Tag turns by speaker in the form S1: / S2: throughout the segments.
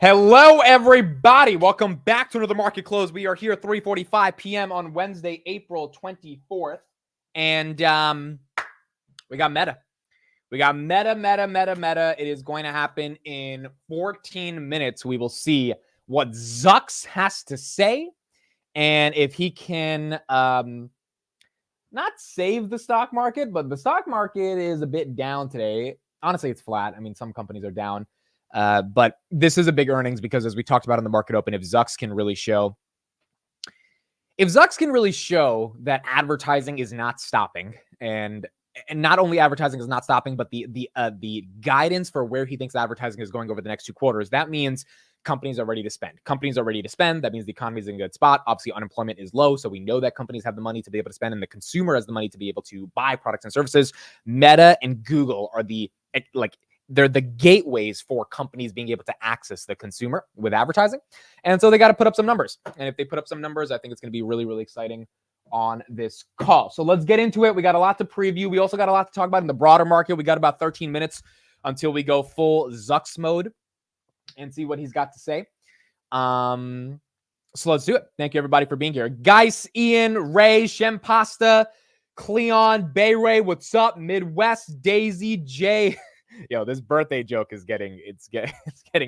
S1: Hello, everybody. Welcome back to another market close. We are here at 3:45 p.m. on Wednesday, April 24th. And we got Meta. We got Meta. It is going to happen in 14 minutes. We will see what Zucks has to say and if he can not save the stock market, but the stock market is a bit down today. Honestly, it's flat. I mean, some companies are down. But this is a big earnings because, as we talked about in the market open, if Zucks can really show that advertising is not stopping, and not only advertising is not stopping, but the guidance for where he thinks advertising is going over the next 2 quarters, that means companies are ready to spend. Companies are ready to spend. That means the economy is in a good spot. Obviously, unemployment is low, so we know that companies have the money to be able to spend, and the consumer has the money to be able to buy products and services. Meta and Google are they're the gateways for companies being able to access the consumer with advertising. And so they got to put up some numbers. And if they put up some numbers, I think it's going to be really, really exciting on this call. So let's get into it. We got a lot to preview. We also got a lot to talk about in the broader market. We got about 13 minutes until we go full Zucks mode and see what he's got to say. So let's do it. Thank you, everybody, for being here. Geis, Ian, Ray, Shempasta, Cleon, Bayray, what's up? Midwest, Daisy, Jay. Yo, this birthday joke is getting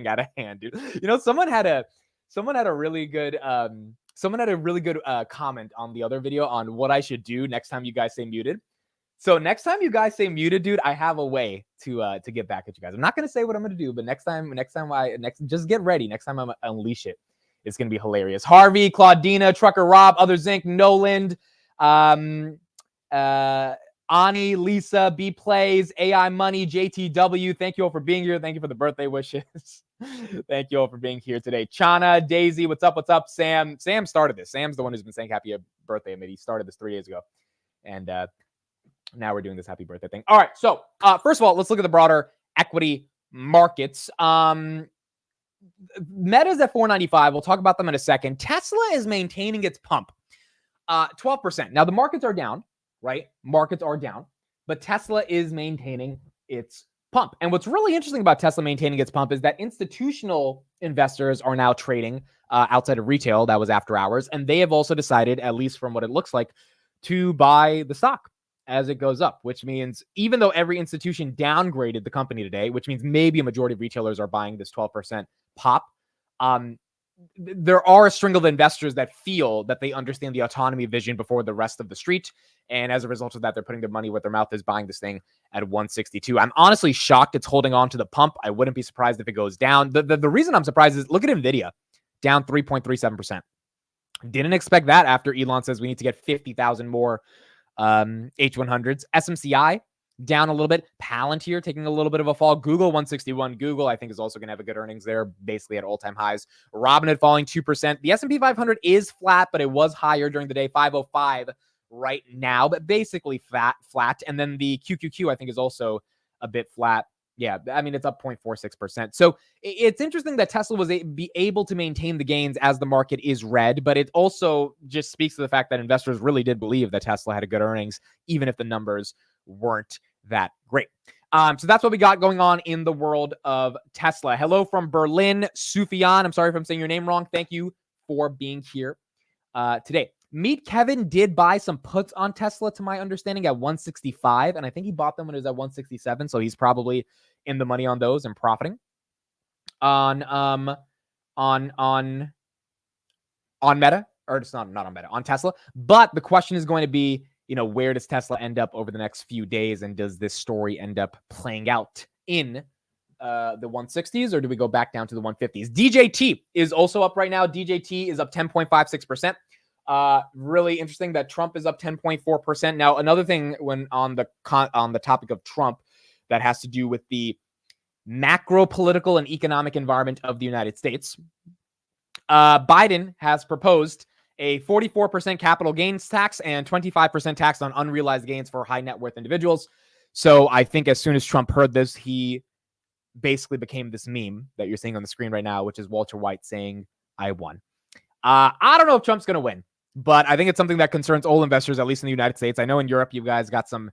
S1: out of hand, dude. You know, someone had a really good comment on the other video on what I should do next time you guys say muted. So next time you guys say muted, dude, I have a way to get back at you guys. I'm not gonna say what I'm gonna do, but next time just get ready. Next time I'm gonna unleash it. It's gonna be hilarious. Harvey, Claudina, Trucker Rob, Other Zinc, Noland, Ani, Lisa, B Plays, AI Money, JTW. Thank you all for being here. Thank you for the birthday wishes. Thank you all for being here today. Chana, Daisy, what's up? What's up? Sam. Sam started this. Sam's the one who's been saying happy birthday. I mean, he started this 3 days ago. And now we're doing this happy birthday thing. All right. So first of all, let's look at the broader equity markets. Meta's at 495. We'll talk about them in a second. Tesla is maintaining its pump. 12%. Now the markets are down. Right? Markets are down, but Tesla is maintaining its pump. And what's really interesting about Tesla maintaining its pump is that institutional investors are now trading outside of retail. That was after hours. And they have also decided, at least from what it looks like, to buy the stock as it goes up, which means even though every institution downgraded the company today, which means maybe a majority of retailers are buying this 12% pop, there are a string of investors that feel that they understand the autonomy vision before the rest of the street. And as a result of that, they're putting their money where their mouth is, buying this thing at 162. I'm honestly shocked it's holding on to the pump. I wouldn't be surprised if it goes down. The reason I'm surprised is look at NVIDIA, down 3.37%. Didn't expect that after Elon says we need to get 50,000 more H100s. SMCI, down a little bit. Palantir taking a little bit of a fall. Google 161. Google, I think, is also going to have a good earnings there, basically at all-time highs. Robinhood falling 2%. The S&P 500 is flat, but it was higher during the day, 505 right now, but basically flat. And then the QQQ, I think, is also a bit flat. Yeah, I mean, it's up 0.46%. So it's interesting that Tesla was be able to maintain the gains as the market is red, but it also just speaks to the fact that investors really did believe that Tesla had a good earnings, even if the numbers weren't that great. So that's what we got going on in the world of Tesla. Hello from Berlin, Sufyan. I'm sorry if I'm saying your name wrong. Thank you for being here today. Meet Kevin did buy some puts on Tesla, to my understanding, at 165, and I think he bought them when it was at 167, so he's probably in the money on those and profiting on Meta, or it's not on Meta, on Tesla. But the question is going to be, you know, where does Tesla end up over the next few days, and does this story end up playing out in the 160s, or do we go back down to the 150s? DJT is also up right now. DJT is up 10.56%. Really interesting that Trump is up 10.4%. Now, another thing when on the topic of Trump that has to do with the macro political and economic environment of the United States. Biden has proposed a 44% capital gains tax and 25% tax on unrealized gains for high net worth individuals. So I think as soon as Trump heard this, he basically became this meme that you're seeing on the screen right now, which is Walter White saying, "I won." I don't know if Trump's going to win, but I think it's something that concerns all investors, at least in the United States. I know in Europe, you guys got some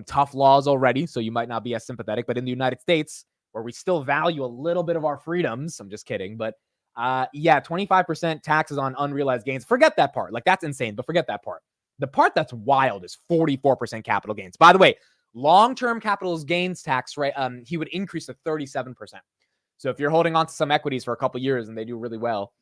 S1: tough laws already, so you might not be as sympathetic, but in the United States, or we still value a little bit of our freedoms. I'm just kidding. But yeah, 25% taxes on unrealized gains. Forget that part. Like, that's insane, but forget that part. The part that's wild is 44% capital gains. By the way, long-term capital gains tax rate, he would increase to 37%. So if you're holding on to some equities for a couple years and they do really well,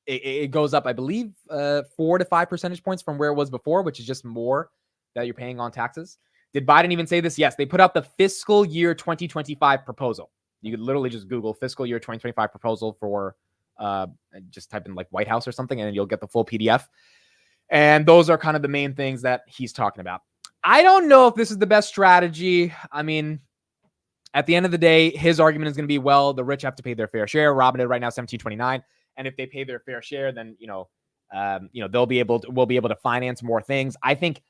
S1: it goes up, I believe, 4 to 5 percentage points from where it was before, which is just more that you're paying on taxes. Did Biden even say this? Yes, they put out the fiscal year 2025 proposal. You could literally just Google fiscal year 2025 proposal for just type in like White House or something, and you'll get the full PDF. And those are kind of the main things that he's talking about. I don't know if this is the best strategy. I mean, at the end of the day, his argument is going to be, well, the rich have to pay their fair share. Robinhood right now, 1729. And if they pay their fair share, then, we'll be able to finance more things. I think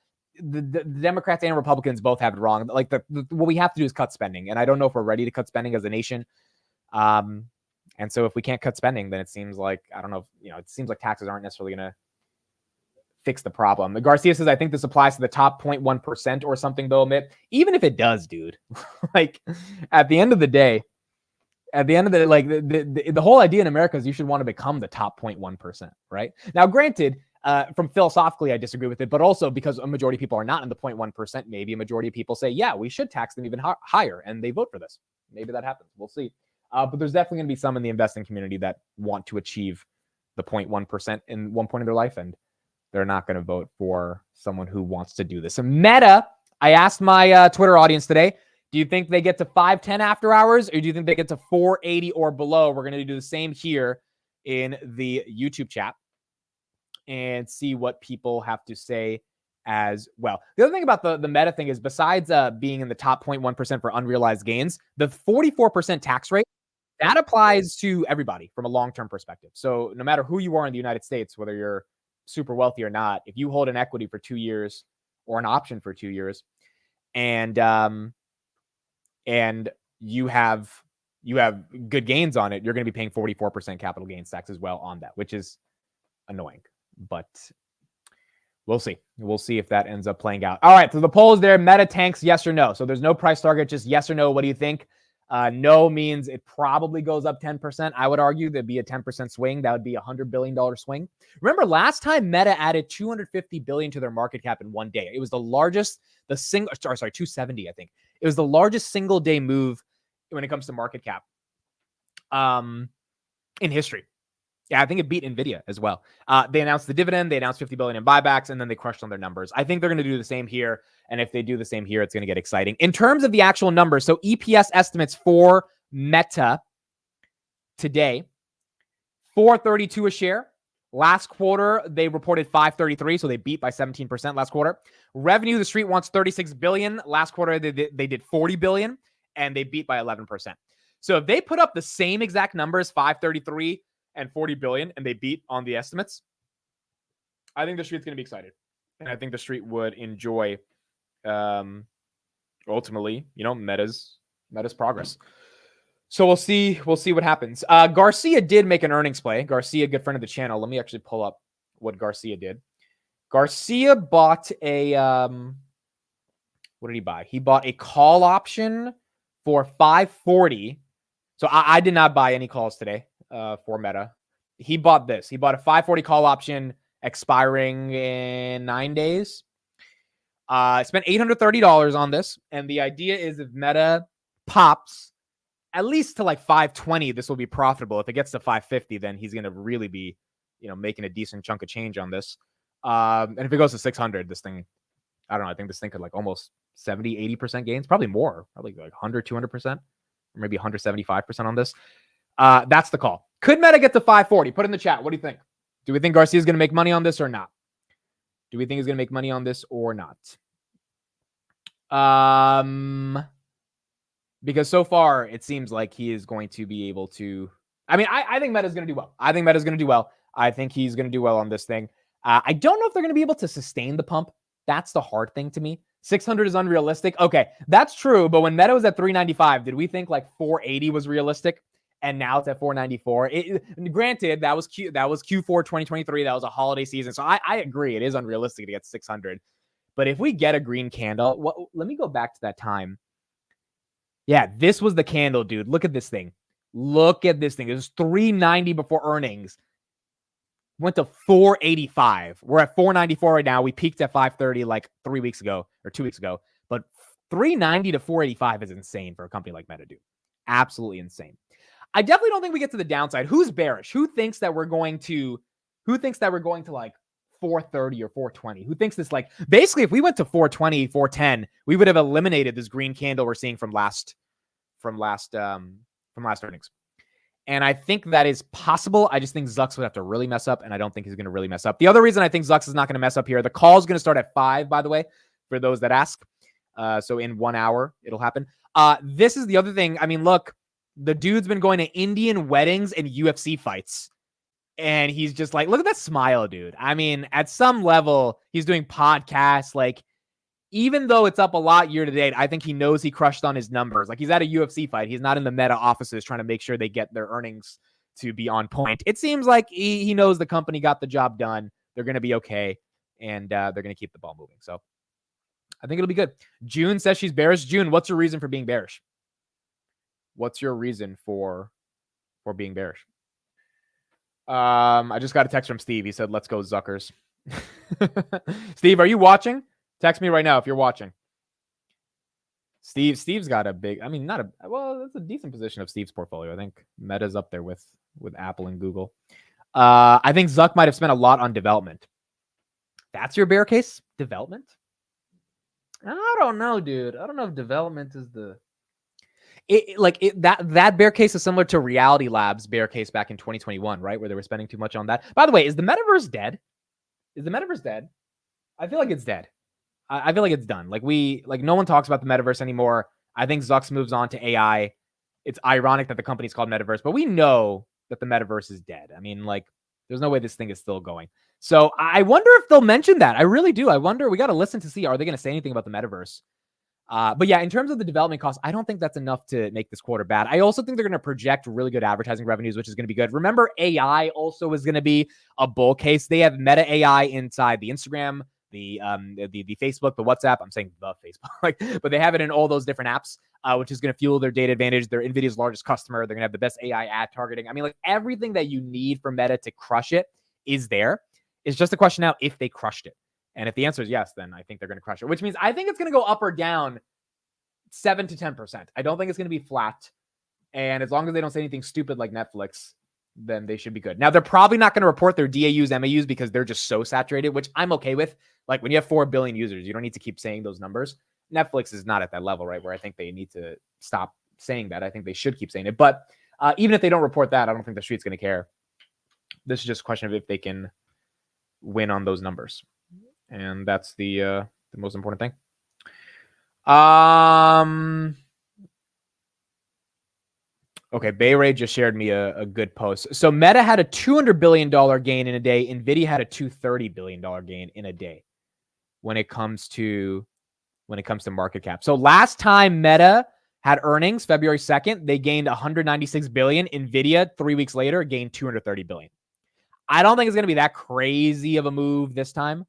S1: the Democrats and Republicans both have it wrong. Like what we have to do is cut spending. And I don't know if we're ready to cut spending as a nation. And so if we can't cut spending, then it seems like, I don't know, it seems like taxes aren't necessarily going to fix the problem. Garcia says, I think this applies to the top 0.1% or something, though, Mitt. Even if it does, dude, like at the end of the day, the whole idea in America is you should want to become the top 0.1%, right? Now, granted, from philosophically, I disagree with it, but also because a majority of people are not in the 0.1%, maybe a majority of people say, yeah, we should tax them even higher, and they vote for this. Maybe that happens. We'll see. But there's definitely going to be some in the investing community that want to achieve the 0.1% in one point in their life, and they're not going to vote for someone who wants to do this. So Meta, I asked my Twitter audience today, do you think they get to 510 after hours, or do you think they get to 480 or below? We're going to do the same here in the YouTube chat and see what people have to say as well. The other thing about the Meta thing is, besides being in the top 0.1% for unrealized gains, the 44% tax rate, that applies to everybody from a long-term perspective. So no matter who you are in the United States, whether you're super wealthy or not, if you hold an equity for 2 years or an option for 2 years, and you have good gains on it, you're going to be paying 44% capital gains tax as well on that, which is annoying, but we'll see. We'll see if that ends up playing out. All right, so the poll is there. Meta tanks, yes or no. So there's no price target, just yes or no. What do you think? No means it probably goes up 10%. I would argue there'd be a 10% swing. That would be a $100 billion swing. Remember last time Meta added $250 billion to their market cap in one day. It was the largest, 270, I think. It was the largest single day move when it comes to market cap in history. Yeah, I think it beat Nvidia as well. They announced the dividend, they announced $50 billion in buybacks, and then they crushed on their numbers. I think they're going to do the same here. And if they do the same here, it's going to get exciting. In terms of the actual numbers, so EPS estimates for Meta today, $4.32 a share. Last quarter, they reported $5.33, so they beat by 17% last quarter. Revenue, the street wants $36 billion. Last quarter, they did $40 billion, and they beat by 11%. So if they put up the same exact numbers, $5.33 and $40 billion, and they beat on the estimates, I think the street's going to be excited. And I think the street would enjoy, ultimately, Meta's progress. So we'll see what happens. Garcia did make an earnings play. Garcia, good friend of the channel. Let me actually pull up what Garcia did. Garcia bought a, what did he buy? He bought a call option for $5.40. So I did not buy any calls today for Meta. He bought this. He bought a $5.40 call option expiring in 9 days. Spent $830 on this. And the idea is if Meta pops at least to like 520, this will be profitable. If it gets to 550, then he's going to really be, making a decent chunk of change on this. And if it goes to 600, this thing, I don't know. I think this thing could like almost 70, 80% gains, probably more, probably like 100, 200%, or maybe 175% on this. That's the call. Could Meta get to 540? Put in the chat. What do you think? Do we think Garcia is going to make money on this or not? Do we think he's going to make money on this or not? Because so far it seems like he is going to be able to. I mean, I think Meta's going to do well. I think Meta's going to do well. I think he's going to do well on this thing. I don't know if they're going to be able to sustain the pump. That's the hard thing to me. 600 is unrealistic. Okay, that's true. But when Meta was at 395, did we think like 480 was realistic? And now it's at 494. Granted, that was Q4 2023. That was a holiday season. So I agree. It is unrealistic to get 600. But if we get a green candle, let me go back to that time. Yeah, this was the candle, dude. Look at this thing. Look at this thing. It was $3.90 before earnings. Went to $4.85. We're at $4.94 right now. We peaked at $5.30 like 3 weeks ago or 2 weeks ago. But $3.90 to $4.85 is insane for a company like Meta, dude. Absolutely insane. I definitely don't think we get to the downside. Who's bearish? Who thinks that we're going to like 430 or 420? Who thinks this, like, basically if we went to 420, 410, we would have eliminated this green candle we're seeing from last earnings. And I think that is possible. I just think Zucks would have to really mess up, and I don't think he's going to really mess up. The other reason I think Zucks is not going to mess up here, the call is going to start at 5, by the way, for those that ask. So in 1 hour, it'll happen. This is the other thing. I mean, look, the dude's been going to Indian weddings and UFC fights. And he's just like, look at that smile, dude. I mean, at some level, he's doing podcasts. Like, even though it's up a lot year to date, I think he knows he crushed on his numbers. Like, he's at a UFC fight. He's not in the Meta offices trying to make sure they get their earnings to be on point. It seems like he knows the company got the job done. They're going to be okay. And they're going to keep the ball moving. So I think it'll be good. June says she's bearish. June, what's your reason for being bearish? What's your reason for being bearish? I just got a text from Steve. He said, let's go Zuckers. Steve, are you watching? Text me right now if you're watching. Steve's got a big, that's a decent position of Steve's portfolio. I think Meta's up there with Apple and Google. I think Zuck might have spent a lot on development. That's your bear case? Development? I don't know, dude. I don't know if development is that bear case is similar to Reality Labs bear case back in 2021, right? Where they were spending too much on that. By the way, is the metaverse dead? Is the metaverse dead? I feel like it's dead. I feel like it's done. Like no one talks about the metaverse anymore. I think Zucks moves on to AI. It's ironic that the company's called Metaverse, but we know that the metaverse is dead. I mean, like, there's no way this thing is still going. So I wonder if they'll mention that. I really do. I wonder. We got to listen to see, are they going to say anything about the metaverse? But yeah, in terms of the development costs, I don't think that's enough to make this quarter bad. I also think they're going to project really good advertising revenues, which is going to be good. Remember, AI also is going to be a bull case. They have Meta AI inside the Instagram, the Facebook, the WhatsApp. I'm saying the Facebook, but they have it in all those different apps, which is going to fuel their data advantage. They're NVIDIA's largest customer. They're going to have the best AI ad targeting. I mean, like, everything that you need for Meta to crush it is there. It's just a question now if they crushed it. And if the answer is yes, then I think they're going to crush it, which means I think it's going to go up or down 7 to 10%. I don't think it's going to be flat. And as long as they don't say anything stupid like Netflix, then they should be good. Now, they're probably not going to report their DAUs, MAUs, because they're just so saturated, which I'm okay with. Like, when you have 4 billion users, you don't need to keep saying those numbers. Netflix is not at that level, right, where I think they need to stop saying that. I think they should keep saying it. But even if they don't report that, I don't think the street's going to care. This is just a question of if they can win on those numbers. And that's the most important thing. Okay, Bay Ray just shared me a good post. So Meta had a $200 billion gain in a day. NVIDIA had a $230 billion gain in a day when it comes to market cap. So last time Meta had earnings, February 2nd, they gained $196 billion. NVIDIA, 3 weeks later, gained $230 billion. I don't think it's going to be that crazy of a move this time.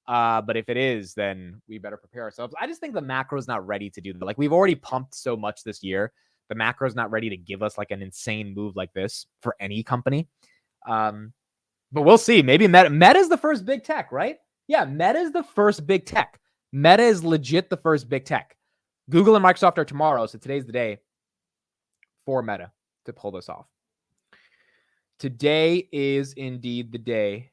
S1: But if it is, then we better prepare ourselves. I just think the macro is not ready to do that. Like, we've already pumped so much this year. The macro is not ready to give us like an insane move like this for any company. But we'll see. Maybe Meta is the first big tech, right? Yeah, Meta is the first big tech. Meta is legit the first big tech. Google and Microsoft are tomorrow, so today's the day for Meta to pull this off. Today is indeed the day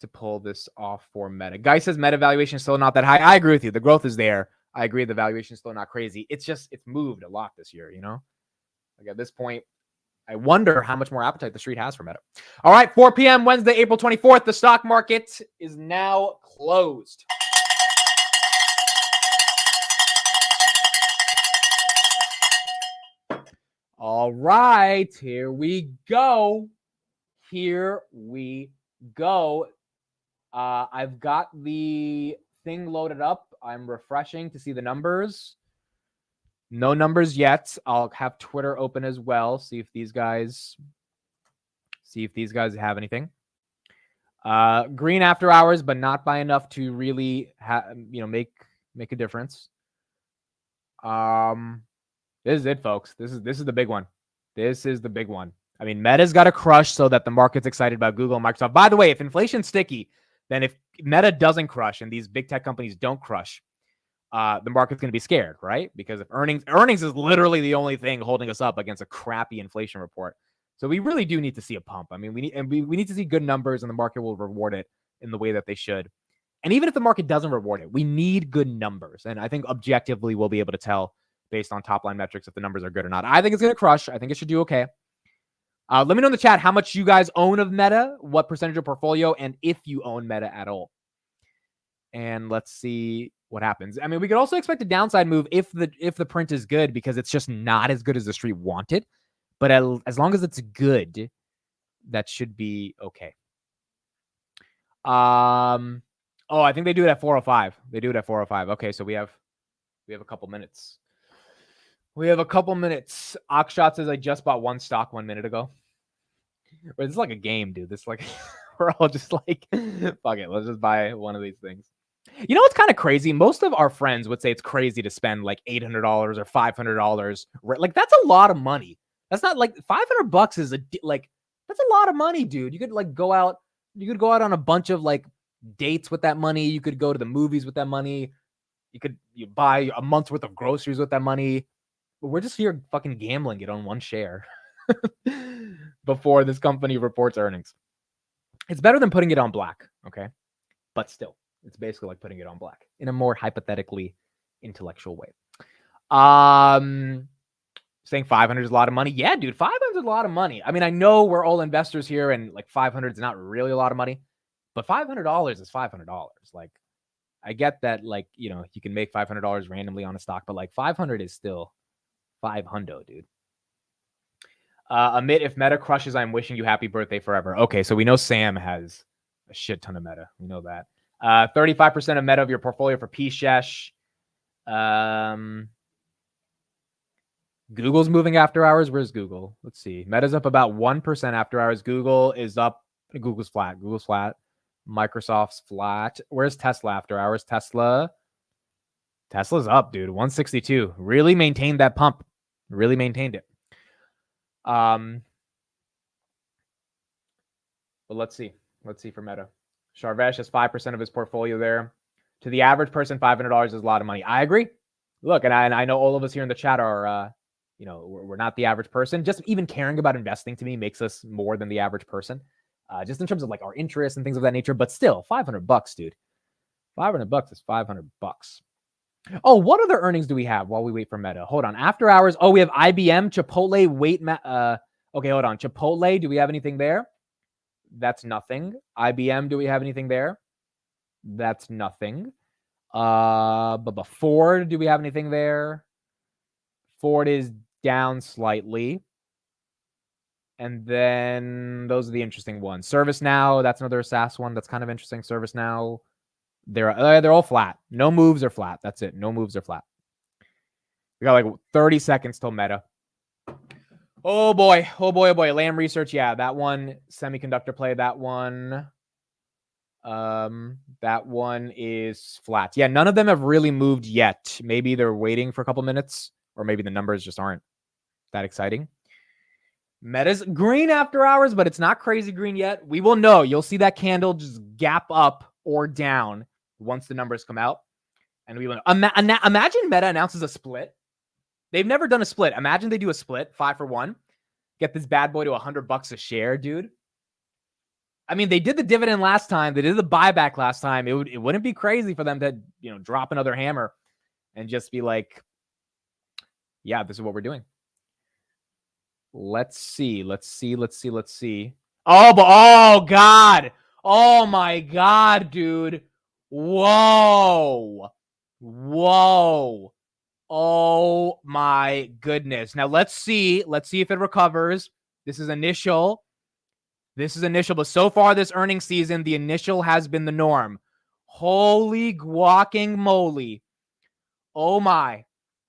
S1: to pull this off for Meta. Guy says Meta valuation is still not that high. I agree with you. The growth is there. I agree the valuation is still not crazy. It's moved a lot this year, you know? Like, at this point, I wonder how much more appetite the street has for Meta. All right, 4 p.m. Wednesday, April 24th. The stock market is now closed. All right, here we go. I've got the thing loaded up. I'm refreshing to see the numbers. No numbers yet. I'll have Twitter open as well. See if these guys have anything. Green after hours, but not by enough to really make a difference. This is it, folks. This is the big one. This is the big one. I mean, Meta's got to crush so that the market's excited about Google and Microsoft. By the way, if inflation's sticky, then if Meta doesn't crush and these big tech companies don't crush, the market's going to be scared, right? Because if earnings is literally the only thing holding us up against a crappy inflation report. So we really do need to see a pump. I mean, we need to see good numbers, and the market will reward it in the way that they should. And even if the market doesn't reward it, we need good numbers. And I think objectively we'll be able to tell based on top line metrics if the numbers are good or not. I think it's going to crush. I think it should do okay. Let me know in the chat how much you guys own of Meta, what percentage of portfolio, and if you own Meta at all. And let's see what happens. I mean, we could also expect a downside move if the print is good, because it's just not as good as the street wanted. But as long as it's good, that should be okay. Oh, I think they do it at 405. They do it at 405. Okay, so we have a couple minutes. We have a couple minutes. Akshat says, I just bought one stock 1 minute ago. But it's like a game, dude. This like we're all just like, fuck it, let's just buy one of these things. You know what's kind of crazy? Most of our friends would say it's crazy to spend like $800 or $500. Like that's a lot of money. That's not like $500 is that's a lot of money, dude. You could like go out. You could go out on a bunch of like dates with that money. You could go to the movies with that money. You buy a month's worth of groceries with that money. But we're just here fucking gambling it on one share before this company reports earnings. It's better than putting it on black, okay? But still, it's basically like putting it on black in a more hypothetically intellectual way. Saying 500 is a lot of money. Yeah, dude, 500 is a lot of money. I mean, I know we're all investors here and like 500 is not really a lot of money, but $500 is $500. Like, I get that, like, you know, you can make $500 randomly on a stock, but like 500 is still 500, dude. Amit, if Meta crushes, I'm wishing you happy birthday forever. Okay, so we know Sam has a shit ton of Meta. We know that. 35% of Meta of your portfolio for P-Shesh. Google's moving after hours. Where's Google? Let's see. Meta's up about 1% after hours. Google is up. Google's flat. Google's flat. Microsoft's flat. Where's Tesla after hours? Tesla's up, dude. 162. Really maintained that pump. Really maintained it. But let's see. Let's see for Meta. Sharvesh has 5% of his portfolio there. To the average person, $500 is a lot of money. I agree. Look, and I know all of us here in the chat are, you know, we're not the average person. Just even caring about investing to me makes us more than the average person. Just in terms of like our interests and things of that nature. But still, $500, dude. $500 is $500. Oh, what other earnings do we have while we wait for Meta? Hold on. After hours. Oh, we have IBM, Chipotle, okay, hold on. Chipotle, do we have anything there? That's nothing. IBM, do we have anything there? That's nothing. But Ford, do we have anything there? Ford is down slightly. And then those are the interesting ones. ServiceNow, that's another SaaS one. That's kind of interesting. ServiceNow. They're all flat. No moves are flat. That's it. No moves are flat. We got like 30 seconds till Meta. Oh boy. Oh boy. Oh boy. Lam Research. Yeah, that one. Semiconductor play. That one. That one is flat. Yeah, none of them have really moved yet. Maybe they're waiting for a couple minutes, or maybe the numbers just aren't that exciting. Meta's green after hours, but it's not crazy green yet. We will know. You'll see that candle just gap up or down once the numbers come out. And we will know. Imagine Meta announces a split. They've never done a split. Imagine they do a split, 5-for-1. Get this bad boy to $100 a share, dude. I mean, they did the dividend last time. They did the buyback last time. It wouldn't be crazy for them to, you know, drop another hammer and just be like, yeah, this is what we're doing. Let's see. Oh God. Oh my God, dude. Whoa. Oh my goodness. Now let's see if it recovers. This is initial, but so far this earnings season, the initial has been the norm. Holy guacking moly. Oh my.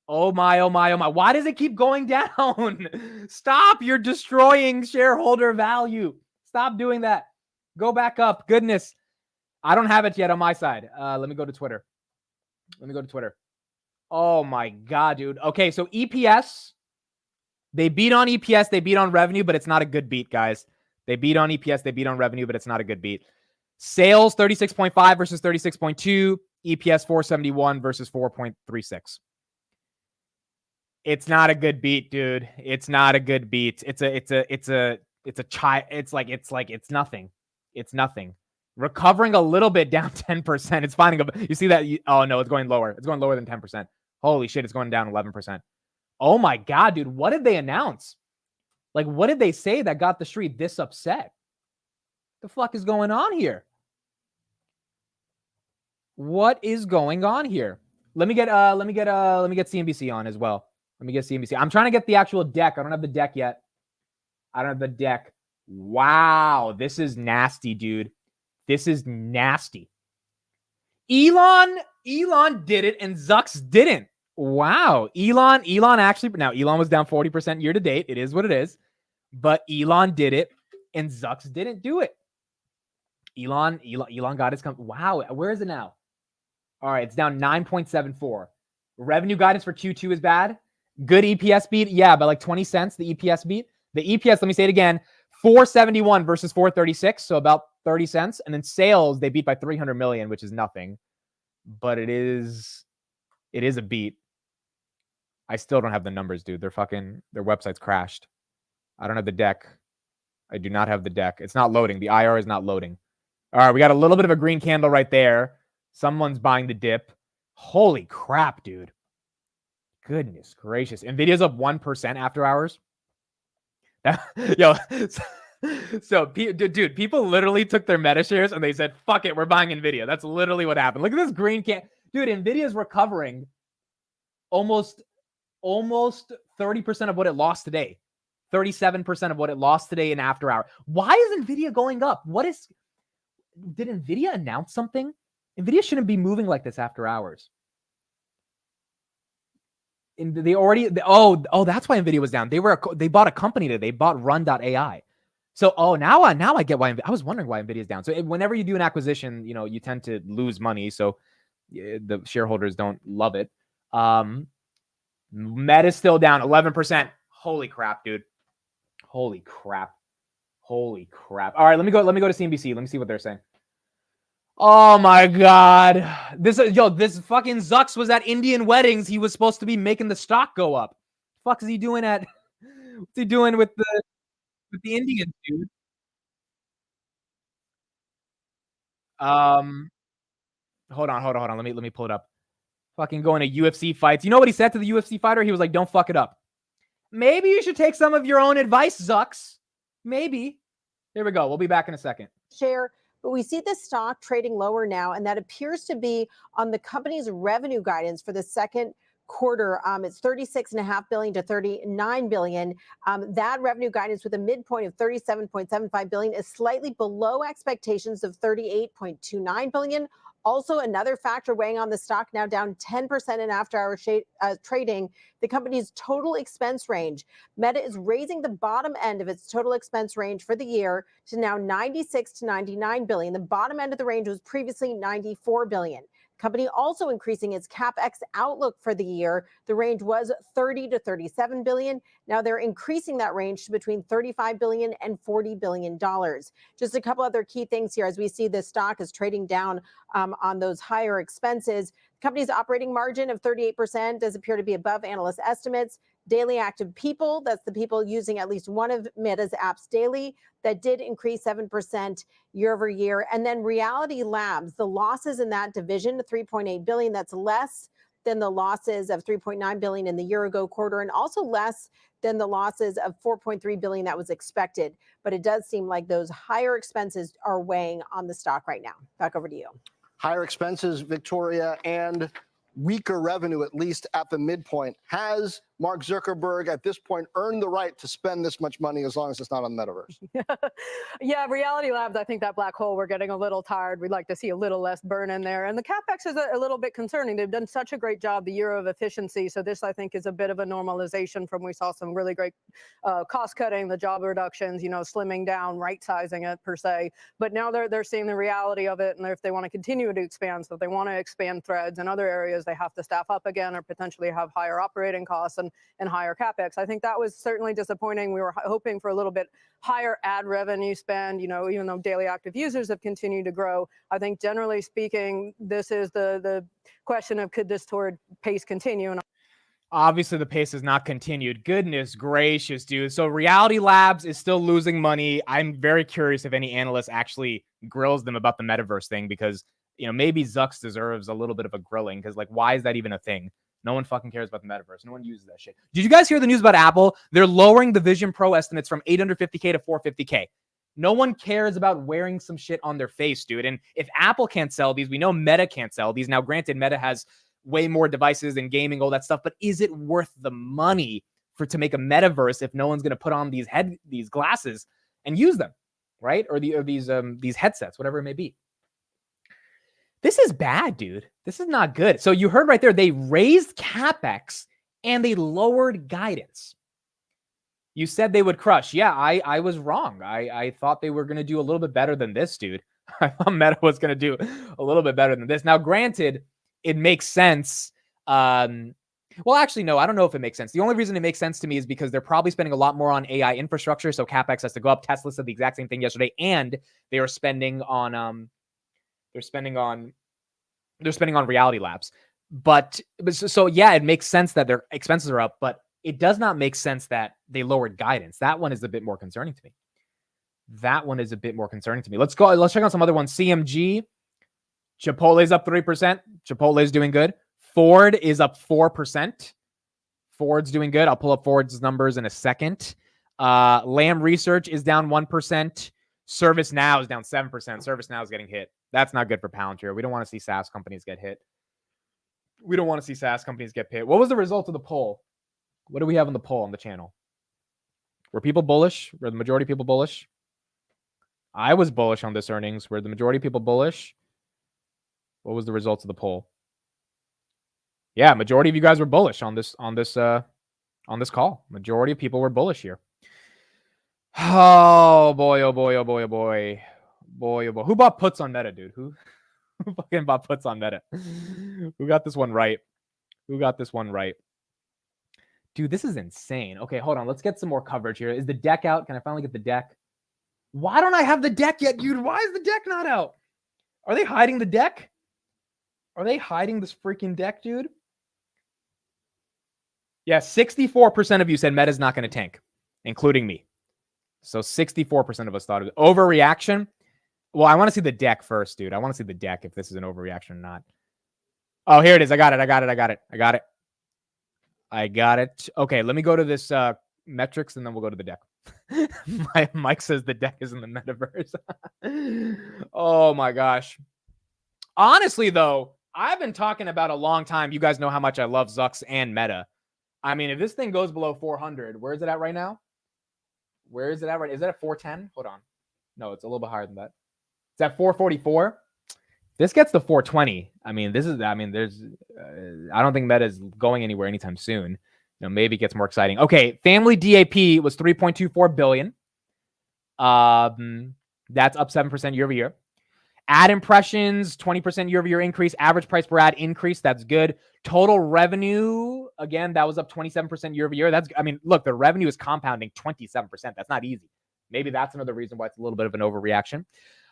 S1: Why does it keep going down? Stop. You're destroying shareholder value. Stop doing that. Go back up. Goodness. I don't have it yet on my side. Let me go to Twitter. Oh my God, dude. Okay, so EPS They beat on EPS, they beat on revenue, but it's not a good beat, guys. They beat on EPS, they beat on revenue, but it's not a good beat. Sales 36.5 versus 36.2, EPS 471 versus 4.36. It's not a good beat, dude. It's not a good beat. It's nothing. It's nothing. Recovering a little bit, down 10%. It's finding a, you see that? Oh no, it's going lower. It's going lower than 10%. Holy shit, it's going down 11%. Oh my God, dude. What did they announce? Like, what did they say that got the street this upset? The fuck is going on here? What is going on here? Let me get CNBC on as well. Let me get CNBC. I'm trying to get the actual deck. I don't have the deck yet. I don't have the deck. Wow, this is nasty, dude. This is nasty. Elon did it and Zucks didn't. Wow. Elon actually, now Elon was down 40% year to date. It is what it is. But Elon did it and Zucks didn't do it. Elon got his company. Wow. Where is it now? All right. It's down 9.74. Revenue guidance for Q2 is bad. Good EPS beat. Yeah, by like 20 cents, the EPS beat. The EPS, let me say it again, 471 versus 436. So about 30 cents. And then sales, they beat by 300 million, which is nothing. But it is a beat. I still don't have the numbers, dude. Their website's crashed. I don't have the deck. I do not have the deck. It's not loading. The IR is not loading. All right, we got a little bit of a green candle right there. Someone's buying the dip. Holy crap, dude. Goodness gracious. Nvidia's up 1% after hours. Yo, so dude, people literally took their meta shares and they said, fuck it, we're buying Nvidia. That's literally what happened. Look at this green can. Dude, Nvidia's recovering almost 30% of what it lost today. 37% of what it lost today in after hour. Why is Nvidia going up? Did Nvidia announce something? Nvidia shouldn't be moving like this after hours. And that's why Nvidia was down. They bought a company today. They bought Run.ai. So, now I get why. I was wondering why Nvidia's down. So whenever you do an acquisition, you tend to lose money. So the shareholders don't love it. Meta's still down 11%. Holy crap, dude. Holy crap. All right, let me go to CNBC. Let me see what they're saying. Oh my God. This fucking Zucks was at Indian weddings. He was supposed to be making the stock go up. Fuck is he doing what's he doing with the Indians, dude? Hold on. Let me pull it up. Fucking going to UFC fights. You know what he said to the UFC fighter? He was like, "Don't fuck it up." Maybe you should take some of your own advice, Zucks. Maybe. Here we go. We'll be back in a second.
S2: Share, but we see the stock trading lower now, and that appears to be on the company's revenue guidance for the second quarter. It's $36.5 billion to $39 billion. That revenue guidance with a midpoint of $37.75 billion is slightly below expectations of $38.29 billion. Also, another factor weighing on the stock, now down 10% in after-hour trading, the company's total expense range. Meta is raising the bottom end of its total expense range for the year to now $96 to $99 billion. The bottom end of the range was previously $94 billion. Company also increasing its Capex outlook for the year. The range was $30 to $37 billion. Now they're increasing that range to between $35 billion and $40 billion. Just a couple other key things here as we see the stock is trading down on those higher expenses. The company's operating margin of 38% does appear to be above analyst estimates. Daily active people, that's the people using at least one of Meta's apps daily, that did increase 7% year over year. And then Reality Labs, the losses in that division, $3.8 billion, that's less than the losses of $3.9 billion in the year ago quarter, and also less than the losses of $4.3 billion that was expected. But it does seem like those higher expenses are weighing on the stock right now. Back over to you.
S3: Higher expenses, Victoria, and weaker revenue, at least at the midpoint. Has Mark Zuckerberg at this point earned the right to spend this much money as long as it's not on the metaverse?
S4: Yeah, Reality Labs, I think that black hole, we're getting a little tired. We'd like to see a little less burn in there. And the Capex is a little bit concerning. They've done such a great job, the year of efficiency. So this, I think, is a bit of a normalization from we saw some really great cost cutting, the job reductions, slimming down, right sizing it per se. But now they're seeing the reality of it. And if they want to continue to expand, so if they want to expand threads in other areas, they have to staff up again or potentially have higher operating costs. and higher Capex. I think that was certainly disappointing. We were hoping for a little bit higher ad revenue spend, even though daily active users have continued to grow. I think generally speaking, this is the question of could this torrid pace continue? And
S1: obviously the pace has not continued. Goodness gracious, dude. So Reality Labs is still losing money. I'm very curious if any analyst actually grills them about the metaverse thing, because maybe Zucks deserves a little bit of a grilling, because why is that even a thing? No one fucking cares about the metaverse. No one uses that shit. Did you guys hear the news about Apple? They're lowering the Vision Pro estimates from $850K to $450K. No one cares about wearing some shit on their face, dude. And if Apple can't sell these, we know Meta can't sell these. Now, granted, Meta has way more devices and gaming, all that stuff, but is it worth the money to make a metaverse if no one's going to put on these glasses and use them, right? Or these headsets, whatever it may be. This is bad, dude. This is not good. So you heard right there, they raised Capex and they lowered guidance. You said they would crush. Yeah, I was wrong. I thought they were going to do a little bit better than this, dude. I thought Meta was going to do a little bit better than this. Now, granted, it makes sense. Well, actually, no, I don't know if it makes sense. The only reason it makes sense to me is because they're probably spending a lot more on AI infrastructure. So Capex has to go up. Tesla said the exact same thing yesterday. And they are spending on they're spending on Reality Labs. But so yeah, it makes sense that their expenses are up, but it does not make sense that they lowered guidance. That one is a bit more concerning to me. Let's check out some other ones. CMG, Chipotle's up 3%. Chipotle's doing good. Ford is up 4%. Ford's doing good. I'll pull up Ford's numbers in a second. Lam Research is down 1%. ServiceNow is down 7%. ServiceNow is getting hit. That's not good for Palantir. We don't want to see SaaS companies get hit. What was the result of the poll? What do we have on the poll on the channel? Were people bullish? Were the majority of people bullish? I was bullish on this earnings. Were the majority of people bullish? What was the results of the poll? Yeah, majority of you guys were bullish on this call. Majority of people were bullish here. Oh boy, oh boy, oh boy, oh boy. Boy, oh boy. Who bought puts on Meta, dude? Who fucking bought puts on Meta? Who got this one right? Dude, this is insane. Okay, hold on. Let's get some more coverage here. Is the deck out? Can I finally get the deck? Why don't I have the deck yet, dude? Why is the deck not out? Are they hiding the deck? Are they hiding this freaking deck, dude? Yeah, 64% of you said Meta's not going to tank, including me. So 64% of us thought it was overreaction. Well, I want to see the deck first, dude. I want to see the deck if this is an overreaction or not. Oh, here it is. I got it. Okay, let me go to this metrics and then we'll go to the deck. Mike says the deck is in the metaverse. Oh my gosh. Honestly, though, I've been talking about a long time. You guys know how much I love Zucks and Meta. I mean, if this thing goes below 400, where is it at right now? Is it at 410? Hold on. No, it's a little bit higher than that. It's at 444. This gets to 420. I don't think Meta is going anywhere anytime soon. Maybe it gets more exciting. Okay, family DAP was 3.24 billion. That's up 7% year over year. Ad impressions, 20% year over year increase. Average price per ad increase. That's good. Total revenue, again, that was up 27% year over year. Look, the revenue is compounding 27%. That's not easy. Maybe that's another reason why it's a little bit of an overreaction.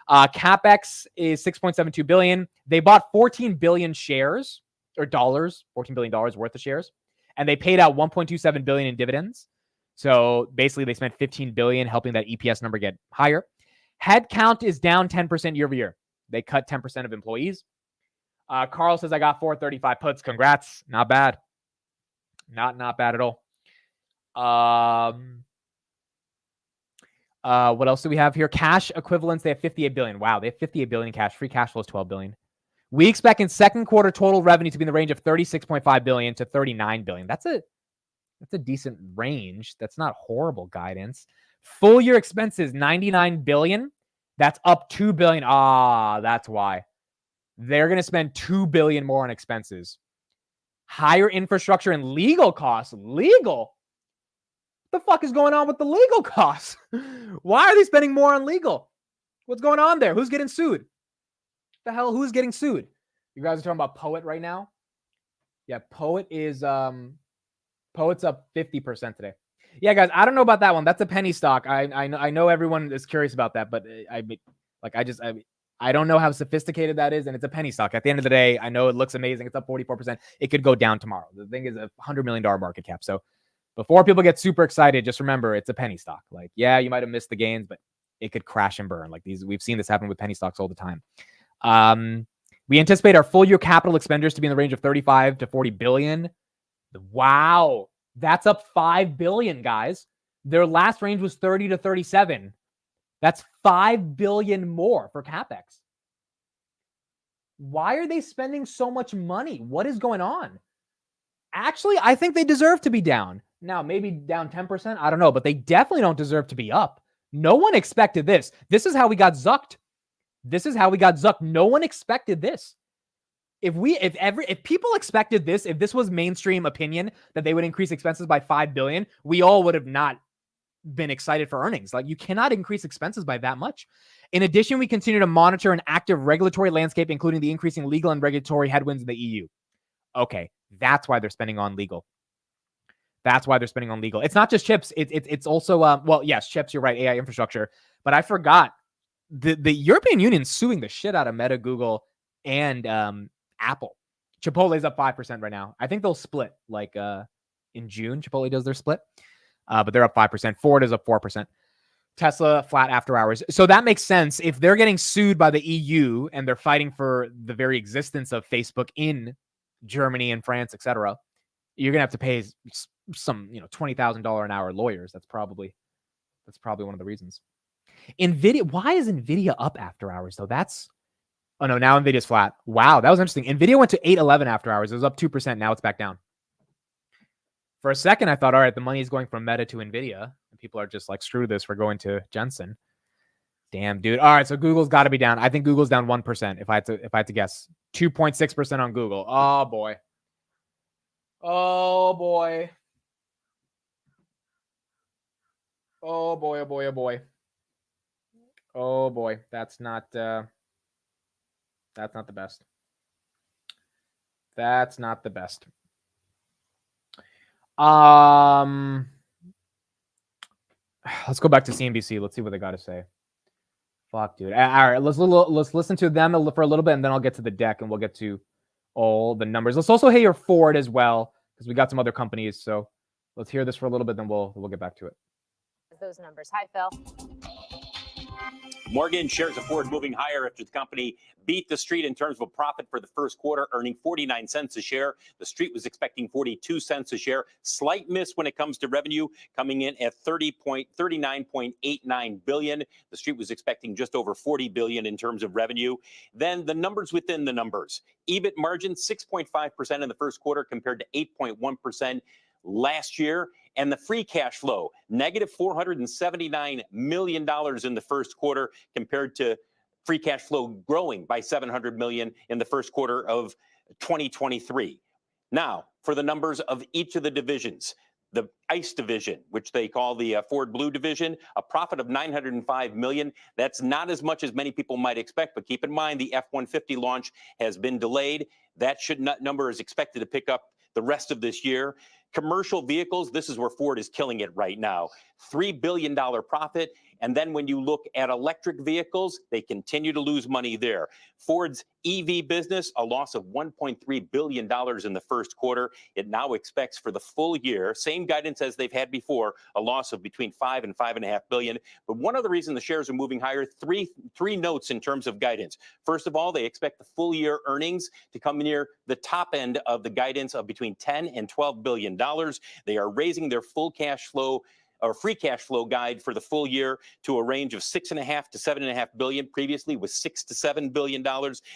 S1: Capex is 6.72 billion. They bought 14 billion shares or dollars, $14 billion worth of shares, and they paid out 1.27 billion in dividends. So basically, they spent 15 billion helping that EPS number get higher. Headcount is down 10% year over year. They cut 10% of employees. Carl says, I got 435 puts. Congrats. Not bad. Not bad at all. What else do we have here? Cash equivalents. They have 58 billion. Wow. They have 58 billion in cash. Free cash flow is 12 billion. We expect in second quarter total revenue to be in the range of 36.5 billion to 39 billion. That's a decent range. That's not horrible guidance. Full year expenses, 99 billion. That's up 2 billion. That's why. They're going to spend 2 billion more on expenses. Higher infrastructure and legal costs. Legal? What the fuck is going on with the legal costs? Why are they spending more on legal? What's going on there? Who's getting sued? The hell? Who's getting sued? You guys are talking about Poet right now? Yeah, Poet is Poet's up 50% today. Yeah, guys, I don't know about that one. That's a penny stock. I know everyone is curious about that, but I don't know how sophisticated that is, and it's a penny stock. At the end of the day, I know it looks amazing. It's up 44%. It could go down tomorrow. The thing is a $100 million market cap. So before people get super excited, just remember it's a penny stock. Like, yeah, you might have missed the gains, but it could crash and burn. Like we've seen this happen with penny stocks all the time. We anticipate our full year capital expenditures to be in the range of 35 to 40 billion. Wow, that's up 5 billion, guys. Their last range was 30 to 37. That's 5 billion more for Capex. Why are they spending so much money? What is going on? Actually, I think they deserve to be down. Now, maybe down 10%, I don't know, but they definitely don't deserve to be up. No one expected this. This is how we got zucked. No one expected this. If people expected this, if this was mainstream opinion that they would increase expenses by 5 billion, we all would have not been excited for earnings. Like, you cannot increase expenses by that much. In addition, we continue to monitor an active regulatory landscape, including the increasing legal and regulatory headwinds in the EU. Okay, that's why they're spending on legal. It's not just chips. It's also, well, yes, chips, you're right, AI infrastructure. But I forgot, the European Union's suing the shit out of Meta, Google, and Apple. Chipotle's up 5% right now. I think they'll split like in June. Chipotle does their split, but they're up 5%. Ford is up 4%. Tesla flat after hours. So that makes sense. If they're getting sued by the EU and they're fighting for the very existence of Facebook in Germany and France, etc., you're gonna have to pay some, $20,000 an hour lawyers. That's probably one of the reasons. Nvidia. Why is Nvidia up after hours though? Oh no, now Nvidia's flat. Wow, that was interesting. Nvidia went to 811 after hours. It was up 2%. Now it's back down. For a second, I thought, all right, the money is going from Meta to Nvidia, and people are just like, screw this, we're going to Jensen. Damn, dude. All right, so Google's got to be down. I think Google's down 1%. If I had to guess, 2.6% on Google. Oh boy. Oh boy. Oh boy. Oh boy. Oh boy. Oh boy. That's not the best. That's not the best. Let's go back to CNBC. Let's see what they got to say. Fuck, dude. All right, let's listen to them for a little bit, and then I'll get to the deck, and we'll get to all the numbers. Let's also hear Ford as well, because we got some other companies. So let's hear this for a little bit, then we'll get back to it.
S5: Those numbers. Hi, Phil.
S6: Morgan shares of Ford moving higher after the company beat the street in terms of a profit for the first quarter, earning 49 cents a share. The street was expecting 42 cents a share. Slight miss when it comes to revenue, coming in at 39.89 billion. The street was expecting just over 40 billion in terms of revenue. Then the numbers within the numbers. EBIT margin 6.5% in the first quarter compared to 8.1% last year. And the free cash flow, negative $479 million in the first quarter compared to free cash flow growing by $700 million in the first quarter of 2023. Now, for the numbers of each of the divisions, the ICE division, which they call the Ford Blue division, a profit of $905 million. That's not as much as many people might expect, but keep in mind the F-150 launch has been delayed. That number is expected to pick up the rest of this year. Commercial vehicles, this is where Ford is killing it right now. $3 billion profit. And then when you look at electric vehicles, they continue to lose money there. Ford's EV business, a loss of $1.3 billion in the first quarter. It now expects for the full year, same guidance as they've had before, a loss of between 5 and 5.5 billion. But one other reason the shares are moving higher, three notes in terms of guidance. First of all, they expect the full year earnings to come near the top end of the guidance of between 10 and $12 billion. They are raising their full cash flow or free cash flow guide for the full year to a range of 6.5 to 7.5 billion. Previously was $6 to $7 billion,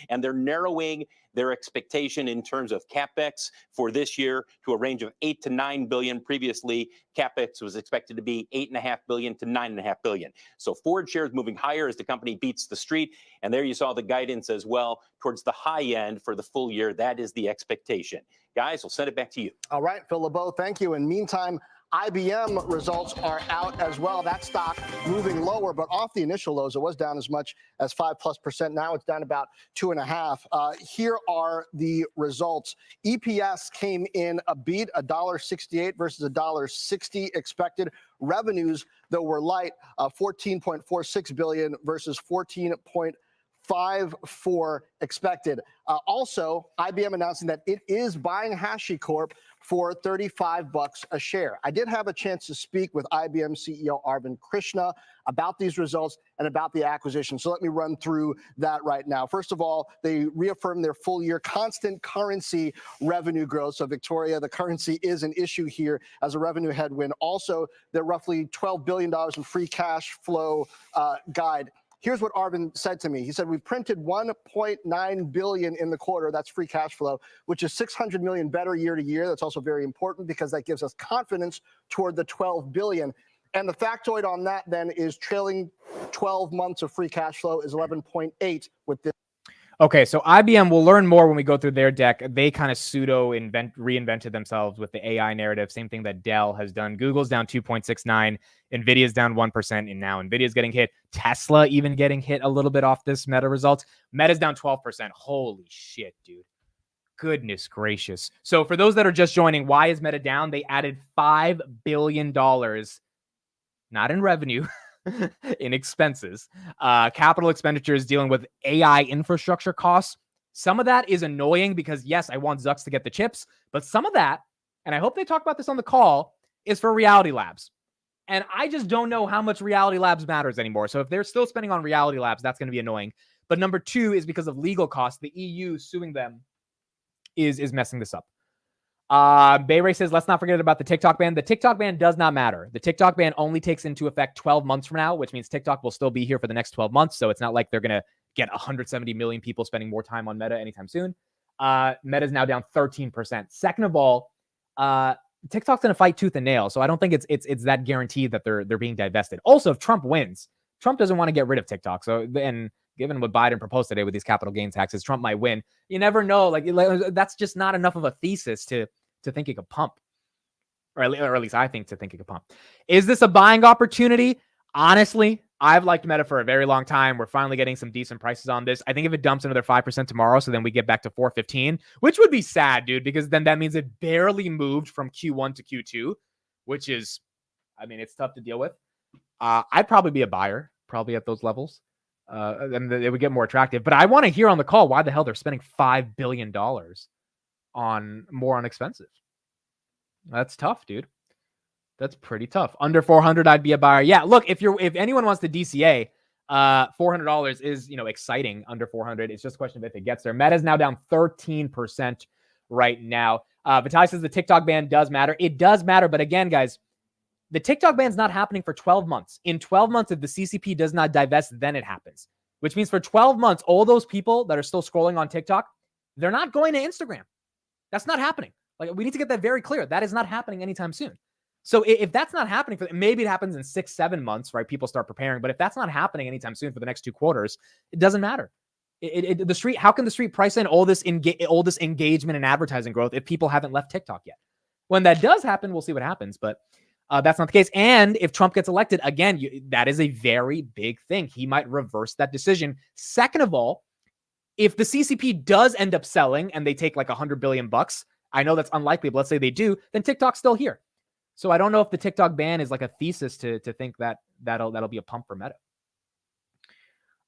S6: and they're narrowing their expectation in terms of Capex for this year to a range of 8 to 9 billion. Previously, Capex was expected to be 8.5 billion to 9.5 billion. So Ford shares moving higher as the company beats the street, and there you saw the guidance as well towards the high end for the full year. That is the expectation. Guys, we'll send it back to you.
S3: All right, Phil LeBeau, thank you. And meantime, IBM results are out as well. That stock moving lower, but off the initial lows. It was down as much as 5+%. Now it's down about 2.5%. Here are the results. EPS came in a beat, $1.68 versus $1.60 expected. Revenues, though, were light, 14.46 billion versus 14.54 expected. Also, IBM announcing that it is buying HashiCorp for $35 a share. I did have a chance to speak with IBM CEO Arvind Krishna about these results and about the acquisition. So let me run through that right now. First of all, they reaffirmed their full year constant currency revenue growth. So Victoria, the currency is an issue here as a revenue headwind. Also, their roughly $12 billion in free cash flow guide. Here's what Arvind said to me. He said, we printed 1.9 billion in the quarter. That's free cash flow, which is 600 million better year to year. That's also very important because that gives us confidence toward the 12 billion. And the factoid on that then is trailing 12 months of free cash flow is 11.8 with this.
S1: Okay, so IBM, we'll learn more when we go through their deck. They kind of reinvented themselves with the AI narrative. Same thing that Dell has done. Google's down 2.69. NVIDIA's down 1%, and now NVIDIA's getting hit. Tesla even getting hit a little bit off this Meta results. Meta's down 12%. Holy shit, dude. Goodness gracious. So for those that are just joining, why is Meta down? They added $5 billion, not in revenue, in expenses, capital expenditures dealing with AI infrastructure costs. Some of that is annoying because, yes, I want Zucks to get the chips, but some of that, and I hope they talk about this on the call, is for Reality Labs. And I just don't know how much Reality Labs matters anymore. So if they're still spending on Reality Labs, that's going to be annoying. But number two is because of legal costs. The EU suing them is messing this up. Bay Ray says, let's not forget about the TikTok ban. The TikTok ban does not matter. The TikTok ban only takes into effect 12 months from now, which means TikTok will still be here for the next 12 months. So it's not like they're going to get 170 million people spending more time on Meta anytime soon. Meta's now down 13%. Second of all, TikTok's going to fight tooth and nail. So I don't think it's that guaranteed that they're being divested. Also, if Trump wins, Trump doesn't want to get rid of TikTok. So then, given what Biden proposed today with these capital gain taxes, Trump might win. You never know. Like that's just not enough of a thesis to think it could pump, or at least I think to think it could pump. Is this a buying opportunity? Honestly, I've liked Meta for a very long time. We're finally getting some decent prices on this. I think if it dumps another 5% tomorrow, so then we get back to 415, which would be sad, dude, because then that means it barely moved from Q1 to Q2, which is, I mean, it's tough to deal with. I'd probably be a buyer, probably at those levels. And it would get more attractive. But I want to hear on the call why the hell they're spending $5 billion on expenses. That's tough, dude. That's pretty tough. Under 400, I'd be a buyer. Yeah, look, if anyone wants to DCA, $400 is, exciting under 400. It's just a question of if it gets there. Meta's now down 13% right now. Vitaly says the TikTok ban does matter. It does matter, but again, guys, the TikTok ban's not happening for 12 months. In 12 months, if the CCP does not divest, then it happens. Which means for 12 months, all those people that are still scrolling on TikTok, they're not going to Instagram. That's not happening. Like, we need to get that very clear. That is not happening anytime soon. So if that's not happening, maybe it happens in 6-7 months, right? People start preparing. But if that's not happening anytime soon for the next 2 quarters, it doesn't matter. The street, how can the street price in all this engagement and advertising growth if people haven't left TikTok yet? When that does happen, we'll see what happens. But that's not the case. And if Trump gets elected, again, that is a very big thing. He might reverse that decision. Second of all, if the CCP does end up selling and they take like $100 billion, I know that's unlikely, but let's say they do, then TikTok's still here. So I don't know if the TikTok ban is like a thesis to think that that'll be a pump for Meta.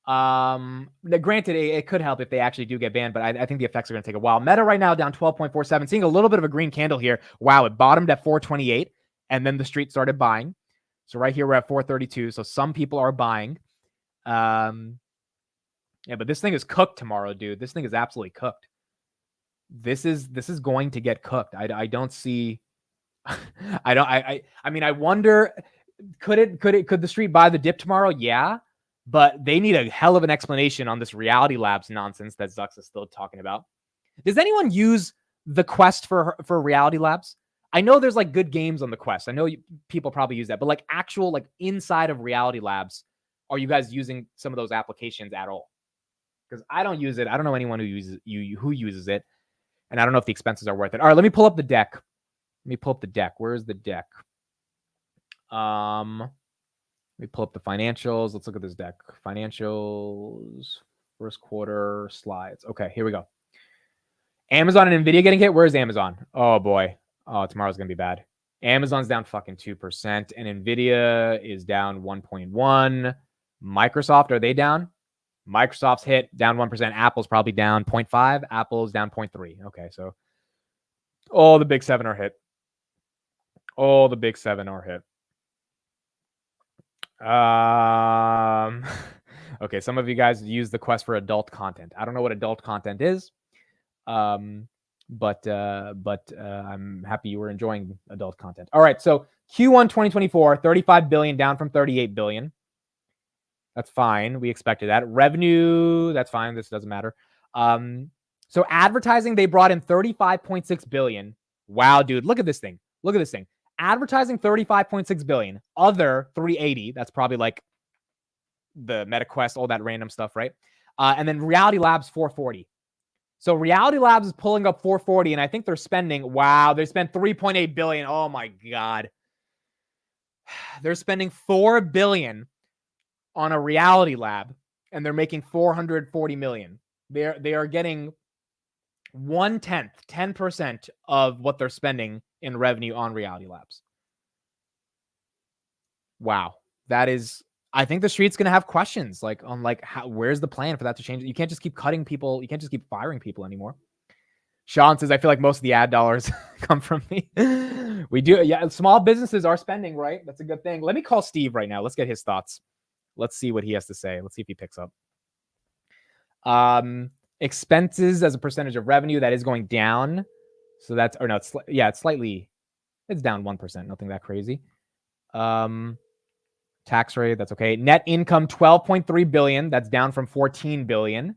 S1: Granted, it could help if they actually do get banned, but I think the effects are going to take a while. Meta right now down 12.47, seeing a little bit of a green candle here. Wow, it bottomed at 428, and then the street started buying. So right here we're at 432. So some people are buying. Yeah, but this thing is cooked tomorrow, dude. This thing is absolutely cooked. This is going to get cooked. I don't see. I mean, I wonder, could the street buy the dip tomorrow? Yeah, but they need a hell of an explanation on this Reality Labs nonsense that Zucks is still talking about. Does anyone use the Quest for Reality Labs? I know there's like good games on the Quest. I know people probably use that, but like actual like inside of Reality Labs, are you guys using some of those applications at all? Because I don't use it. I don't know anyone who uses it, and I don't know if the expenses are worth it. All right, let me pull up the deck. Where's the deck? Let me pull up the financials. Let's look at this deck. Financials, first quarter slides. Okay, here we go. Amazon and Nvidia getting hit. Where's Amazon? Oh boy. Oh, tomorrow's gonna be bad. Amazon's down fucking 2%, and Nvidia is down 1.1. Microsoft, are they down? Microsoft's hit down 1%. Apple's probably down 0.5. Apple's down 0.3. Okay, so all the big seven are hit. All the big seven are hit. Okay, some of you guys use the quest for adult content. I don't know what adult content is. But I'm happy you were enjoying adult content. All right, so Q1 2024, 35 billion down from 38 billion. That's fine. We expected that. Revenue, that's fine. This doesn't matter. So advertising, they brought in 35.6 billion. Wow, dude, look at this thing. Look at this thing. Advertising 35.6 billion. Other 380. That's probably like the MetaQuest, all that random stuff, right? And then Reality Labs 440. So Reality Labs is pulling up 440, and I think they're spending, wow, they spent 3.8 billion. Oh my God. They're spending 4 billion on a Reality Lab, and they're making 440 million. They are getting 1/10, 10% of what they're spending in revenue on Reality Labs. Wow. That is, I think the street's going to have questions on where's the plan for that to change? You can't just keep cutting people. You can't just keep firing people anymore. Sean says, I feel like most of the ad dollars come from me. We do. Yeah. Small businesses are spending, right? That's a good thing. Let me call Steve right now. Let's get his thoughts. Let's see what he has to say. Let's see if he picks up. Expenses as a percentage of revenue, that is going down. So that's, or no, it's slightly, it's down 1%. Nothing that crazy. Tax rate, that's okay. Net income, 12.3 billion. That's down from 14 billion.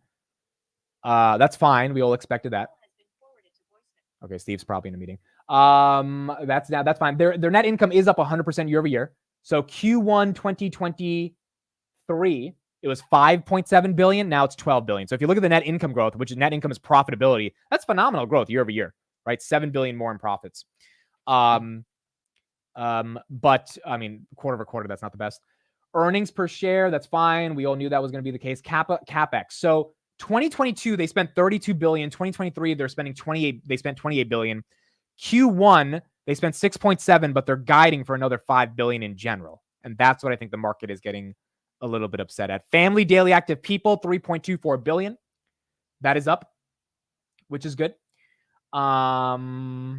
S1: That's fine. We all expected that. Okay, Steve's probably in a meeting. That's fine. Their net income is up 100% year over year. So Q1 2023, it was 5.7 billion. Now it's 12 billion. So if you look at the net income growth, which is net income is profitability, that's phenomenal growth year over year, right? 7 billion more in profits. But I mean, quarter over quarter, that's not the best. Earnings per share, that's fine. We all knew that was going to be the case. Capex. So 2022, they spent 32 billion. 2023, they spent 28 billion. Q1, they spent 6.7, but they're guiding for another 5 billion in general. And that's what I think the market is getting a little bit upset at. Family daily active people, 3.24 billion. That is up, which is good. So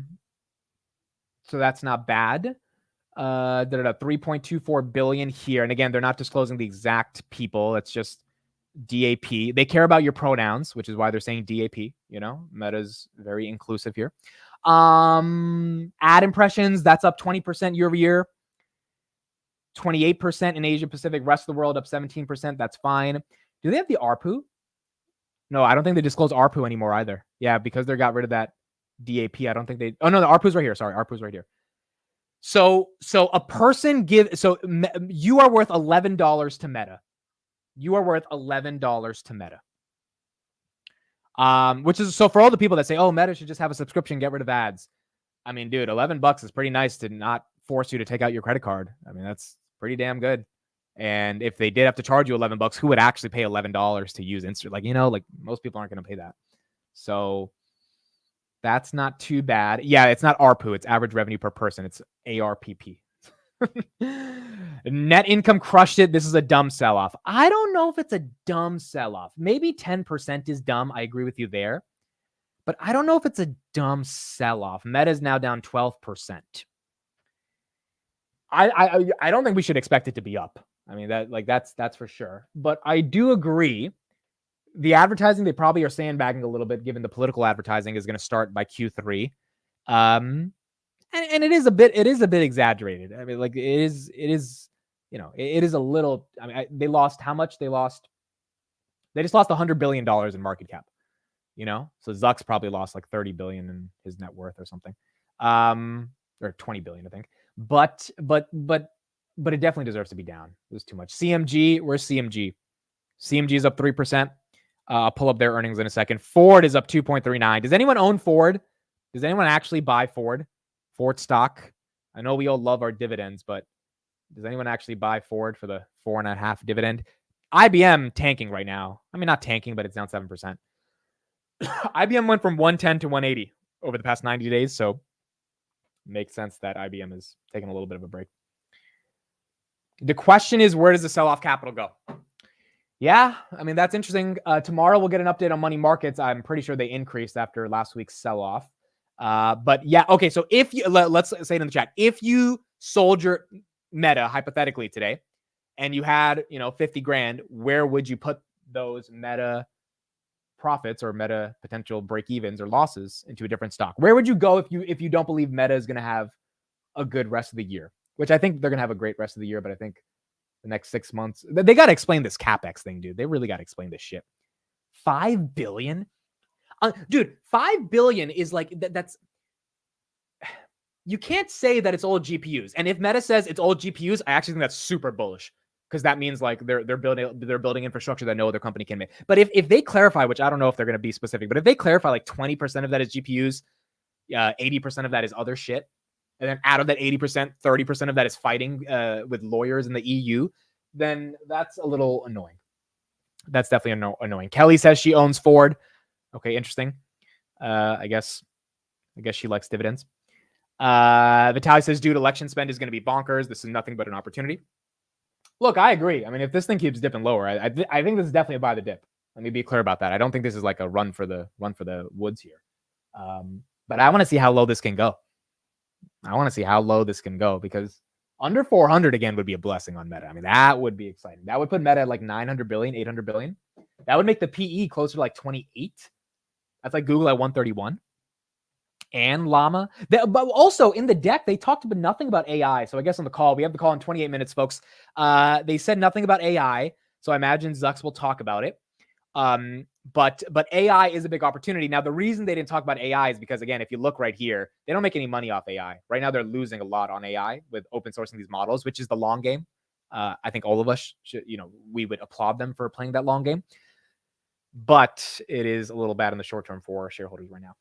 S1: that's not bad. 3.24 billion here. And again, they're not disclosing the exact people. It's just DAP. They care about your pronouns, which is why they're saying DAP. You know, Meta's very inclusive here. Ad impressions, that's up 20% year over year. 28% in Asia Pacific, rest of the world up 17%. That's fine. Do they have the ARPU? No, I don't think they disclose ARPU anymore either. Yeah, because they got rid of that DAP. I don't think they. Oh no, the ARPU's right here. Sorry, ARPU's right here. So a person you are worth $11 to Meta. You are worth $11 to Meta. Which is, so for all the people that say, oh, Meta should just have a subscription, get rid of ads. I mean, dude, $11 is pretty nice to not force you to take out your credit card. I mean, that's pretty damn good. And if they did have to charge you $11, who would actually pay $11 to use Instant? Like most people aren't going to pay that. So that's not too bad. Yeah, it's not ARPU. It's average revenue per person. It's ARPP. Net income crushed it. This is a dumb sell-off. I don't know if it's a dumb sell-off. Maybe 10% is dumb. I agree with you there. But I don't know if it's a dumb sell-off. Meta is now down 12%. I don't think we should expect it to be up. I mean, that's for sure. But I do agree. The advertising, they probably are sandbagging a little bit, given the political advertising is going to start by Q3. And it is a bit exaggerated. I mean, like it is, you know, it is a little, I mean, they lost how much? They just lost $100 billion in market cap, you know? So Zuck's probably lost like 30 billion in his net worth or something. Or 20 billion, I think. But it definitely deserves to be down. It was too much. CMG, where's CMG? CMG is up 3%. I'll pull up their earnings in a second. Ford is up 2.39. Does anyone own Ford? Does anyone actually buy Ford stock? I know we all love our dividends, but Does anyone actually buy Ford for the 4.5 dividend? IBM tanking right now. I mean, not tanking, but it's down 7%. IBM went from 110 to 180 over the past 90 days. So makes sense that IBM is taking a little bit of a break. The question is, where does the sell-off capital go? Yeah, I mean, that's interesting. Tomorrow we'll get an update on money markets. I'm pretty sure they increased after last week's sell-off. But yeah, okay. So if you, let's say it in the chat, if you sold your Meta hypothetically today and you had, 50 grand, where would you put those Meta profits or Meta potential break evens or losses into a different stock? Where would you go if you don't believe Meta is going to have a good rest of the year, which I think they're going to have a great rest of the year, but I think the next 6 months, they got to explain this Capex thing, dude. They really got to explain this shit. 5 billion? Dude, 5 billion is like, that's, you can't say that it's old GPUs. And if Meta says it's old GPUs, I actually think that's super bullish, because that means like they're building infrastructure that no other company can make. But if they clarify, which I don't know if they're going to be specific, but if they clarify like 20% of that is GPUs, 80% of that is other shit, and then out of that 80%, 30% of that is fighting with lawyers in the EU, then that's a little annoying. That's definitely annoying. Kelly says she owns Ford. Okay, interesting. I guess she likes dividends. Vitaly says, dude, election spend is going to be bonkers. This is nothing but an opportunity. Look, I agree. I mean, if this thing keeps dipping lower, I think this is definitely a buy the dip. Let me be clear about that. I don't think this is like a run for the woods here. But I want to see how low this can go. Because under 400 again would be a blessing on Meta. I mean, that would be exciting. That would put Meta at like 900 billion, 800 billion. That would make the PE closer to like 28. That's like Google at 131. And Llama. But also in the deck, they talked about nothing about AI. So I guess on the call, we have the call in 28 minutes, folks. They said nothing about AI. So I imagine Zucks will talk about it. But AI is a big opportunity. Now, the reason they didn't talk about AI is because, again, if you look right here, they don't make any money off AI. Right now, they're losing a lot on AI with open sourcing these models, which is the long game. I think all of us should, we would applaud them for playing that long game. But it is a little bad in the short term for shareholders right now.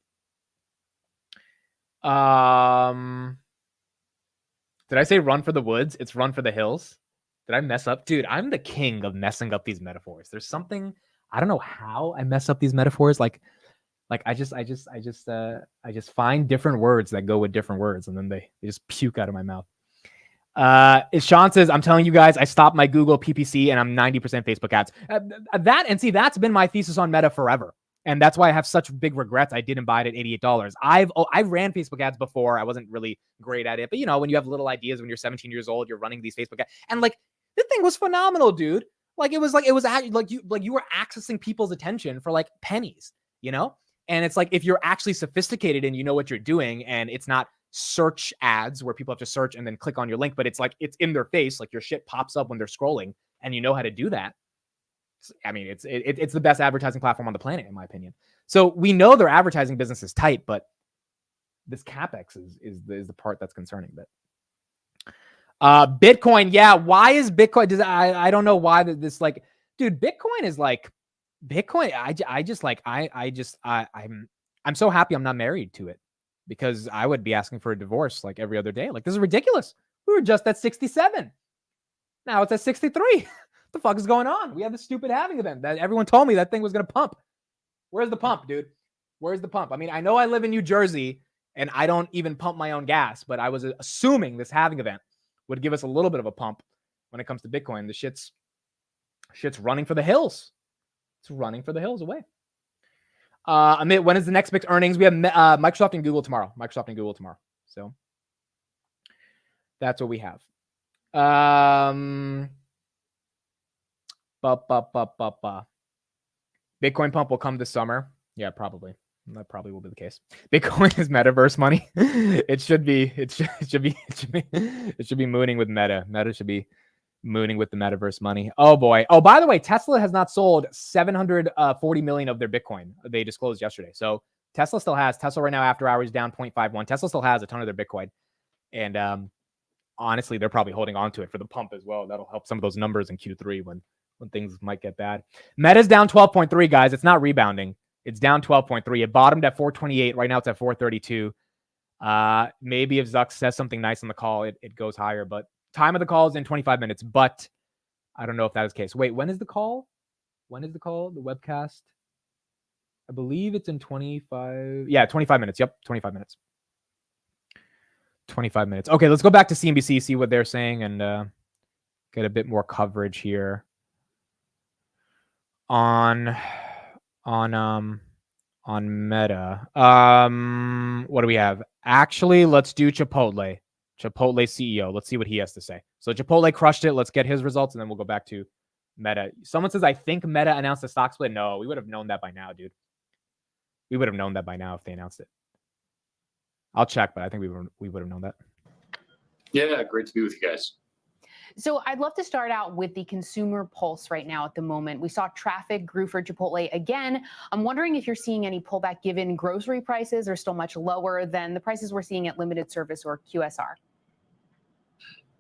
S1: Did I say run for the woods? It's run for the hills. Did I mess up? Dude, I'm the king of messing up these metaphors. There's something, I don't know how I mess up these metaphors. Like I just find different words that go with different words, and then they just puke out of my mouth. Sean says, I'm telling you guys, I stopped my Google PPC and I'm 90% Facebook ads. That's been my thesis on Meta forever. And that's why I have such big regrets. I didn't buy it at $88. I've ran Facebook ads before. I wasn't really great at it. But when you have little ideas when you're 17 years old, you're running these Facebook ads. And like, the thing was phenomenal, dude. Like, it was like you were accessing people's attention for like pennies, And it's like, if you're actually sophisticated and you know what you're doing, and it's not search ads where people have to search and then click on your link, but it's like, it's in their face. Like, your shit pops up when they're scrolling, and you know how to do that. I mean, it's the best advertising platform on the planet, in my opinion. So we know their advertising business is tight, but this Capex is the part that's concerning. But Bitcoin, yeah. Why is Bitcoin? I don't know why this, like, dude. Bitcoin is like Bitcoin. I'm so happy I'm not married to it, because I would be asking for a divorce like every other day. Like, this is ridiculous. We were just at 67. Now it's at 63. The fuck is going on? We had this stupid halving event that everyone told me that thing was going to pump. Where's the pump, dude? Where's the pump? I mean, I know I live in New Jersey and I don't even pump my own gas, but I was assuming this halving event would give us a little bit of a pump when it comes to Bitcoin. The shit's running for the hills. It's running for the hills away. Amit, when is the next big earnings? We have Microsoft and Google tomorrow. So that's what we have. Bitcoin pump will come this summer. Yeah, probably. That probably will be the case. Bitcoin is metaverse money. It should be mooning with Meta. Meta should be mooning with the metaverse money. Oh boy. Oh, by the way, Tesla has not sold 740 million of their Bitcoin. They disclosed yesterday. So Tesla right now after hours down 0.51. Tesla still has a ton of their Bitcoin. And honestly, they're probably holding on to it for the pump as well. That'll help some of those numbers in Q3 when things might get bad. Meta's down 12.3, guys. It's not rebounding. It's down 12.3. It bottomed at 428. Right now it's at 432. Maybe if Zuck says something nice on the call, it goes higher, but time of the call is in 25 minutes, but I don't know if that is the case. Wait, when is the call? When is the call? The webcast? I believe it's in 25. Yeah, 25 minutes. Yep, 25 minutes. 25 minutes. Okay, let's go back to CNBC, see what they're saying, and get a bit more coverage here on Meta. What do we have? Actually, let's do Chipotle. Chipotle CEO. Let's see what he has to say. So Chipotle crushed it. Let's get his results, and then we'll go back to Meta. Someone says, I think Meta announced a stock split. No, we would have known that by now, dude. We would have known that by now if they announced it. I'll check, but I think we would have known that.
S7: Yeah, great to be with you guys.
S8: So I'd love to start out with the consumer pulse right now at the moment. We saw traffic grew for Chipotle again. I'm wondering if you're seeing any pullback given grocery prices are still much lower than the prices we're seeing at limited service or QSR.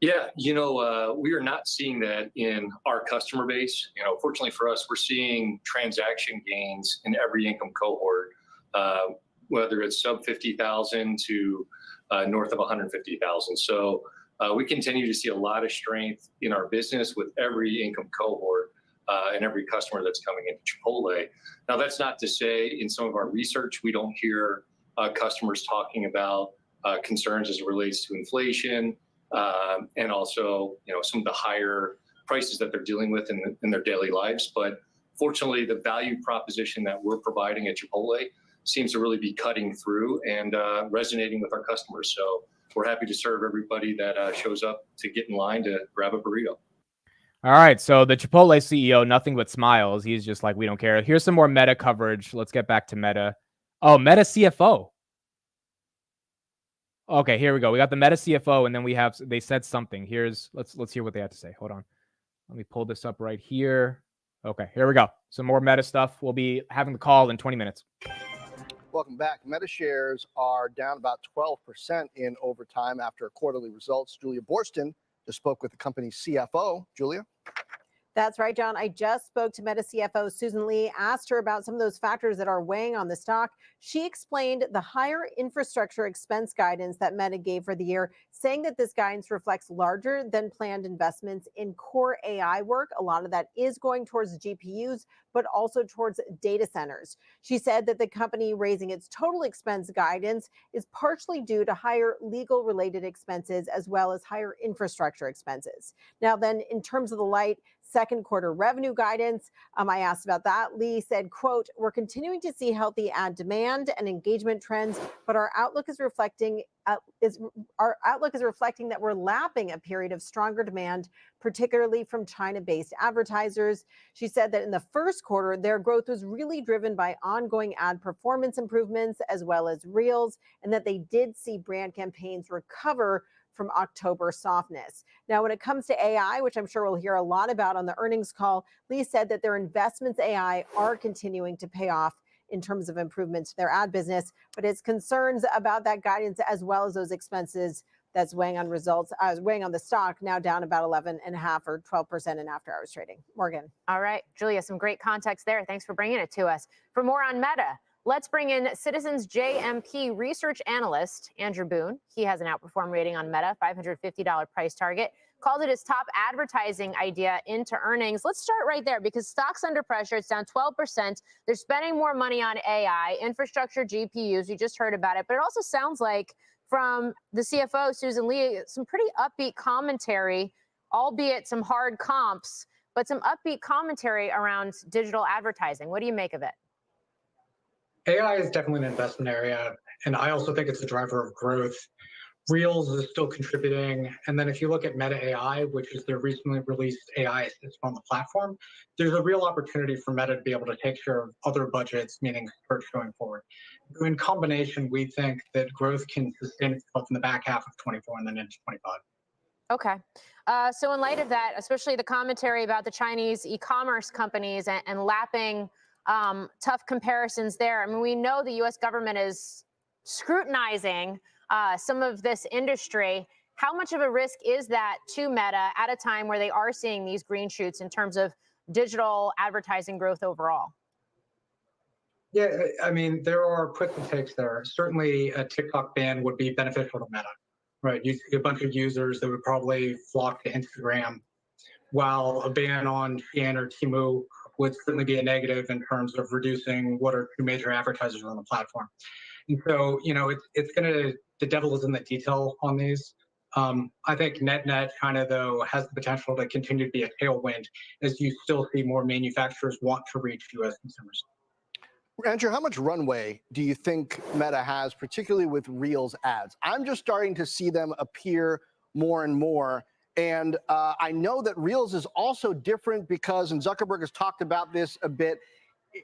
S7: Yeah, we are not seeing that in our customer base. Fortunately for us, we're seeing transaction gains in every income cohort, whether it's sub 50,000 to north of 150,000. So we continue to see a lot of strength in our business with every income cohort and every customer that's coming into Chipotle. Now, that's not to say in some of our research, we don't hear customers talking about concerns as it relates to inflation and also, some of the higher prices that they're dealing with in their daily lives. But fortunately, the value proposition that we're providing at Chipotle seems to really be cutting through and resonating with our customers. So we're happy to serve everybody that shows up to get in line to grab a burrito.
S1: All right, so the Chipotle CEO, nothing but smiles. He's just like, we don't care. Here's some more Meta coverage. Let's get back to Meta. Oh, Meta CFO. Okay, here we go. We got the Meta CFO, and then they said something. Let's hear what they had to say. Hold on. Let me pull this up right here. Okay, here we go. Some more Meta stuff. We'll be having the call in 20 minutes.
S3: Welcome back. Meta shares are down about 12% in overtime after quarterly results. Julia Borston just spoke with the company's CFO. Julia?
S2: That's right, John. I just spoke to Meta CFO Susan Li, asked her about some of those factors that are weighing on the stock. She explained the higher infrastructure expense guidance that Meta gave for the year, saying that this guidance reflects larger than planned investments in core AI work. A lot of that is going towards GPUs, but also towards data centers. She said that the company raising its total expense guidance is partially due to higher legal related expenses as well as higher infrastructure expenses. Now then, in terms of the light second quarter revenue guidance, I asked about that. Lee said, quote, we're continuing to see healthy ad demand and engagement trends, but our outlook is reflecting that we're lapping a period of stronger demand, particularly from China-based advertisers. She said that in the first quarter, their growth was really driven by ongoing ad performance improvements as well as Reels, and that they did see brand campaigns recover from October softness. Now, when it comes to AI, which I'm sure we'll hear a lot about on the earnings call, Lee said that their investments in AI are continuing to pay off in terms of improvements to their ad business, but his concerns about that guidance as well as those expenses that's weighing on results, weighing on the stock, now down about 11.5 or 12% in after hours trading. Morgan.
S5: All right, Julia, some great context there. Thanks for bringing it to us. For more on Meta, let's bring in Citizens JMP research analyst, Andrew Boone. He has an outperform rating on Meta, $550 price target, called it his top advertising idea into earnings. Let's start right there because stock's under pressure. It's down 12%. They're spending more money on AI, infrastructure, GPUs. You just heard about it, but it also sounds like from the CFO, Susan Li, some pretty upbeat commentary, albeit some hard comps, but some upbeat commentary around digital advertising. What do you make of it?
S9: AI is definitely an investment area, and I also think it's a driver of growth. Reels is still contributing, and then if you look at Meta AI, which is their recently released AI assistant on the platform, there's a real opportunity for Meta to be able to take share of other budgets, meaning search going forward. In combination, we think that growth can sustain itself in the back half of 24 and then into 25.
S5: Okay. So in light of that, especially the commentary about the Chinese e-commerce companies and lapping tough comparisons there. I mean, we know the U.S. government is scrutinizing some of this industry. How much of a risk is that to Meta at a time where they are seeing these green shoots in terms of digital advertising growth overall?
S9: Yeah, I mean, there are quick takes there. Certainly, a TikTok ban would be beneficial to Meta. right? You see a bunch of users that would probably flock to Instagram, while a ban on Shein or Temu would certainly be a negative in terms of reducing what are two major advertisers on the platform. And so, it's going to, the devil is in the detail on these. I think net kind of, though, has the potential to continue to be a tailwind as you still see more manufacturers want to reach U.S. consumers.
S3: Andrew, how much runway do you think Meta has, particularly with Reels ads? I'm just starting to see them appear more and more. And I know that Reels is also different because, and Zuckerberg has talked about this a bit,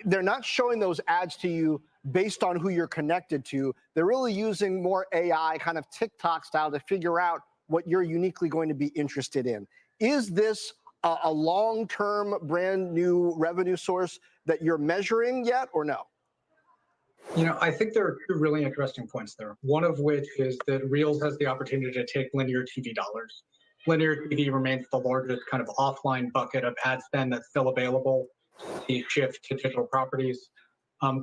S3: they're not showing those ads to you based on who you're connected to. They're really using more AI, kind of TikTok style, to figure out what you're uniquely going to be interested in. Is this a long-term, brand new revenue source that you're measuring yet, or no?
S9: I think there are two really interesting points there. One of which is that Reels has the opportunity to take linear TV dollars. Linear TV remains the largest kind of offline bucket of ad spend that's still available. The shift to digital properties.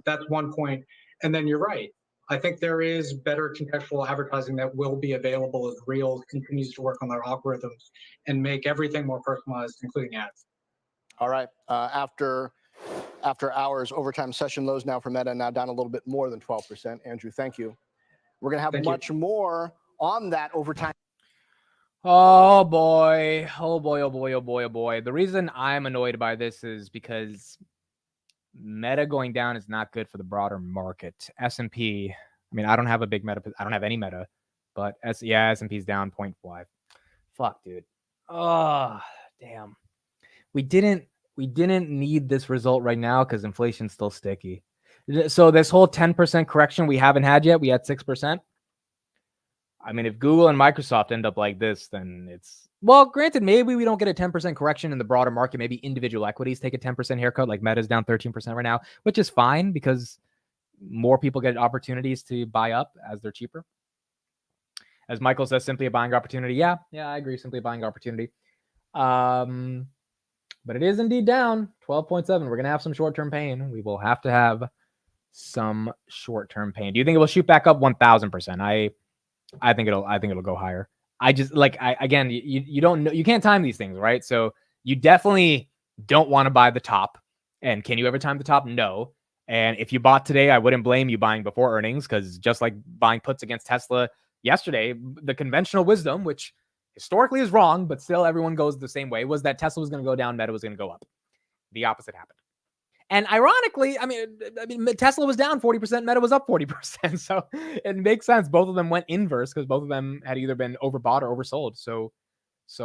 S9: That's one point. And then you're right. I think there is better contextual advertising that will be available as Reels continues to work on their algorithms and make everything more personalized, including ads.
S3: All right. After hours, overtime session lows now for Meta, now down a little bit more than 12%. Andrew, thank you. We're going to have much more on that overtime.
S1: Oh boy. Oh boy, oh boy, oh boy, oh boy. The reason I'm annoyed by this is because Meta going down is not good for the broader market. S&P, I mean, I don't have a big Meta. I don't have any Meta, but S&P's down 0.5. Fuck, dude. Oh, damn. We didn't need this result right now because inflation's still sticky. So this whole 10% correction we haven't had yet, we had 6%. I mean, if Google and Microsoft end up like this, then it's, well, granted, maybe we don't get a 10% correction in the broader market. Maybe individual equities take a 10% haircut, like Meta's down 13% right now, which is fine because more people get opportunities to buy up as they're cheaper. As Michael says, simply a buying opportunity. Yeah, I agree. Simply a buying opportunity. But it is indeed down 12.7. We're going to have some short-term pain. We will have to have some short-term pain. Do you think it will shoot back up 1,000%? I think it'll go higher. I just again, you don't know, you can't time these things, right? So you definitely don't want to buy the top. And can you ever time the top? No. And if you bought today, I wouldn't blame you buying before earnings, because just like buying puts against Tesla yesterday, the conventional wisdom, which historically is wrong, but still everyone goes the same way, was that Tesla was going to go down, Meta was going to go up. The opposite happened. And ironically, I mean, Tesla was down 40%, Meta was up 40%. So it makes sense. Both of them went inverse because both of them had either been overbought or oversold. So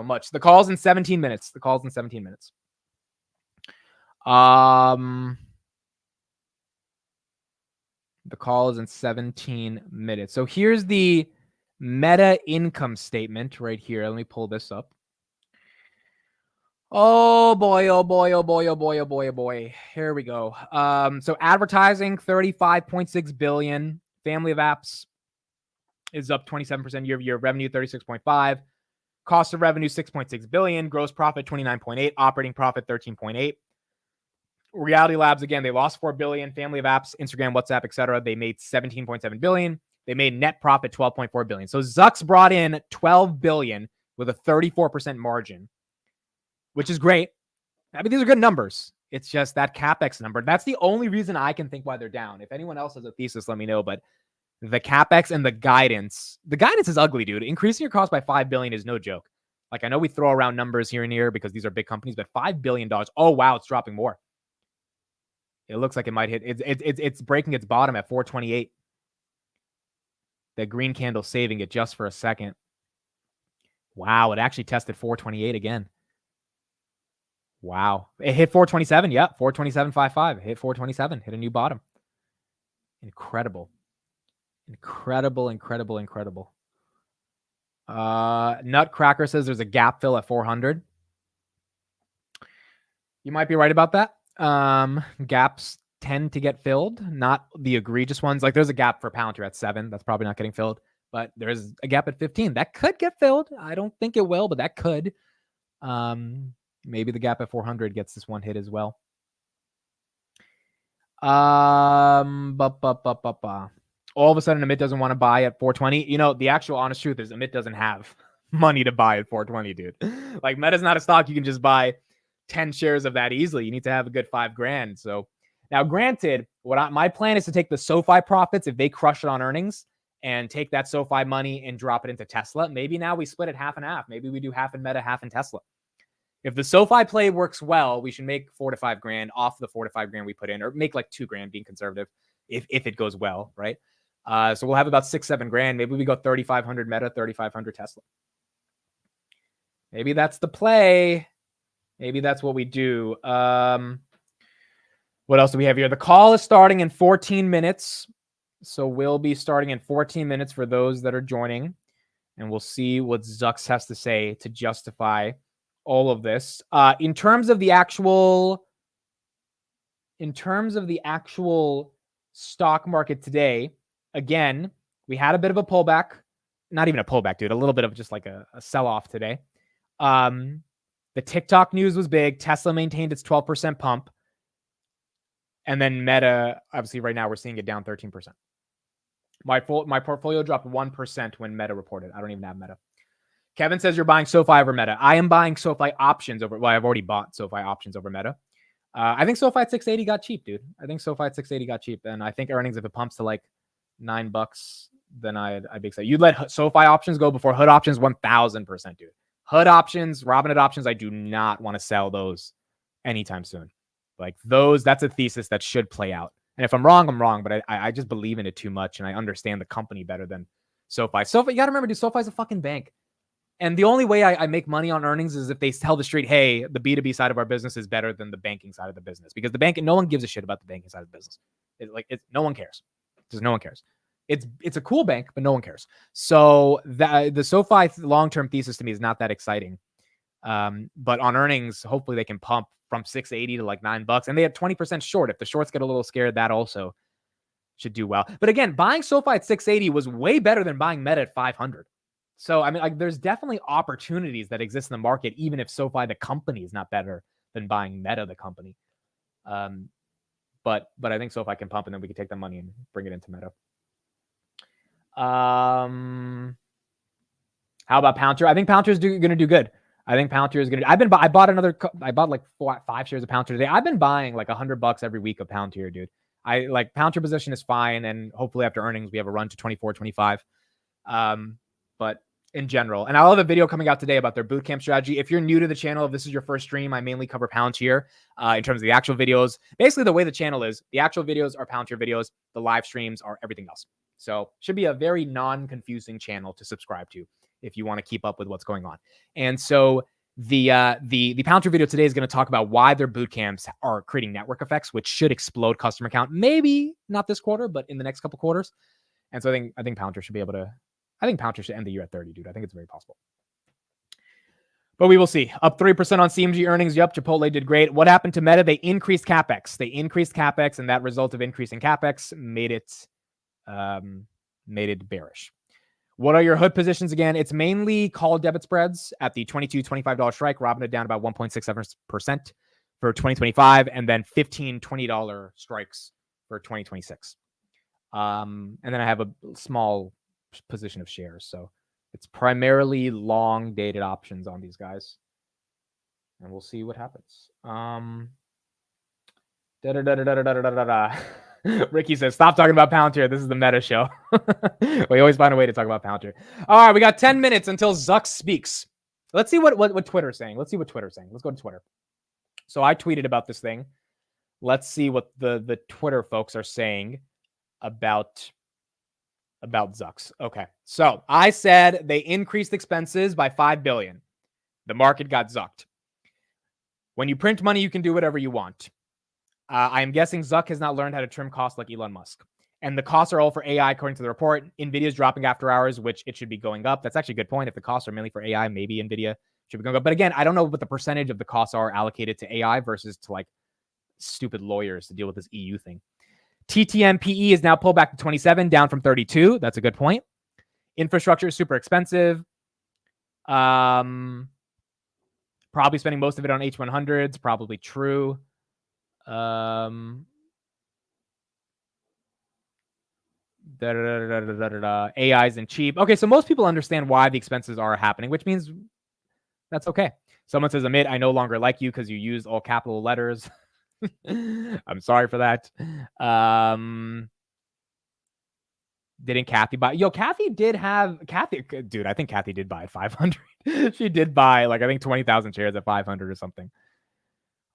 S1: much. The call's in 17 minutes. The call's in 17 minutes. The call is in 17 minutes. So here's the Meta income statement right here. Let me pull this up. Oh boy, oh boy, oh boy, oh boy, oh boy, oh boy. Here we go. So advertising, 35.6 billion. Family of apps is up 27% year-over-year. Revenue, 36.5. Cost of revenue, 6.6 billion. Gross profit, 29.8. Operating profit, 13.8. Reality Labs, again, they lost 4 billion. Family of apps, Instagram, WhatsApp, etc. They made 17.7 billion. They made net profit 12.4 billion. So Zuck's brought in 12 billion with a 34% margin, which is great. I mean, these are good numbers. It's just that Capex number. That's the only reason I can think why they're down. If anyone else has a thesis, let me know. But the Capex and the guidance is ugly, dude. Increasing your cost by $5 billion is no joke. Like, I know we throw around numbers here and here because these are big companies, but $5 billion. Oh, wow, it's dropping more. It looks like it might hit. It's breaking its bottom at 428. The green candle saving it just for a second. Wow, it actually tested 428 again. Wow. It hit 427. Yeah, 427.55. It hit 427. Hit a new bottom. Incredible. Incredible. Nutcracker says there's a gap fill at 400. You might be right about that. Gaps tend to get filled, not the egregious ones. Like, there's a gap for Palantir at 7. That's probably not getting filled. But there's a gap at 15. That could get filled. I don't think it will, but that could. Maybe the gap at 400 gets this one hit as well. all of a sudden Amit doesn't want to buy at 420. You know, the actual honest truth is Amit doesn't have money to buy at 420, dude. Like Meta's not a stock you can just buy 10 shares of that easily. You need to have a good $5,000. So now, granted, my plan is to take the SoFi profits if they crush it on earnings and take that SoFi money and drop it into Tesla. Maybe now we split it half and half. Maybe we do half in Meta, half in Tesla. If the SoFi play works well, we should make $4,000 to $5,000 off the $4,000 to $5,000 we put in, or make like $2,000 being conservative if it goes well, right? So we'll have about $6,000 to $7,000. Maybe we go 3,500 Meta, 3,500 Tesla. Maybe that's the play. Maybe that's what we do. What else do we have here? The call is starting in 14 minutes. So we'll be starting in 14 minutes for those that are joining. And we'll see what Zux has to say to justify all of this. In terms of the actual stock market today, again, we had a bit of a pullback. Not even a pullback, dude. A little bit of just like a sell-off today. The TikTok news was big. Tesla maintained its 12% pump. And then Meta, obviously right now we're seeing it down 13%. My portfolio dropped 1% when Meta reported. I don't even have Meta. Kevin says you're buying SoFi over Meta. I am buying SoFi options over, well, I've already bought SoFi options over Meta. I think SoFi at 680 got cheap, dude. I think SoFi at 680 got cheap. And I think earnings, if it pumps to like $9, then I'd be excited. You'd let SoFi options go before HUD options 1000%, dude. HUD options, Robinhood options, I do not want to sell those anytime soon. Like those, that's a thesis that should play out. And if I'm wrong, I'm wrong, but I just believe in it too much and I understand the company better than SoFi. SoFi, you got to remember, dude, SoFi's a fucking bank. And the only way I make money on earnings is if they tell the street, hey, the B2B side of our business is better than the banking side of the business. Because the bank, no one gives a shit about the banking side of the business. No one cares. Just no one cares. It's a cool bank, but no one cares. So the SoFi long-term thesis to me is not that exciting. But on earnings, hopefully they can pump from 680 to like $9. And they have 20% short. If the shorts get a little scared, that also should do well. But again, buying SoFi at 680 was way better than buying Meta at 500. So, I mean, like there's definitely opportunities that exist in the market, even if SoFi, the company, is not better than buying Meta, the company. But I think SoFi can pump and then we can take that money and bring it into Meta. How about Palantir? I think Palantir is going to do good. I think Palantir is going to. I bought like 5 shares of Palantir today. I've been buying like $100 every week of Palantir, dude. I like Palantir position is fine, and hopefully after earnings we have a run to 24, 25. But in general, and I'll have a video coming out today about their bootcamp strategy. If you're new to the channel, if this is your first stream, I mainly cover Palantir in terms of the actual videos. Basically, the way the channel is, the actual videos are Palantir videos. The live streams are everything else. So should be a very non-confusing channel to subscribe to if you want to keep up with what's going on. And so the Palantir video today is going to talk about why their boot camps are creating network effects, which should explode customer count. Maybe not this quarter, but in the next couple quarters. And so I think Palantir should be able to. I think Palantir should end the year at 30, dude. I think it's very possible. But we will see. Up 3% on CMG earnings. Yep, Chipotle did great. What happened to Meta? They increased Capex. And that result of increasing Capex made it bearish. What are your HUD positions again? It's mainly call debit spreads at the $22, $25 strike. Robinhood down about 1.67% for 2025, and then $15, $20 strikes for 2026. And then I have a small position of shares. So it's primarily long dated options on these guys. And we'll see what happens. Ricky says, stop talking about Palantir. This is the Meta show. We always find a way to talk about Palantir. All right, we got 10 minutes until Zuck speaks. Let's see what Twitter's saying. Let's go to Twitter. So I tweeted about this thing. Let's see what the Twitter folks are saying about Zucks. Okay, so I said they increased expenses by $5 billion. The market got zucked. When you print money, you can do whatever you want. I am guessing Zuck has not learned how to trim costs like Elon Musk. And the costs are all for AI, according to the report. NVIDIA is dropping after hours, which it should be going up. That's actually a good point. If the costs are mainly for AI, maybe NVIDIA should be going up. But again, I don't know what the percentage of the costs are allocated to AI versus to like stupid lawyers to deal with this EU thing. TTMPE is now pulled back to 27, down from 32. That's a good point. Infrastructure is super expensive. Probably spending most of it on H100s. Probably true. AI isn't cheap. Okay, so most people understand why the expenses are happening, which means that's okay. Someone says, Amit, I no longer like you because you used all capital letters. I'm sorry for that. Didn't Kathy buy? Yo, Kathy, dude, I think Kathy did buy at 500. She did buy, like, I think 20,000 shares at 500 or something.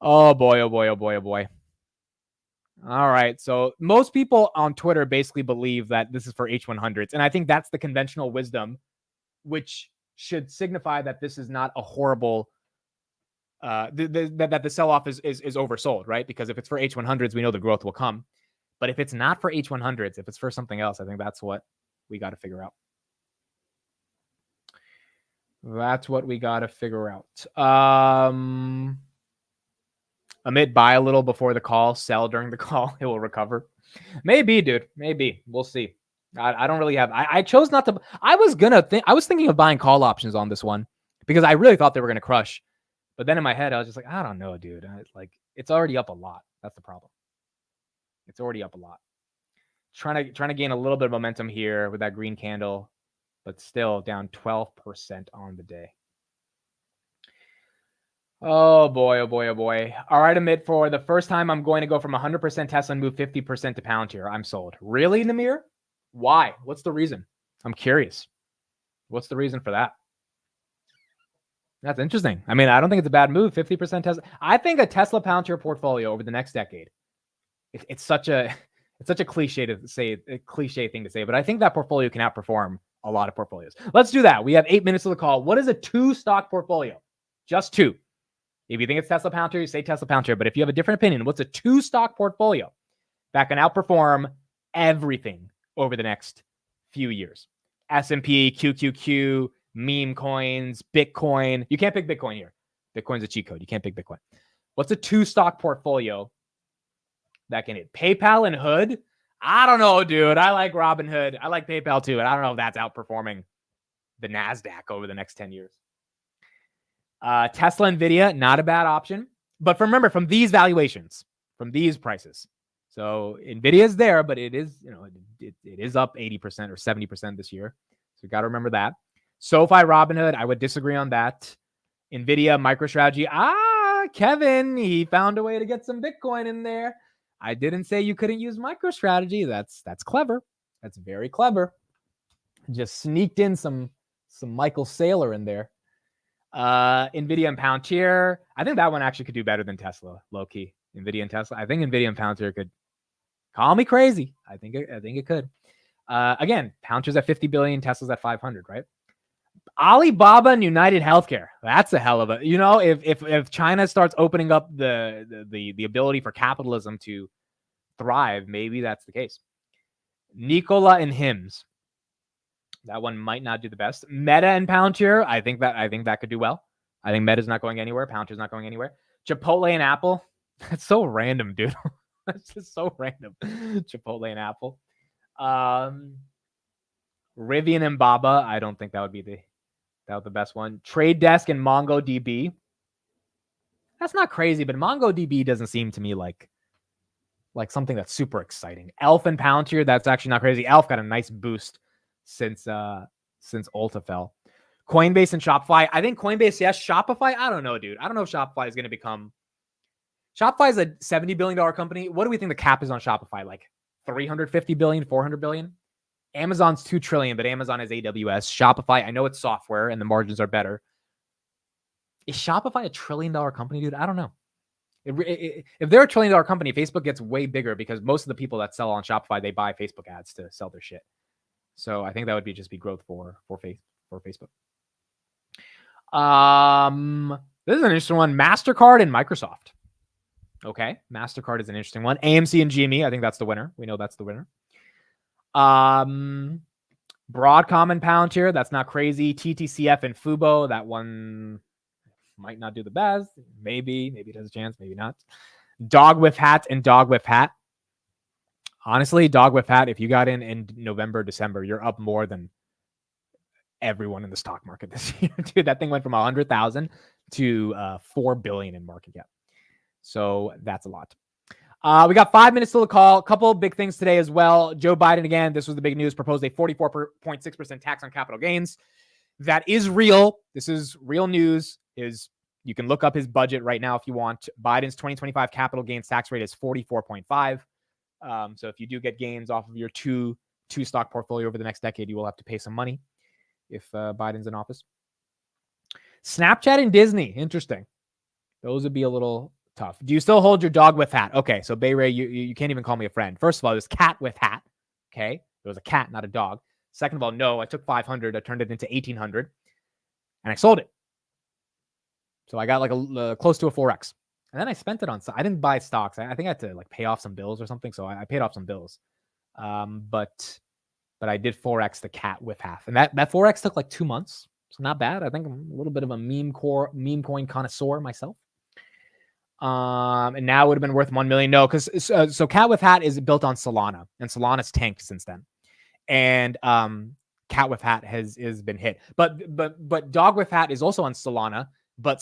S1: Oh boy, oh boy, oh boy, oh boy. All right. So most people on Twitter basically believe that this is for H100s. And I think that's the conventional wisdom, which should signify that this is not a horrible, that the sell-off is oversold, right? Because if it's for H100s, we know the growth will come. But if it's not for H100s, if it's for something else, I think that's what we got to figure out. That's what we got to figure out. Amit, buy a little before the call, sell during the call. It will recover. Maybe, dude. Maybe. We'll see. I don't really have. I chose not to. I was thinking of buying call options on this one because I really thought they were going to crush. But then in my head, I was just like, I don't know, dude. It's already up a lot. That's the problem. It's already up a lot. Trying to gain a little bit of momentum here with that green candle, but still down 12% on the day. Oh boy, oh boy, oh boy. All right, Amit, for the first time, I'm going to go from 100% Tesla and move 50% to Palantir. I'm sold. Really, Namir? Why? What's the reason? I'm curious. What's the reason for that? That's interesting. I mean, I don't think it's a bad move. 50% Tesla. I think a Tesla Palantir portfolio over the next decade. It's such a cliche to say, a cliche thing to say, but I think that portfolio can outperform a lot of portfolios. Let's do that. We have 8 minutes of the call. What is a 2-stock portfolio? Just 2. If you think it's Tesla Palantir, you say Tesla Palantir. But if you have a different opinion, what's a 2-stock portfolio that can outperform everything over the next few years? S&P, QQQ, meme coins, Bitcoin. You can't pick Bitcoin here. Bitcoin's a cheat code. You can't pick Bitcoin. What's a 2-stock portfolio that can hit? PayPal and Hood? I don't know, dude. I like Robinhood. I like PayPal too. And I don't know if that's outperforming the NASDAQ over the next 10 years. Tesla, Nvidia, not a bad option. But remember, from these valuations, from these prices. So Nvidia is there, but it is, it is up 80% or 70% this year. So you got to remember that. SoFi, Robinhood, I would disagree on that. Nvidia, MicroStrategy. Kevin, he found a way to get some Bitcoin in there. I didn't say you couldn't use MicroStrategy. That's clever. That's very clever. Just sneaked in some Michael Saylor in there. Nvidia and Palantir. I think that one actually could do better than Tesla, low key. Nvidia and Tesla. I think Nvidia and Palantir could. Call me crazy. I think it could. Again, Palantir's at 50 billion, Tesla's at 500, right? Alibaba and United Healthcare. That's a hell of a. If China starts opening up the ability for capitalism to thrive, maybe that's the case. Nikola and Hims. That one might not do the best. Meta and Palantir, I think that could do well. I think Meta's not going anywhere. Palantir's not going anywhere. Chipotle and Apple. That's so random, dude. That's just so random. Chipotle and Apple. Rivian and Baba. I don't think that would be the best one. Trade Desk and MongoDB. That's not crazy, but MongoDB doesn't seem to me like something that's super exciting. Elf and Palantir. That's actually not crazy. Elf got a nice boost since Ulta fell. Coinbase and Shopify. I think Coinbase, yes. Shopify, I don't know, dude. I don't know if Shopify is going to become. Shopify is a $70 billion company. What do we think the cap is on Shopify? Like 350 billion, 400 billion? Amazon's 2 trillion, but Amazon is AWS. Shopify, I know it's software and the margins are better. Is Shopify a $1 trillion company, dude? I don't know. If they're a $1 trillion company, Facebook gets way bigger because most of the people that sell on Shopify, they buy Facebook ads to sell their shit. So I think that would just be growth for Facebook. This is an interesting one. MasterCard and Microsoft. Okay. MasterCard is an interesting one. AMC and GME. I think that's the winner. We know that's the winner. Broadcom and Palantir. That's not crazy. TTCF and Fubo. That one might not do the best. Maybe it has a chance. Maybe not. Dog with Hat and Dog with Hat. Honestly, Dog with Hat, if you got in November, December, you're up more than everyone in the stock market this year. Dude, that thing went from 100,000 to 4 billion in market cap. So that's a lot. We got 5 minutes till the call. A couple of big things today as well. Joe Biden, again, this was the big news, proposed a 44.6% tax on capital gains. That is real. This is real news. You can look up his budget right now if you want. Biden's 2025 capital gains tax rate is 44.5. So if you do get gains off of your two stock portfolio over the next decade, you will have to pay some money if Biden's in office. Snapchat and Disney, interesting. Those would be a little tough. Do you still hold your dog with hat? Okay, so Bay Ray, you can't even call me a friend. First of all, it was cat with hat. Okay, it was a cat, not a dog. Second of all, no, I took 500, I turned it into 1,800, and I sold it. So I got like a close to a 4x, and then I spent it on. I didn't buy stocks. I think I had to like pay off some bills or something. So I paid off some bills, but I did 4x the cat with half, and that 4x took like 2 months. So not bad. I think I'm a little bit of a meme coin connoisseur myself. And now it would have been worth 1 million. No, because so cat with hat is built on Solana, and Solana's tanked since then. And cat with hat has been hit. But dog with hat is also on Solana. But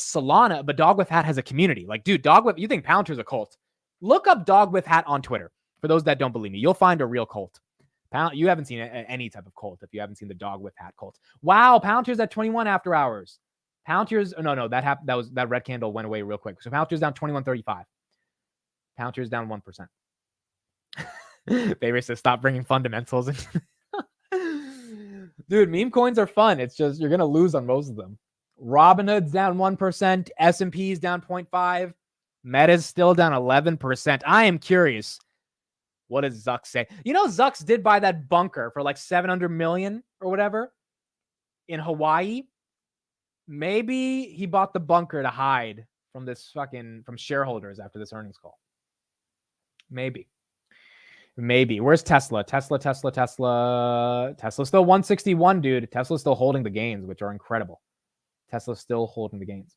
S1: dog with hat has a community. Like, dude, you think Palantir's a cult? Look up dog with hat on Twitter. For those that don't believe me, you'll find a real cult. You haven't seen any type of cult if you haven't seen the dog with hat cult. Wow, Palantir's at 21 after hours. Palantir's that red candle went away real quick. So Palantir's down 21.35. Palantir's down 1%. They says stop bringing fundamentals in. Dude, meme coins are fun. It's just you're gonna lose on most of them. Robinhood's down 1%. S&P's down 0.5. Meta's still down 11%. I am curious. What does Zuck say? You know, Zucks did buy that bunker for like 700 million or whatever in Hawaii. Maybe he bought the bunker to hide from from shareholders after this earnings call. Maybe. Where's Tesla? Tesla's still 161, dude. Tesla's still holding the gains, which are incredible. Tesla's still holding the gains.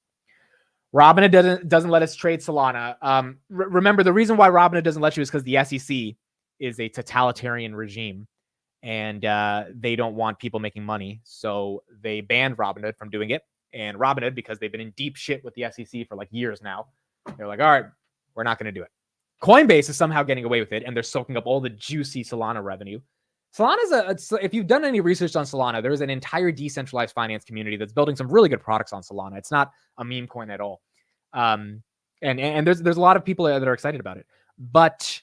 S1: Robinhood doesn't let us trade Solana. Remember, the reason why Robinhood doesn't let you is because the SEC is a totalitarian regime, and they don't want people making money. So they banned Robinhood from doing it. And Robinhood, because they've been in deep shit with the SEC for like years now, they're like, all right, we're not going to do it. Coinbase is somehow getting away with it, and they're soaking up all the juicy Solana revenue. Solana's if you've done any research on Solana, there is an entire decentralized finance community that's building some really good products on Solana. It's not a meme coin at all. And there's a lot of people that are excited about it. But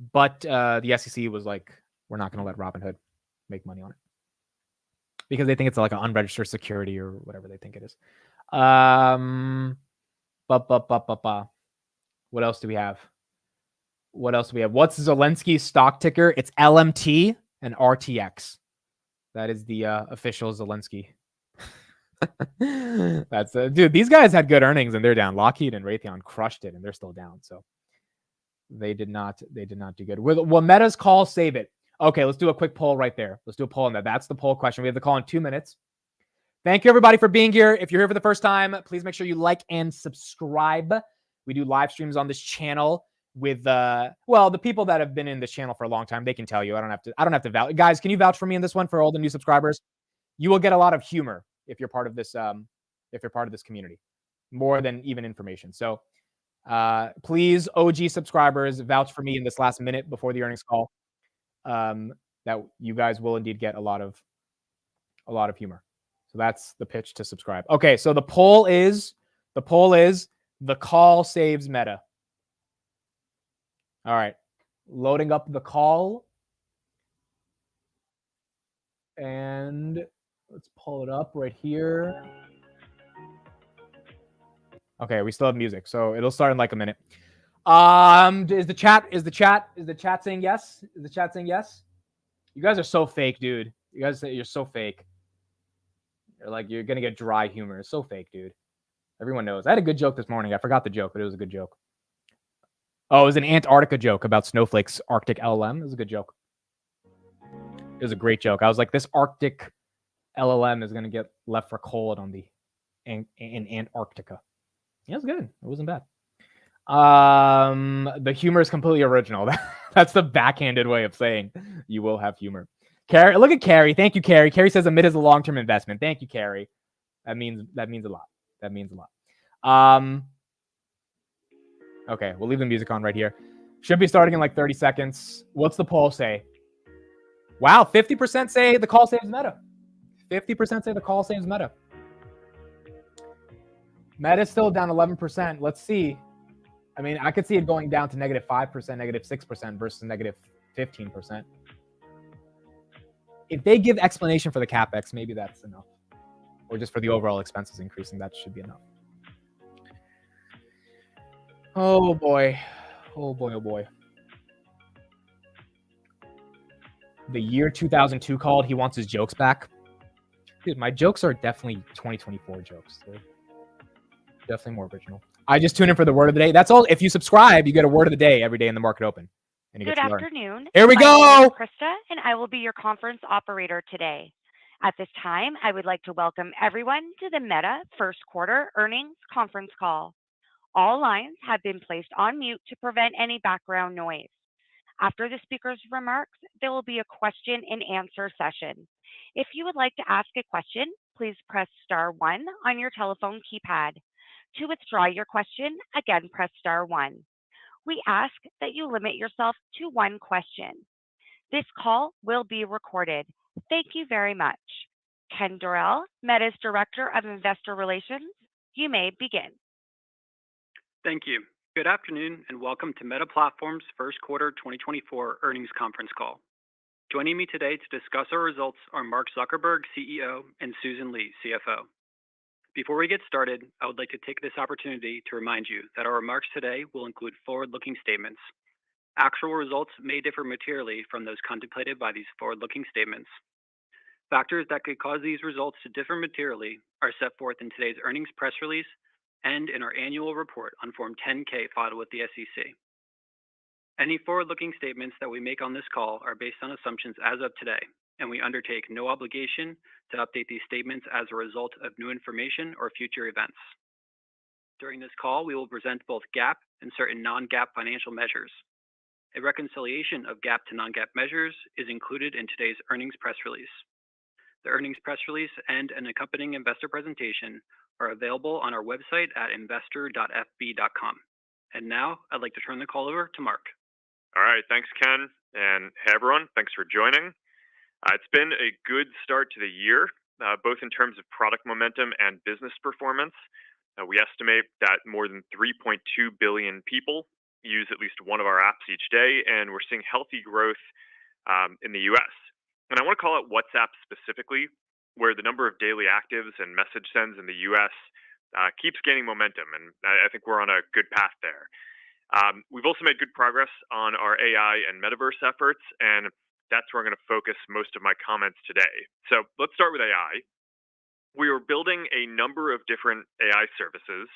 S1: the SEC was like, we're not going to let Robinhood make money on it because they think it's like an unregistered security or whatever they think it is. What else do we have? What's Zelensky's stock ticker? It's LMT and RTX. That is the official Zelensky. That's dude. These guys had good earnings and they're down. Lockheed and Raytheon crushed it and they're still down. So they did not do good. Will Meta's call save it? Okay, let's do a quick poll right there. Let's do a poll on that. That's the poll question. We have the call in 2 minutes. Thank you everybody for being here. If you're here for the first time, please make sure you like and subscribe. We do live streams on this channel with the people that have been in this channel for a long time. They can tell you. I don't have to vouch. Guys, can you vouch for me in this one for all the new subscribers? You will get a lot of humor if you're part of this community, more than even information. So please, OG subscribers, vouch for me in this last minute before the earnings call. That you guys will indeed get a lot of humor. So that's the pitch to subscribe. Okay, so the poll is the call saves Meta. All right, loading up the call. And let's pull it up right here. Okay, we still have music, so it'll start in like a minute. Is the chat saying yes? Is the chat saying yes? You guys are so fake, dude. You guys say you're so fake. You're gonna get dry humor. It's so fake, dude. Everyone knows. I had a good joke this morning. I forgot the joke, but it was a good joke. Oh, it was an Antarctica joke about Snowflake's Arctic LLM. It was a good joke. It was a great joke. I was like, this Arctic LLM is gonna get left for cold in Antarctica. Yeah, it was good. It wasn't bad. The humor is completely original. That's the backhanded way of saying you will have humor. Carrie, look at Carrie. Thank you, Carrie. Carrie says Amit is a long-term investment. Thank you, Carrie. That means a lot. That means a lot. Okay, we'll leave the music on right here. Should be starting in like 30 seconds. What's the poll say? Wow, 50% say the call saves Meta. 50% say the call saves Meta. Meta's still down 11%. Let's see. I mean, I could see it going down to -5%, -6% versus -15%. If they give explanation for the Capex, maybe that's enough. Or just for the overall expenses increasing, that should be enough. Oh boy. Oh boy, oh boy. The year 2002 called. He wants his jokes back. Dude, my jokes are definitely 2024 jokes. They're definitely more original. I just tune in for the word of the day. That's all. If you subscribe, you get a word of the day every day in the market open. And you
S10: Good
S1: get to learn.
S10: afternoon.
S1: Here we
S10: My name
S1: go.
S10: is Krista, and I will be your conference operator today. At this time, I would like to welcome everyone to the Meta first quarter earnings conference call. All lines have been placed on mute to prevent any background noise. After the speaker's remarks, there will be a question and answer session. If you would like to ask a question, please press star 1 on your telephone keypad. To withdraw your question, again, press star 1. We ask that you limit yourself to one question. This call will be recorded. Thank you very much. Ken Dorell, Meta's Director of Investor Relations, you may begin.
S11: Thank you. Good afternoon and welcome to Meta Platforms' first quarter 2024 earnings conference call. Joining me today to discuss our results are Mark Zuckerberg, CEO, and Susan Li, CFO. Before we get started, I would like to take this opportunity to remind you that our remarks today will include forward-looking statements. Actual results may differ materially from those contemplated by these forward-looking statements. Factors that could cause these results to differ materially are set forth in today's earnings press release and in our annual report on Form 10-K filed with the SEC. Any forward-looking statements that we make on this call are based on assumptions as of today, and we undertake no obligation to update these statements as a result of new information or future events. During this call, we will present both GAAP and certain non-GAAP financial measures. A reconciliation of GAAP to non-GAAP measures is included in today's earnings press release. The earnings press release and an accompanying investor presentation are available on our website at investor.fb.com. And now, I'd like to turn the call over to Mark.
S12: All right, thanks, Ken. And hey, everyone, thanks for joining. It's been a good start to the year, both in terms of product momentum and business performance. We estimate that more than 3.2 billion people use at least one of our apps each day, and we're seeing healthy growth in the US. And I want to call out WhatsApp specifically, where the number of daily actives and message sends in the US keeps gaining momentum, and I think we're on a good path there. We've also made good progress on our AI and metaverse efforts, and that's where I'm going to focus most of my comments today. So let's start with AI. We are building a number of different AI services,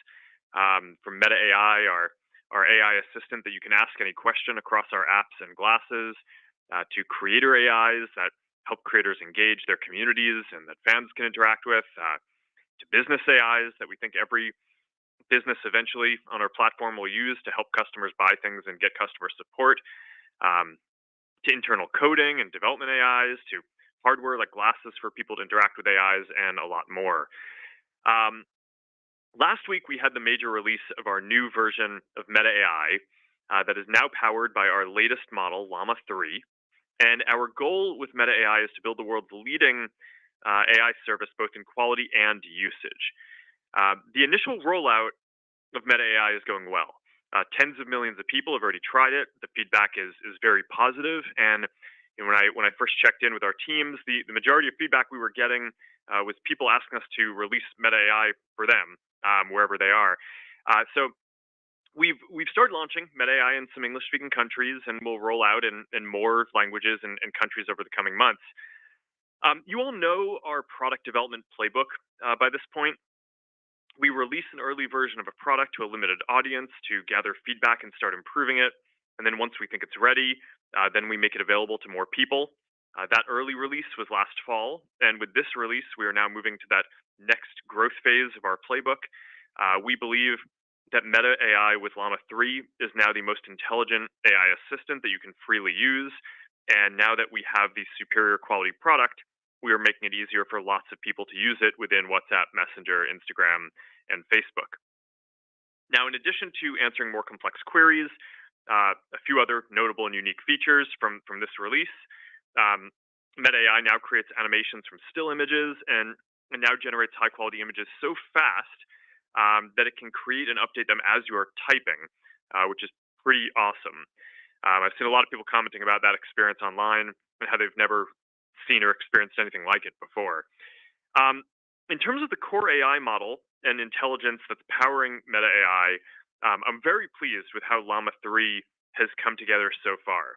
S12: from Meta AI, our AI assistant that you can ask any question across our apps and glasses, to creator AIs that help creators engage their communities and that fans can interact with, to business AIs that we think every business eventually on our platform will use to help customers buy things and get customer support, to internal coding and development AIs, to hardware like glasses for people to interact with AIs, and a lot more. Last week, we had the major release of our new version of Meta AI that is now powered by our latest model, Llama 3. And our goal with Meta AI is to build the world's leading AI service, both in quality and usage. The initial rollout of Meta AI is going well. Tens of millions of people have already tried it. The feedback is very positive. And when I first checked in with our teams, the majority of feedback we were getting was people asking us to release Meta AI for them, wherever they are. So we've started launching Meta AI in some English-speaking countries, and we'll roll out in more languages and countries over the coming months. You all know our product development playbook by this point. We release an early version of a product to a limited audience to gather feedback and start improving it. And then once we think it's ready, then we make it available to more people. That early release was last fall. And with this release, we are now moving to that next growth phase of our playbook. We believe that Meta AI with Llama 3 is now the most intelligent AI assistant that you can freely use. And now that we have the superior quality product, we are making it easier for lots of people to use it within WhatsApp, Messenger, Instagram, and Facebook. Now, in addition to answering more complex queries, a few other notable and unique features from this release. Meta AI now creates animations from still images and now generates high quality images so fast that it can create and update them as you are typing, which is pretty awesome. I've seen a lot of people commenting about that experience online and how they've never seen or experienced anything like it before. In terms of the core AI model and intelligence that's powering Meta AI, I'm very pleased with how Llama 3 has come together so far.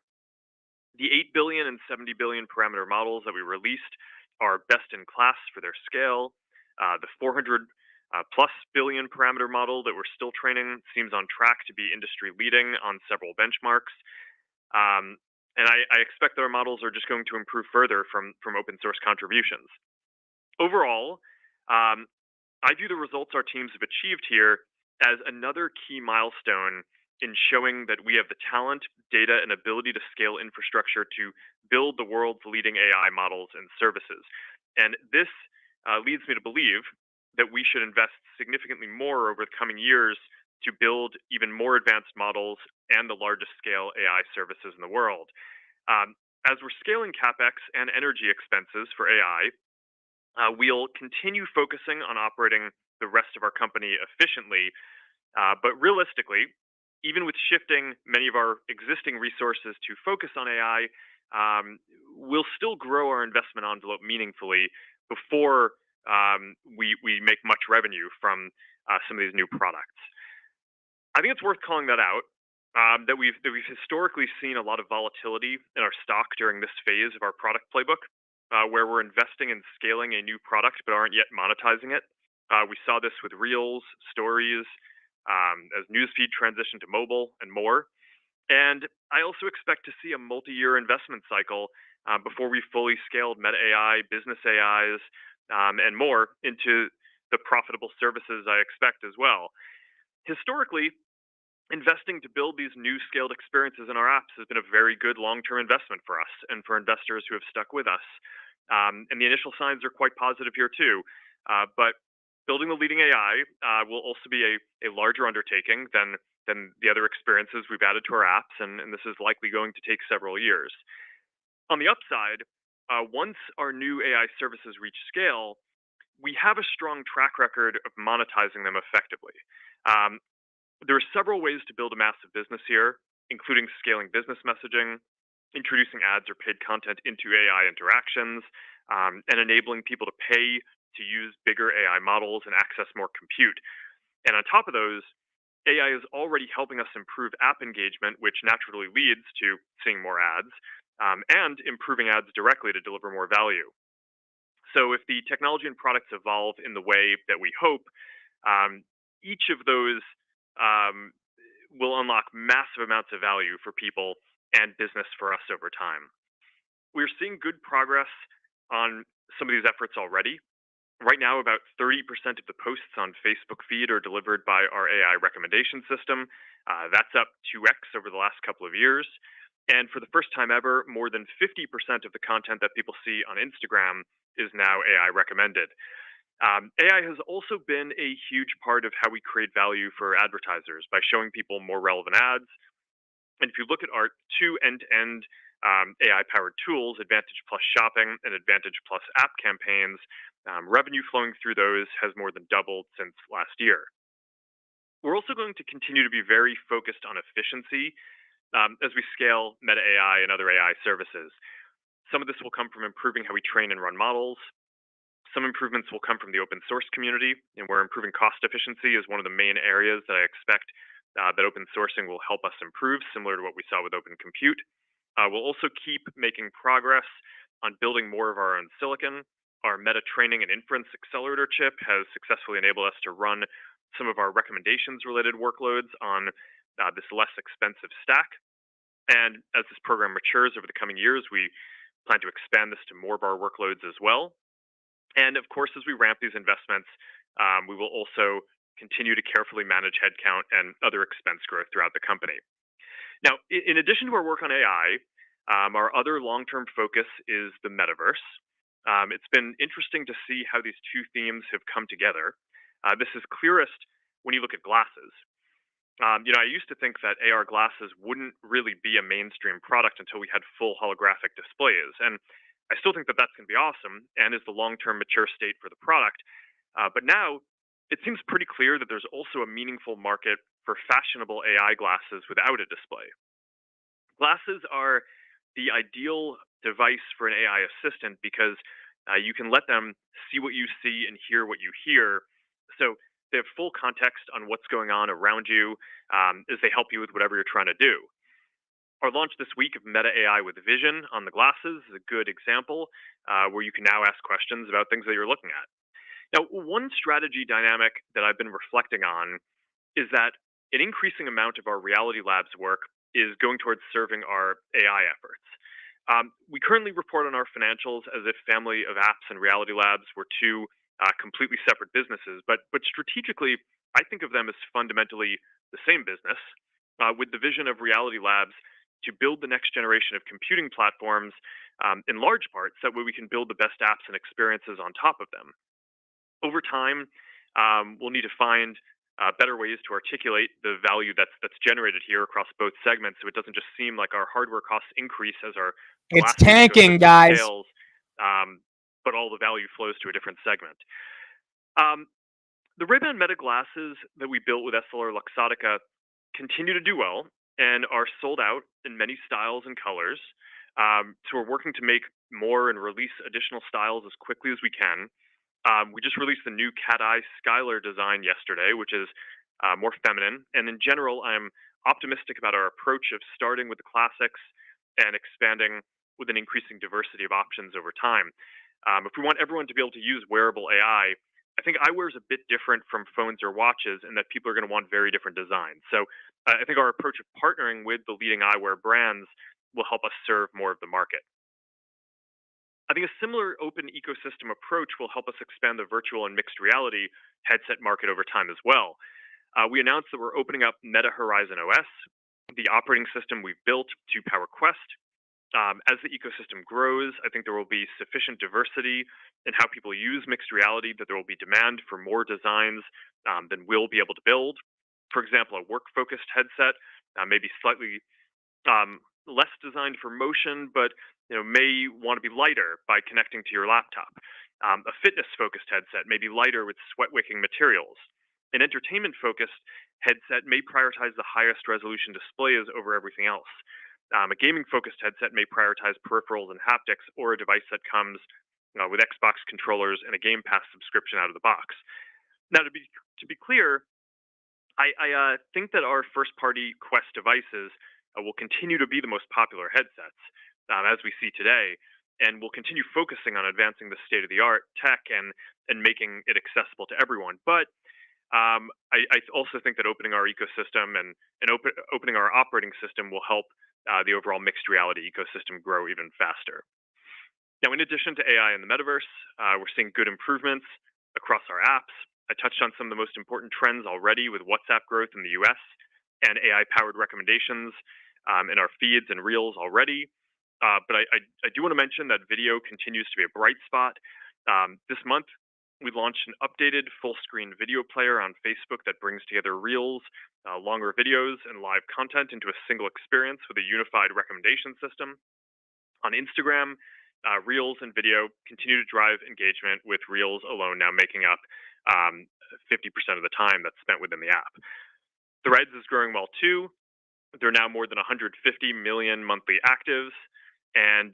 S12: The 8 billion and 70 billion parameter models that we released are best in class for their scale. The 400 plus billion parameter model that we're still training seems on track to be industry leading on several benchmarks. And I expect that our models are just going to improve further from open source contributions. Overall, I view the results our teams have achieved here as another key milestone in showing that we have the talent, data, and ability to scale infrastructure to build the world's leading AI models and services. And this leads me to believe that we should invest significantly more over the coming years to build even more advanced models and the largest scale AI services in the world. As we're scaling Capex and energy expenses for AI, we'll continue focusing on operating the rest of our company efficiently. But realistically, even with shifting many of our existing resources to focus on AI, we'll still grow our investment envelope meaningfully before we make much revenue from some of these new products. I think it's worth calling that out, that we've historically seen a lot of volatility in our stock during this phase of our product playbook, where we're investing in scaling a new product but aren't yet monetizing it. We saw this with Reels, Stories, as newsfeed transitioned to mobile and more. And I also expect to see a multi-year investment cycle before we fully scaled Meta AI, business AIs, and more into the profitable services I expect as well. Historically, investing to build these new scaled experiences in our apps has been a very good long-term investment for us and for investors who have stuck with us. And the initial signs are quite positive here too. But building the leading AI will also be a larger undertaking than the other experiences we've added to our apps, and this is likely going to take several years. On the upside, once our new AI services reach scale, we have a strong track record of monetizing them effectively. There are several ways to build a massive business here, including scaling business messaging, introducing ads or paid content into AI interactions, and enabling people to pay to use bigger AI models and access more compute. And on top of those, AI is already helping us improve app engagement, which naturally leads to seeing more ads, and improving ads directly to deliver more value. So if the technology and products evolve in the way that we hope, each of those will unlock massive amounts of value for people and business for us over time. We're seeing good progress on some of these efforts already. Right now, about 30% of the posts on Facebook feed are delivered by our AI recommendation system. That's up 2x over the last couple of years. And for the first time ever, more than 50% of the content that people see on Instagram is now AI recommended. AI has also been a huge part of how we create value for advertisers by showing people more relevant ads. And if you look at our two end-to-end AI-powered tools, Advantage Plus Shopping and Advantage Plus App Campaigns, revenue flowing through those has more than doubled since last year. We're also going to continue to be very focused on efficiency as we scale Meta AI and other AI services. Some of this will come from improving how we train and run models. Some improvements will come from the open source community, and where improving cost efficiency is one of the main areas that I expect that open sourcing will help us improve, similar to what we saw with Open Compute. We'll also keep making progress on building more of our own silicon. Our Meta Training and Inference Accelerator chip has successfully enabled us to run some of our recommendations-related workloads on this less expensive stack. And as this program matures over the coming years, we plan to expand this to more of our workloads as well. And of course, as we ramp these investments, we will also continue to carefully manage headcount and other expense growth throughout the company. Now, in addition to our work on AI, our other long-term focus is the metaverse. It's been interesting to see how these two themes have come together. This is clearest when you look at glasses. I used to think that AR glasses wouldn't really be a mainstream product until we had full holographic displays. And I still think that that's going to be awesome and is the long term mature state for the product. But now it seems pretty clear that there's also a meaningful market for fashionable AI glasses without a display. Glasses are the ideal device for an AI assistant because you can let them see what you see and hear what you hear. So they have full context on what's going on around you as they help you with whatever you're trying to do. Our launch this week of Meta AI with Vision on the glasses is a good example where you can now ask questions about things that you're looking at. Now, one strategy dynamic that I've been reflecting on is that an increasing amount of our Reality Labs work is going towards serving our AI efforts. We currently report on our financials as if Family of Apps and Reality Labs were two completely separate businesses, but strategically, I think of them as fundamentally the same business, with the vision of Reality Labs to build the next generation of computing platforms in large part, so that way we can build the best apps and experiences on top of them. Over time, we'll need to find better ways to articulate the value that's generated here across both segments, so it doesn't just seem like our hardware costs increase as our
S1: It's
S12: glasses
S1: tanking,
S12: ecosystem
S1: guys.
S12: scales, but all the value flows to a different segment. The Ray-Ban Meta glasses that we built with EssilorLuxottica continue to do well and are sold out in many styles and colors. So we're working to make more and release additional styles as quickly as we can. We just released the new Cat Eye Skylar design yesterday, which is more feminine. And in general, I'm optimistic about our approach of starting with the classics and expanding with an increasing diversity of options over time. If we want everyone to be able to use wearable AI, I think eyewear is a bit different from phones or watches in that people are going to want very different designs. So I think our approach of partnering with the leading eyewear brands will help us serve more of the market. I think a similar open ecosystem approach will help us expand the virtual and mixed reality headset market over time as well. We announced that we're opening up Meta Horizon OS, the operating system we've built to power Quest. As the ecosystem grows, I think there will be sufficient diversity in how people use mixed reality that there will be demand for more designs than we'll be able to build. For example, a work-focused headset may be slightly less designed for motion, but may want to be lighter by connecting to your laptop. A fitness-focused headset may be lighter with sweat-wicking materials. An entertainment-focused headset may prioritize the highest resolution displays over everything else. A gaming-focused headset may prioritize peripherals and haptics, or a device that comes with Xbox controllers and a Game Pass subscription out of the box. Now, to be clear, I think that our first-party Quest devices will continue to be the most popular headsets, as we see today, and we'll continue focusing on advancing the state-of-the-art tech and making it accessible to everyone. But I also think that opening our ecosystem and opening our operating system will help the overall mixed reality ecosystem grow even faster. Now, in addition to AI and the metaverse, we're seeing good improvements across our apps. I touched on some of the most important trends already with WhatsApp growth in the US and AI-powered recommendations in our feeds and reels already. But I do want to mention that video continues to be a bright spot. This month, we launched an updated full-screen video player on Facebook that brings together reels, longer videos, and live content into a single experience with a unified recommendation system. On Instagram, reels and video continue to drive engagement, with reels alone now making up 50% of the time that's spent within the app. Threads is growing well too. There are now more than 150 million monthly actives, and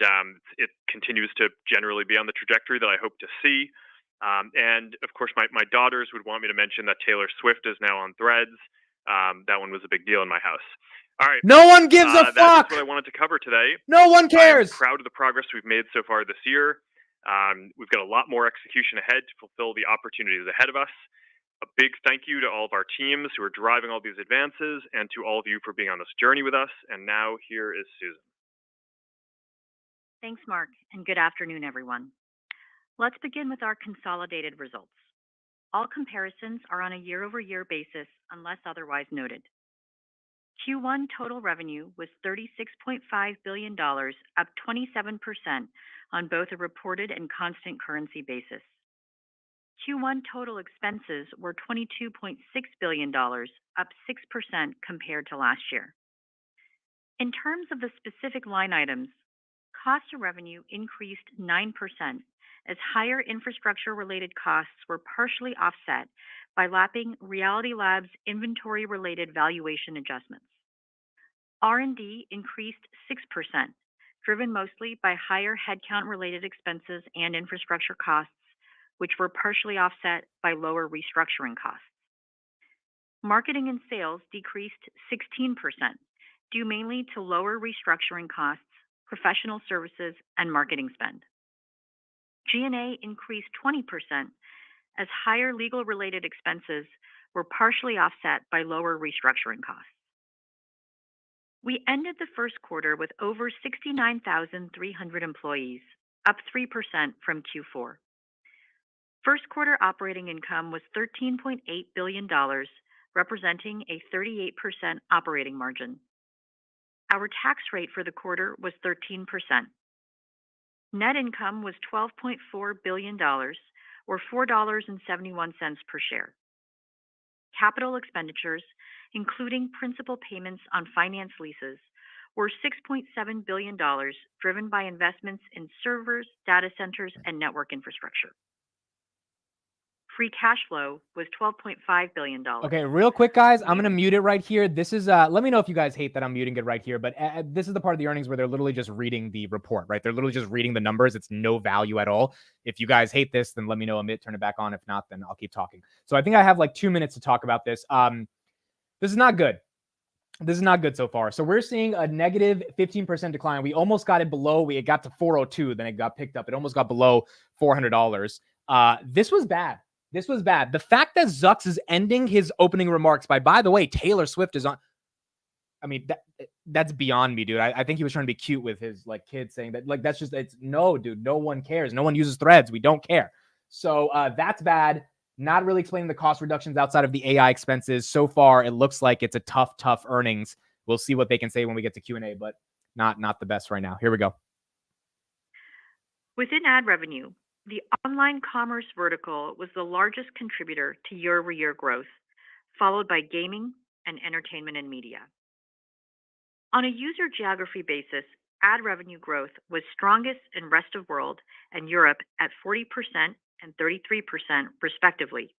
S12: it continues to generally be on the trajectory that I hope to see. And of course, my daughters would want me to mention that Taylor Swift is now on Threads. That one was a big deal in my house. All right.
S1: No one gives a fuck.
S12: That's what I wanted to cover today.
S1: No one cares.
S12: I'm proud of the progress we've made so far this year. We've got a lot more execution ahead to fulfill the opportunities ahead of us. A big thank you to all of our teams who are driving all these advances, and to all of you for being on this journey with us. And now here is Susan.
S13: Thanks, Mark, and good afternoon, everyone. Let's begin with our consolidated results. All comparisons are on a year-over-year basis unless otherwise noted. Q1 total revenue was $36.5 billion, up 27% on both a reported and constant currency basis. Q1 total expenses were $22.6 billion, up 6% compared to last year. In terms of the specific line items, cost of revenue increased 9% as higher infrastructure-related costs were partially offset by lapping Reality Labs' inventory-related valuation adjustments. R&D increased 6%, driven mostly by higher headcount-related expenses and infrastructure costs, which were partially offset by lower restructuring costs. Marketing and sales decreased 16%, due mainly to lower restructuring costs, professional services, and marketing spend. G&A increased 20% as higher legal-related expenses were partially offset by lower restructuring costs. We ended the first quarter with over 69,300 employees, up 3% from Q4. First quarter operating income was $13.8 billion, representing a 38% operating margin. Our tax rate for the quarter was 13%. Net income was $12.4 billion, or $4.71 per share. Capital expenditures, including principal payments on finance leases, were $6.7 billion, driven by investments in servers, data centers, and network infrastructure. Free cash flow was $12.5 billion.
S1: Okay, real quick, guys, I'm going to mute it right here. This is, let me know if you guys hate that I'm muting it right here, but this is the part of the earnings where they're literally just reading the report, right? They're literally just reading the numbers. It's no value at all. If you guys hate this, then let me know. I'll turn it back on. If not, then I'll keep talking. So I think I have like 2 minutes to talk about this. This is not good. This is not good so far. So we're seeing a negative 15% decline. We almost got it below. It got to 402, then it got picked up. It almost got below $400. This was bad. This was bad. The fact that Zucks is ending his opening remarks by the way, Taylor Swift is on. I mean, that's beyond me, dude. I think he was trying to be cute with his like kid saying that. Like, that's just, it's no, dude. No one cares. No one uses threads. We don't care. So that's bad. Not really explaining the cost reductions outside of the AI expenses. So far, it looks like it's a tough earnings. We'll see what they can say when we get to Q&A, but not the best right now. Here we go.
S13: Within ad revenue, the online commerce vertical was the largest contributor to year-over-year growth, followed by gaming and entertainment and media. On a user geography basis, ad revenue growth was strongest in rest of world and Europe at 40% and 33% respectively.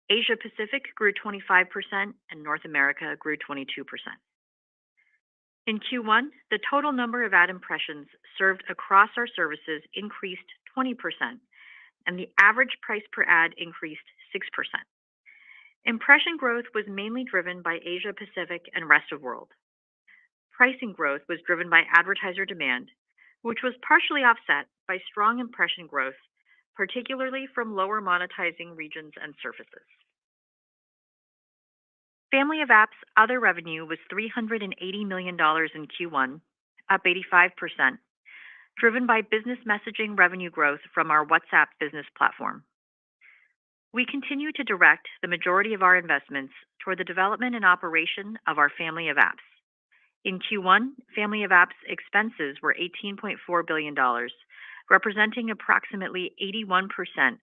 S13: Asia Pacific grew 25% and North America grew 22%. In Q1, the total number of ad impressions served across our services increased 20%, and the average price per ad increased 6%. Impression growth was mainly driven by Asia Pacific and rest of world. Pricing growth was driven by advertiser demand, which was partially offset by strong impression growth, particularly from lower monetizing regions and surfaces. Family of apps other revenue was $380 million in Q1, up 85%, driven by business messaging revenue growth from our WhatsApp business platform. We continue to direct the majority of our investments toward the development and operation of our family of apps. In Q1, family of apps expenses were $18.4 billion, representing approximately 81%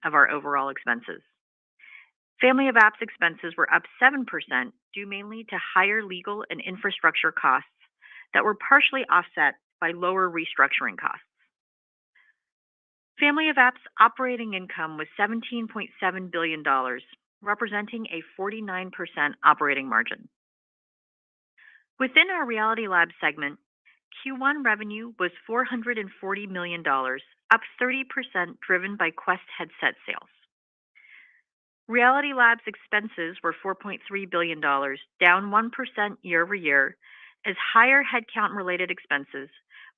S13: of our overall expenses. Family of apps expenses were up 7%, due mainly to higher legal and infrastructure costs that were partially offset by lower restructuring costs. Family of apps operating income was $17.7 billion, representing a 49% operating margin. Within our Reality Labs segment, Q1 revenue was $440 million, up 30%, driven by Quest headset sales. Reality Labs expenses were $4.3 billion, down 1% year over year, as higher headcount-related expenses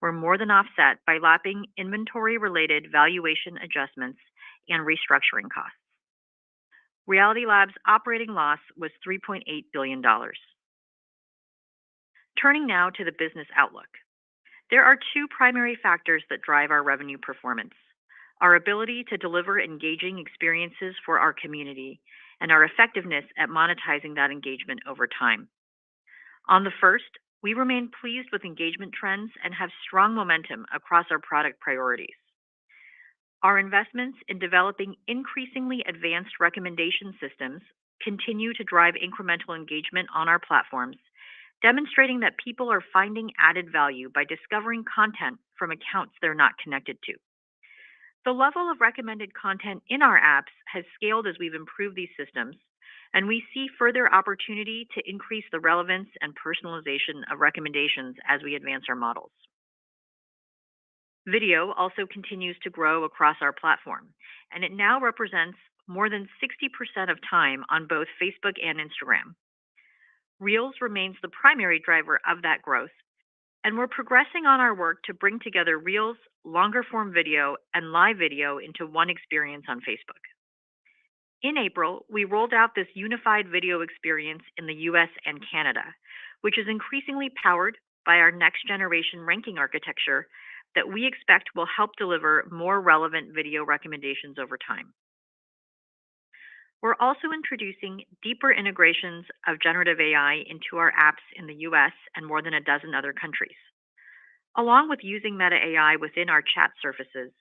S13: were more than offset by lapping inventory-related valuation adjustments and restructuring costs. Reality Labs operating loss was $3.8 billion. Turning now to the business outlook. There are two primary factors that drive our revenue performance: our ability to deliver engaging experiences for our community and our effectiveness at monetizing that engagement over time. On the first, we remain pleased with engagement trends and have strong momentum across our product priorities. Our investments in developing increasingly advanced recommendation systems continue to drive incremental engagement on our platforms, demonstrating that people are finding added value by discovering content from accounts they're not connected to. The level of recommended content in our apps has scaled as we've improved these systems, and we see further opportunity to increase the relevance and personalization of recommendations as we advance our models. Video also continues to grow across our platform, and it now represents more than 60% of time on both Facebook and Instagram. Reels remains the primary driver of that growth, and we're progressing on our work to bring together Reels, longer form video, and live video into one experience on Facebook. In April, we rolled out this unified video experience in the US and Canada, which is increasingly powered by our next generation ranking architecture that we expect will help deliver more relevant video recommendations over time. We're also introducing deeper integrations of generative AI into our apps in the US and more than a dozen other countries. Along with using Meta AI within our chat surfaces,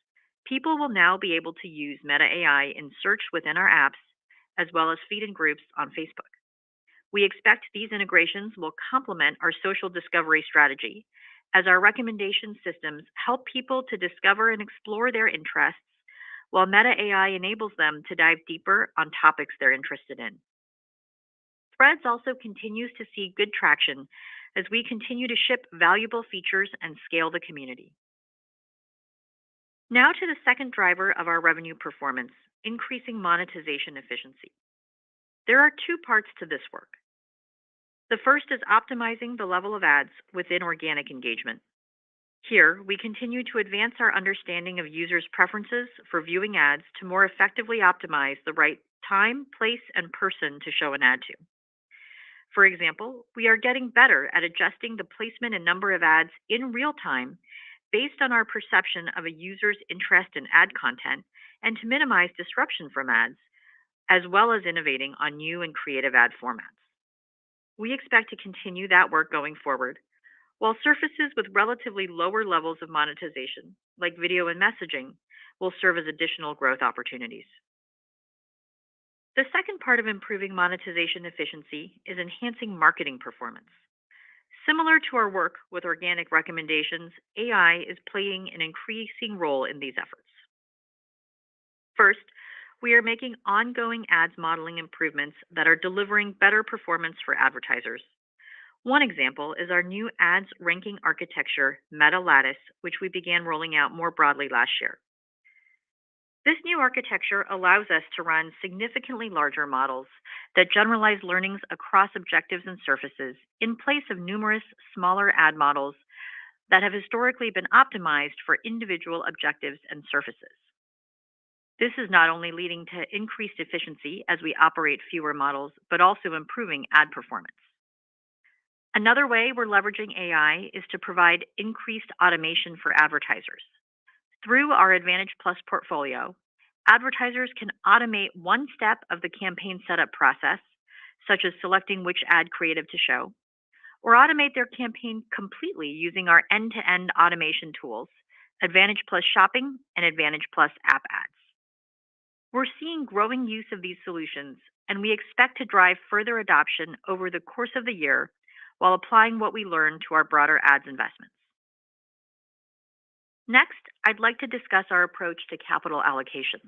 S13: people will now be able to use Meta AI in search within our apps, as well as feed in groups on Facebook. We expect these integrations will complement our social discovery strategy, as our recommendation systems help people to discover and explore their interests, while Meta AI enables them to dive deeper on topics they're interested in. Threads also continues to see good traction as we continue to ship valuable features and scale the community. Now to the second driver of our revenue performance, increasing monetization efficiency. There are two parts to this work. The first is optimizing the level of ads within organic engagement. Here, we continue to advance our understanding of users' preferences for viewing ads to more effectively optimize the right time, place, and person to show an ad to. For example, we are getting better at adjusting the placement and number of ads in real time based on our perception of a user's interest in ad content and to minimize disruption from ads, as well as innovating on new and creative ad formats. We expect to continue that work going forward, while surfaces with relatively lower levels of monetization, like video and messaging, will serve as additional growth opportunities. The second part of improving monetization efficiency is enhancing marketing performance. Similar to our work with organic recommendations, AI is playing an increasing role in these efforts. First, we are making ongoing ads modeling improvements that are delivering better performance for advertisers. One example is our new ads ranking architecture, Meta Lattice, which we began rolling out more broadly last year. This new architecture allows us to run significantly larger models that generalize learnings across objectives and surfaces in place of numerous smaller ad models that have historically been optimized for individual objectives and surfaces. This is not only leading to increased efficiency as we operate fewer models, but also improving ad performance. Another way we're leveraging AI is to provide increased automation for advertisers. Through our Advantage Plus portfolio, advertisers can automate one step of the campaign setup process, such as selecting which ad creative to show, or automate their campaign completely using our end-to-end automation tools, Advantage Plus Shopping and Advantage Plus App Ads. We're seeing growing use of these solutions, and we expect to drive further adoption over the course of the year while applying what we learn to our broader ads investments. Next, I'd like to discuss our approach to capital allocation.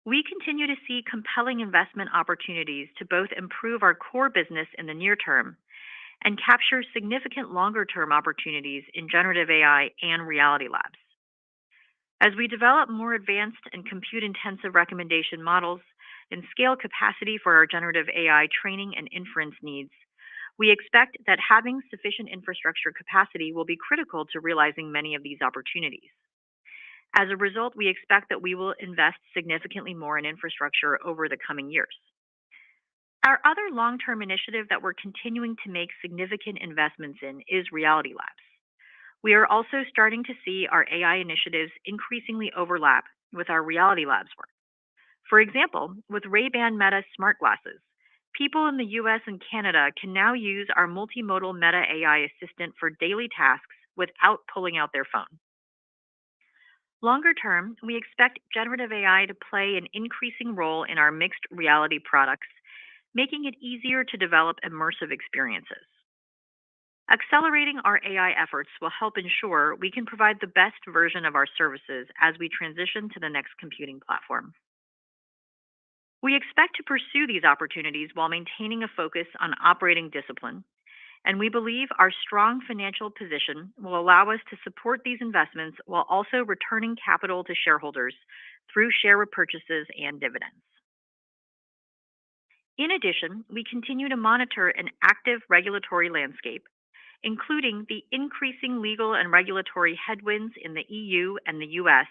S13: We continue to see compelling investment opportunities to both improve our core business in the near term and capture significant longer-term opportunities in generative AI and Reality Labs. As we develop more advanced and compute-intensive recommendation models and scale capacity for our generative AI training and inference needs, we expect that having sufficient infrastructure capacity will be critical to realizing many of these opportunities. As a result, we expect that we will invest significantly more in infrastructure over the coming years. Our other long-term initiative that we're continuing to make significant investments in is Reality Labs. We are also starting to see our AI initiatives increasingly overlap with our Reality Labs work. For example, with Ray-Ban Meta smart glasses, people in the US and Canada can now use our multimodal Meta AI assistant for daily tasks without pulling out their phone. Longer term, we expect generative AI to play an increasing role in our mixed reality products, making it easier to develop immersive experiences. Accelerating our AI efforts will help ensure we can provide the best version of our services as we transition to the next computing platform. We expect to pursue these opportunities while maintaining a focus on operating discipline, and we believe our strong financial position will allow us to support these investments while also returning capital to shareholders through share repurchases and dividends. In addition, we continue to monitor an active regulatory landscape, including the increasing legal and regulatory headwinds in the EU and the US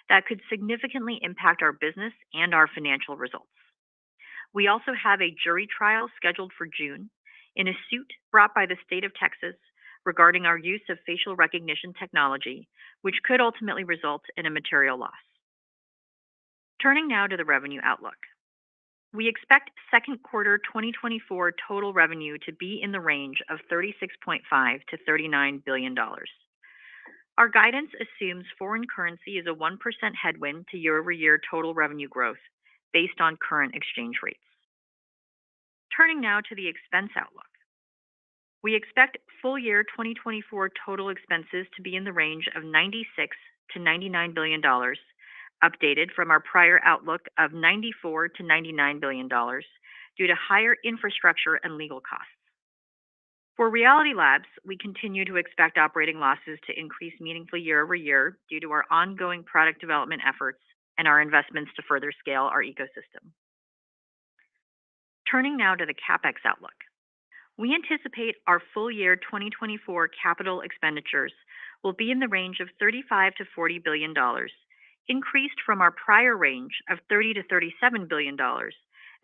S13: that could significantly impact our business and our financial results. We also have a jury trial scheduled for June in a suit brought by the state of Texas regarding our use of facial recognition technology, which could ultimately result in a material loss. Turning now to the revenue outlook. We expect second quarter 2024 total revenue to be in the range of $36.5 to $39 billion. Our guidance assumes foreign currency is a 1% headwind to year-over-year total revenue growth based on current exchange rates. Turning now to the expense outlook. We expect full year 2024 total expenses to be in the range of $96 to $99 billion, updated from our prior outlook of $94 to $99 billion due to higher infrastructure and legal costs. For Reality Labs, we continue to expect operating losses to increase meaningfully year over year due to our ongoing product development efforts and our investments to further scale our ecosystem. Turning now to the Capex outlook. We anticipate our full year 2024 capital expenditures will be in the range of $35 to $40 billion, increased from our prior range of $30 to $37 billion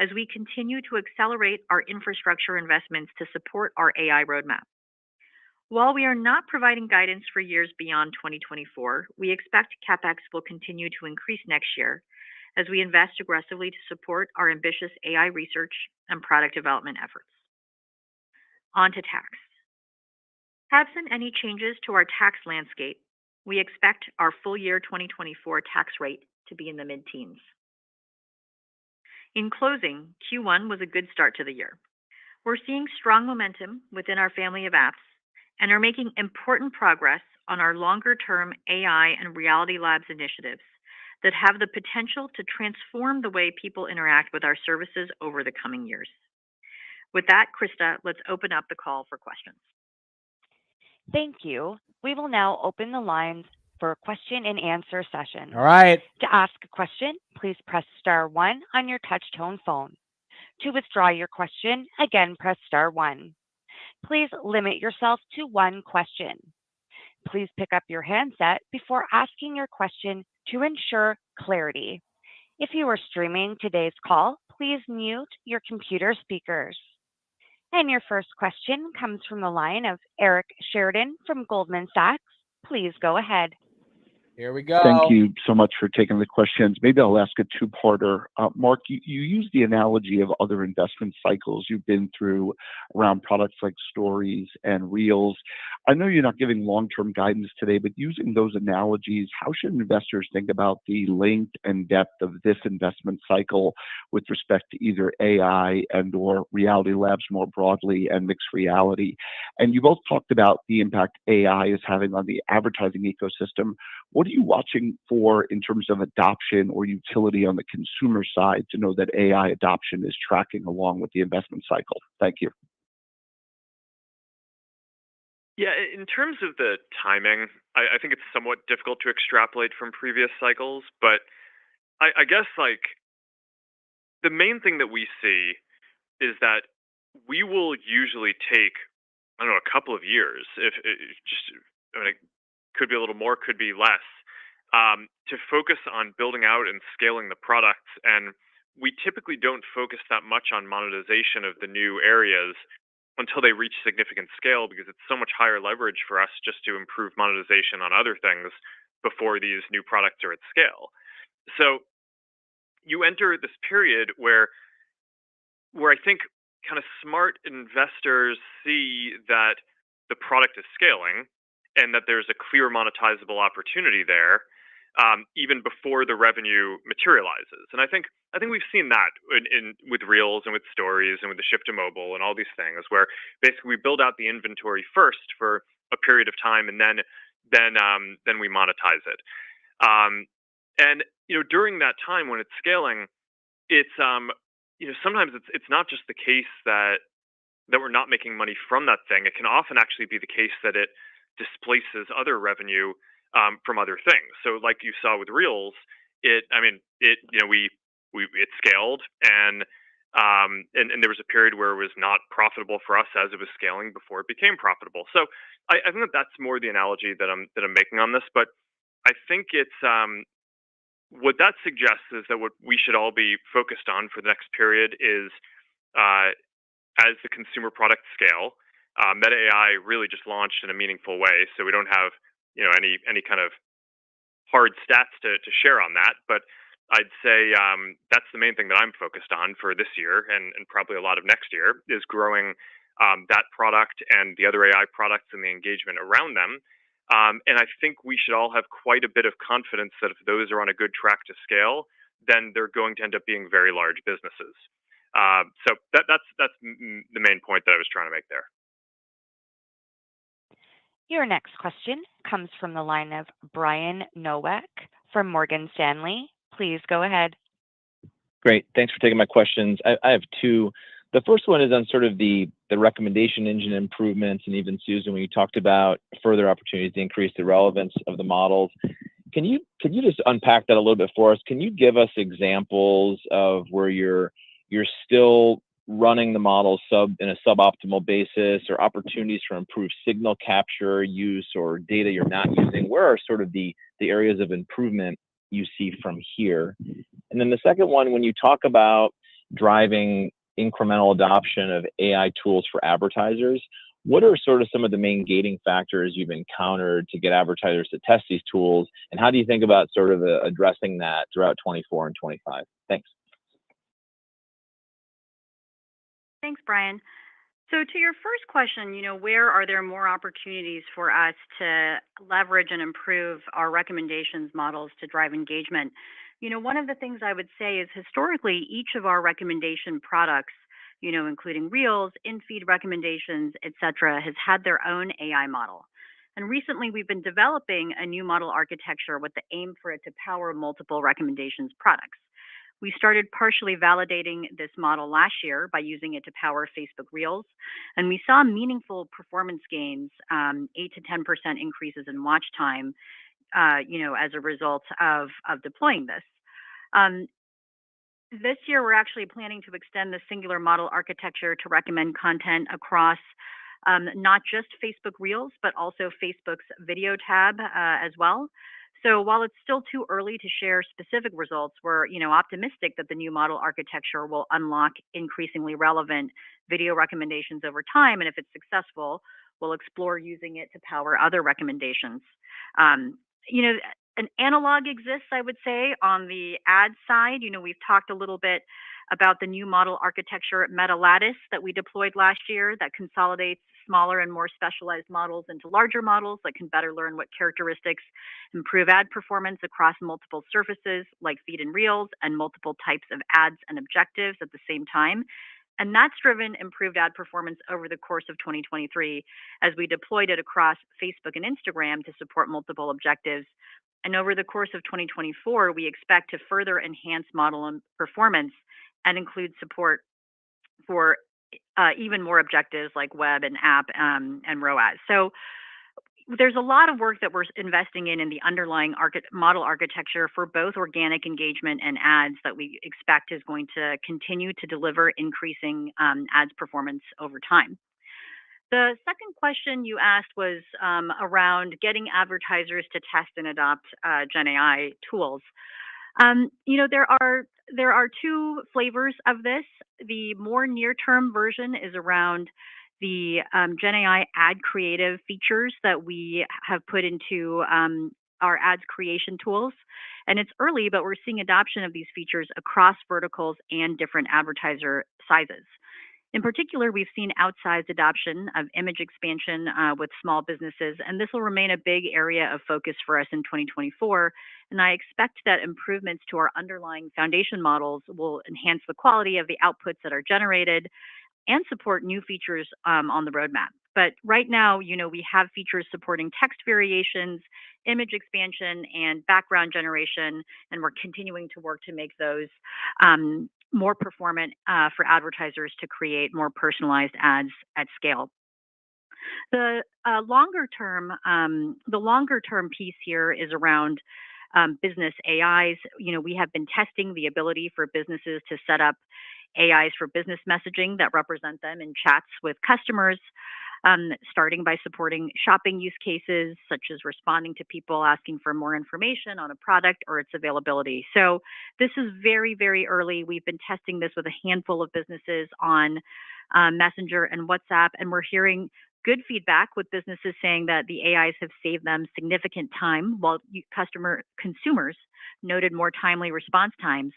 S13: as we continue to accelerate our infrastructure investments to support our AI roadmap. While we are not providing guidance for years beyond 2024, we expect Capex will continue to increase next year as we invest aggressively to support our ambitious AI research and product development efforts. On to tax. Absent any changes to our tax landscape, we expect our full year 2024 tax rate to be in the mid-teens. In closing, Q1 was a good start to the year. We're seeing strong momentum within our family of apps and are making important progress on our longer-term AI and Reality Labs initiatives that have the potential to transform the way people interact with our services over the coming years. With that, Krista, let's open up the call for questions.
S10: Thank you. We will now open the lines for a question and answer session.
S1: All right.
S10: To ask a question, please press star one on your touch tone phone. To withdraw your question, again, press star one. Please limit yourself to one question. Please pick up your handset before asking your question to ensure clarity. If you are streaming today's call, please mute your computer speakers. And your first question comes from the line of Eric Sheridan from Goldman Sachs. Please go ahead.
S1: Here we go.
S14: Thank you so much for taking the questions. Maybe I'll ask a two-parter. Mark, you used the analogy of other investment cycles you've been through around products like Stories and Reels. I know you're not giving long-term guidance today, but using those analogies, how should investors think about the length and depth of this investment cycle with respect to either AI and or Reality Labs more broadly and mixed reality? And you both talked about the impact AI is having on the advertising ecosystem. What are you watching for in terms of adoption or utility on the consumer side to know that AI adoption is tracking along with the investment cycle? Thank you.
S12: Yeah, in terms of the timing, I think it's somewhat difficult to extrapolate from previous cycles, but I guess like the main thing that we see is that we will usually take, I don't know, a couple of years, if it could be a little more, could be less, to focus on building out and scaling the products. And we typically don't focus that much on monetization of the new areas until they reach significant scale, because it's so much higher leverage for us just to improve monetization on other things before these new products are at scale. So you enter this period where I think kind of smart investors see that the product is scaling and that there's a clear monetizable opportunity there. even before the revenue materializes. And I think we've seen that with Reels and with Stories and with the shift to mobile and all these things, where basically we build out the inventory first for a period of time, and then we monetize it. And during that time when it's scaling, it's sometimes it's not just the case that we're not making money from that thing. It can often actually be the case that it displaces other revenue from other things. So like you saw with Reels, it scaled, and there was a period where it was not profitable for us as it was scaling before it became profitable. So I think that's more the analogy that I'm making on this. But I think it's what that suggests is that what we should all be focused on for the next period is as the consumer products scale, Meta AI really just launched in a meaningful way. So we don't have any kind of hard stats to share on that, but I'd say that's the main thing that I'm focused on for this year and probably a lot of next year is growing that product and the other AI products and the engagement around them. And I think we should all have quite a bit of confidence that if those are on a good track to scale, then they're going to end up being very large businesses. So that's the main point that I was trying to make there.
S10: Your next question comes from the line of Brian Nowak from Morgan Stanley. Please go ahead.
S15: Great. Thanks for taking my questions. I have two. The first one is on sort of the recommendation engine improvements, and even Susan, when you talked about further opportunities to increase the relevance of the models. Can you just unpack that a little bit for us? Can you give us examples of where you're still running the model in a suboptimal basis, or opportunities for improved signal capture use or data you're not using? Where are sort of the areas of improvement you see from here? And then the second one, when you talk about driving incremental adoption of AI tools for advertisers, what are sort of some of the main gating factors you've encountered to get advertisers to test these tools? And how do you think about sort of addressing that throughout 24 and 25? Thanks.
S13: Thanks, Brian. So to your first question, where are there more opportunities for us to leverage and improve our recommendations models to drive engagement? One of the things I would say is historically, each of our recommendation products, including Reels, in-feed recommendations, et cetera, has had their own AI model. And recently, we've been developing a new model architecture with the aim for it to power multiple recommendations products. We started partially validating this model last year by using it to power Facebook Reels, and we saw meaningful performance gains, 8 to 10% increases in watch time, as a result of deploying this. This year, we're actually planning to extend the singular model architecture to recommend content across not just Facebook Reels, but also Facebook's video tab as well. So while it's still too early to share specific results, we're optimistic that the new model architecture will unlock increasingly relevant video recommendations over time. And if it's successful, we'll explore using it to power other recommendations. An analog exists, I would say, on the ad side. We've talked a little bit about the new model architecture at Meta Lattice that we deployed last year that consolidates smaller and more specialized models into larger models that can better learn what characteristics improve ad performance across multiple surfaces like feed and Reels and multiple types of ads and objectives at the same time. And that's driven improved ad performance over the course of 2023 as we deployed it across Facebook and Instagram to support multiple objectives. And over the course of 2024, we expect to further enhance model performance and include support for even more objectives like web and app and ROAS. So there's a lot of work that we're investing in the underlying model architecture for both organic engagement and ads that we expect is going to continue to deliver increasing ads performance over time. The second question you asked was around getting advertisers to test and adopt Gen AI tools. There are two flavors of this. The more near-term version is around the Gen AI ad creative features that we have put into our ads creation tools. And it's early, but we're seeing adoption of these features across verticals and different advertiser sizes. In particular, we've seen outsized adoption of image expansion with small businesses, and this will remain a big area of focus for us in 2024. And I expect that improvements to our underlying foundation models will enhance the quality of the outputs that are generated and support new features on the roadmap. But right now, we have features supporting text variations, image expansion, and background generation, and we're continuing to work to make those more performant for advertisers to create more personalized ads at scale. The longer term piece here is around business AIs. We have been testing the ability for businesses to set up AIs for business messaging that represent them in chats with customers, starting by supporting shopping use cases, such as responding to people asking for more information on a product or its availability. So this is very, very early. We've been testing this with a handful of businesses on Messenger and WhatsApp, and we're hearing good feedback with businesses saying that the AIs have saved them significant time, while consumers noted more timely response times.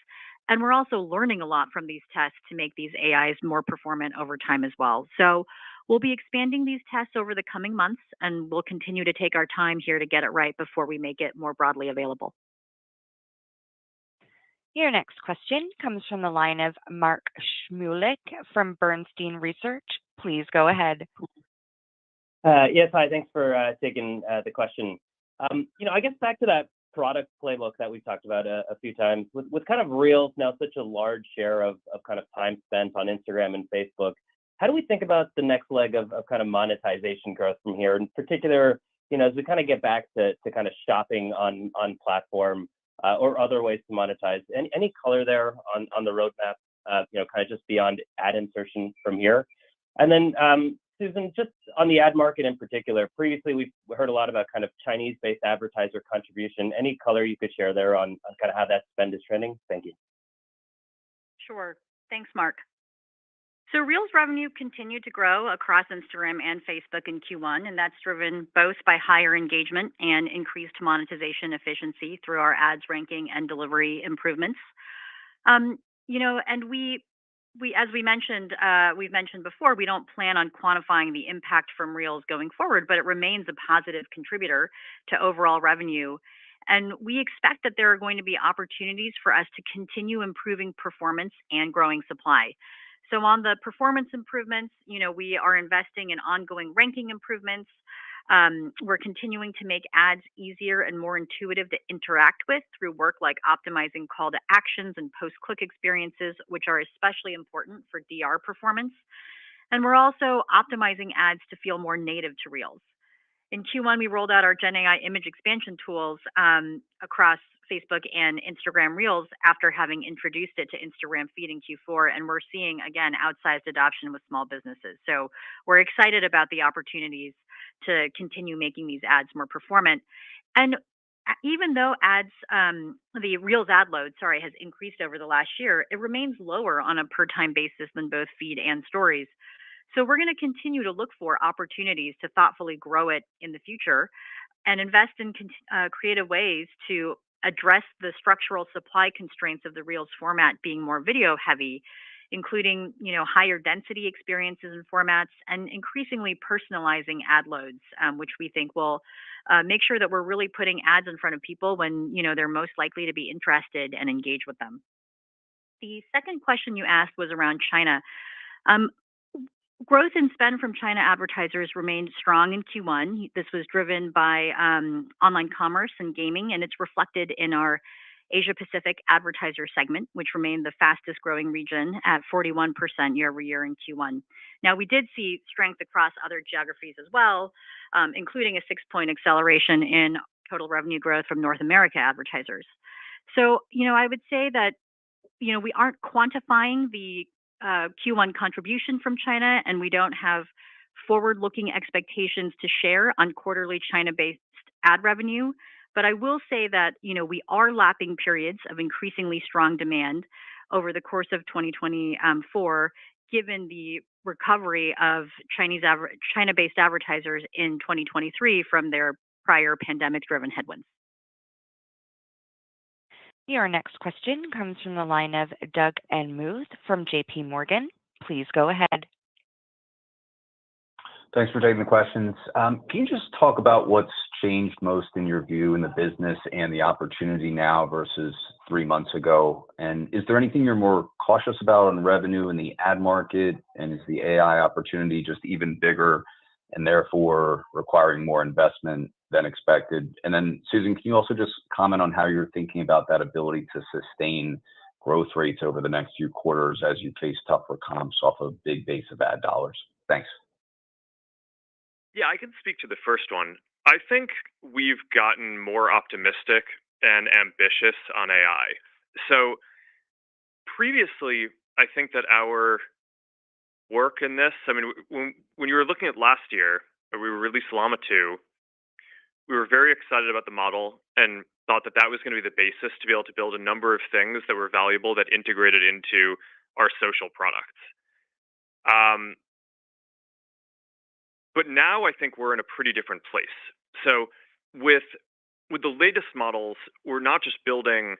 S13: And we're also learning a lot from these tests to make these AIs more performant over time as well. So we'll be expanding these tests over the coming months, and we'll continue to take our time here to get it right before we make it more broadly available.
S10: Your next question comes from the line of Mark Shmulik from Bernstein Research. Please go ahead.
S16: Yes, hi. Thanks for taking the question. I guess back to that product playbook that we've talked about a few times, with kind of Reels now such a large share of kind of time spent on Instagram and Facebook. How do we think about the next leg of kind of monetization growth from here? In particular, as we kind of get back to kind of shopping on platform or other ways to monetize. Any color there on the roadmap, kind of just beyond ad insertion from here? And then, Susan, just on the ad market in particular, previously we've heard a lot about kind of Chinese-based advertiser contribution. Any color you could share there on kind of how that spend is trending? Thank you.
S13: Sure. Thanks, Mark. So Reels revenue continued to grow across Instagram and Facebook in Q1, and that's driven both by higher engagement and increased monetization efficiency through our ads ranking and delivery improvements. And as we've mentioned before, we don't plan on quantifying the impact from Reels going forward, but it remains a positive contributor to overall revenue. And we expect that there are going to be opportunities for us to continue improving performance and growing supply. So on the performance improvements, we are investing in ongoing ranking improvements. We're continuing to make ads easier and more intuitive to interact with through work like optimizing call to actions and post-click experiences, which are especially important for DR performance. And we're also optimizing ads to feel more native to Reels. In Q1, we rolled out our Gen AI image expansion tools across Facebook and Instagram Reels after having introduced it to Instagram Feed in Q4, and we're seeing, again, outsized adoption with small businesses. So we're excited about the opportunities to continue making these ads more performant. And even though the Reels ad load, has increased over the last year, it remains lower on a per time basis than both Feed and Stories. So we're going to continue to look for opportunities to thoughtfully grow it in the future and invest in creative ways to address the structural supply constraints of the Reels format being more video heavy, including higher density experiences and formats, and increasingly personalizing ad loads, which we think will make sure that we're really putting ads in front of people when they're most likely to be interested and engage with them. The second question you asked was around China. Growth in spend from China advertisers remained strong in Q1. This was driven by online commerce and gaming, and it's reflected in our Asia Pacific advertiser segment, which remained the fastest growing region at 41% year over year in Q1. Now, we did see strength across other geographies as well, including a 6-point acceleration in total revenue growth from North America advertisers. So, I would say that, we aren't quantifying the Q1 contribution from China, and we don't have forward-looking expectations to share on quarterly China-based ad revenue. But I will say that, we are lapping periods of increasingly strong demand over the course of 2024, given the recovery of China-based advertisers in 2023 from their prior pandemic-driven headwinds.
S10: Your next question comes from the line of Doug Anmuth from JP Morgan. Please go ahead.
S17: Thanks for taking the questions. Can you just talk about what's changed most in your view in the business and the opportunity now versus 3 months ago? And is there anything you're more cautious about on revenue in the ad market? And is the AI opportunity just even bigger and therefore requiring more investment than expected? And then, Susan, can you also just comment on how you're thinking about that ability to sustain growth rates over the next few quarters as you face tougher comps off a big base of ad dollars? Thanks.
S12: Yeah, I can speak to the first one. I think we've gotten more optimistic and ambitious on AI. So previously, I think that our work in this, I mean, when you were looking at last year, we released Llama 2, we were very excited about the model and thought that that was going to be the basis to be able to build a number of things that were valuable that integrated into our social products. But now I think we're in a pretty different place. So with the latest models, we're not just building,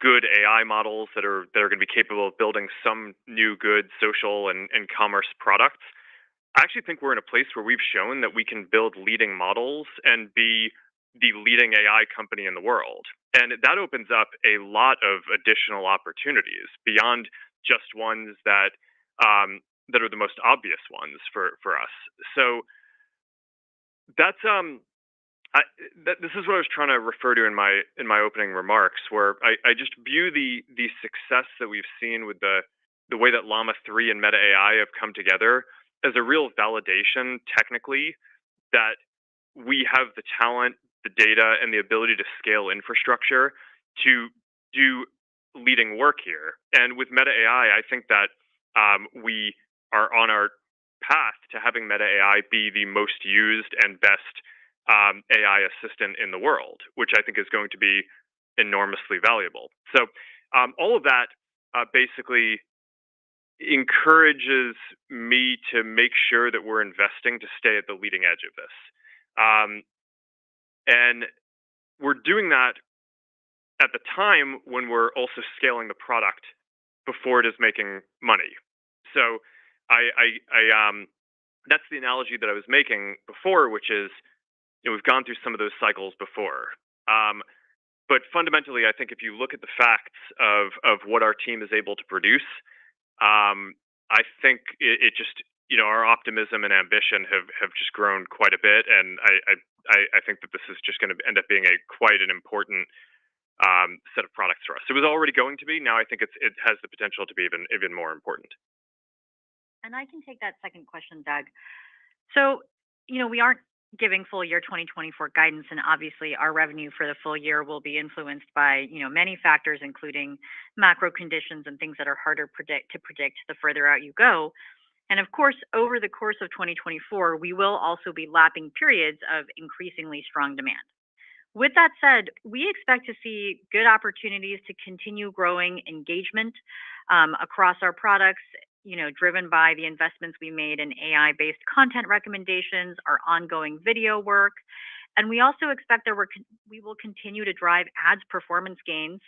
S12: good AI models that are going to be capable of building some new good social and commerce products. I actually think we're in a place where we've shown that we can build leading models and be the leading AI company in the world. And that opens up a lot of additional opportunities beyond just ones that are the most obvious ones for us. So that's this is what I was trying to refer to in my opening remarks, where I just view the success that we've seen with the way that Llama 3 and Meta AI have come together as a real validation technically that we have the talent, the data, and the ability to scale infrastructure to do leading work here. And with Meta AI, I think that we are on our path to having Meta AI be the most used and best AI assistant in the world, which I think is going to be enormously valuable. So all of that basically encourages me to make sure that we're investing to stay at the leading edge of this. And we're doing that at the time when we're also scaling the product before it is making money. So that's the analogy that I was making before, which is, we've gone through some of those cycles before. But fundamentally, I think if you look at the facts of what our team is able to produce, I think it just, our optimism and ambition have just grown quite a bit. And I think that this is just going to end up being quite an important set of products for us. It was already going to be. Now I think it has the potential to be even more important.
S13: And I can take that second question, Doug. So, we aren't giving full year 2024 guidance, and obviously our revenue for the full year will be influenced by, many factors, including macro conditions and things that are harder to predict the further out you go. And of course, over the course of 2024, we will also be lapping periods of increasingly strong demand. With that said, we expect to see good opportunities to continue growing engagement across our products, driven by the investments we made in AI-based content recommendations, our ongoing video work. And we also expect that we will continue to drive ads performance gains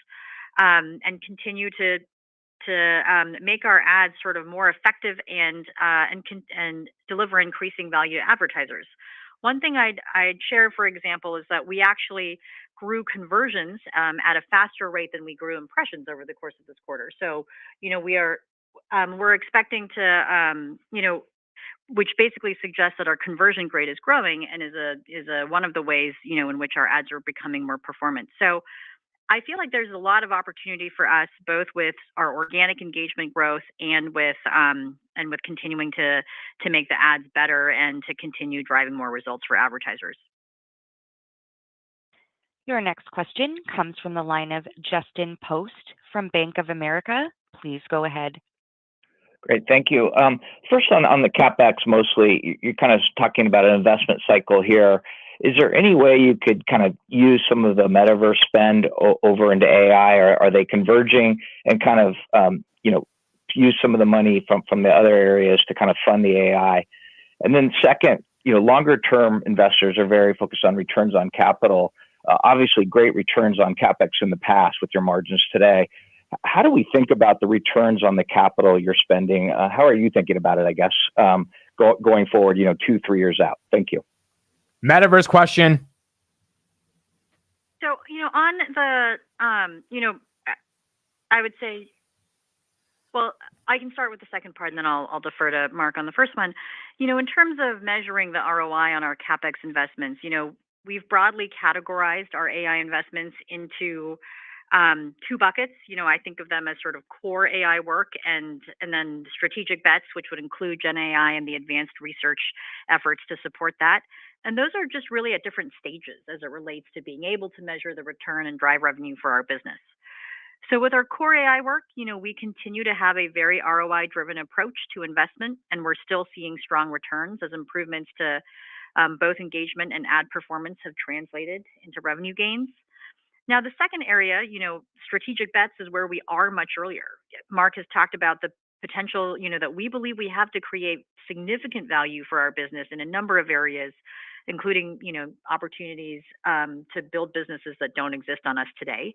S13: and continue to make our ads sort of more effective and deliver increasing value to advertisers. One thing I'd share, for example, is that we actually grew conversions at a faster rate than we grew impressions over the course of this quarter. So, we're expecting to, which basically suggests that our conversion rate is growing and is one of the ways, in which our ads are becoming more performant. So I feel like there's a lot of opportunity for us, both with our organic engagement growth and with continuing to make the ads better and to continue driving more results for advertisers.
S10: Your next question comes from the line of Justin Post from Bank of America. Please go ahead.
S18: Great, thank you. First on the Capex, mostly, you're kind of talking about an investment cycle here. Is there any way you could kind of use some of the metaverse spend over into AI, or are they converging and kind of, use some of the money from the other areas to kind of fund the AI? And then second, longer term investors are very focused on returns on capital. Obviously, great returns on Capex in the past with your margins today. how do we think about the returns on the capital you're spending? How are you thinking about it, I guess, going forward, 2-3 years out? Thank you.
S1: Metaverse question.
S13: So, on the, I would say, well, I can start with the second part and then I'll defer to Mark on the first one. In terms of measuring the ROI on our Capex investments, we've broadly categorized our AI investments into two buckets. I think of them as sort of core AI work and then strategic bets, which would include Gen AI and the advanced research efforts to support that. And those are just really at different stages as it relates to being able to measure the return and drive revenue for our business. So with our core AI work, we continue to have a very ROI-driven approach to investment, and we're still seeing strong returns as improvements to both engagement and ad performance have translated into revenue gains. Now, the second area, strategic bets is where we are much earlier. Mark has talked about the potential, that we believe we have to create significant value for our business in a number of areas, including, opportunities to build businesses that don't exist on us today.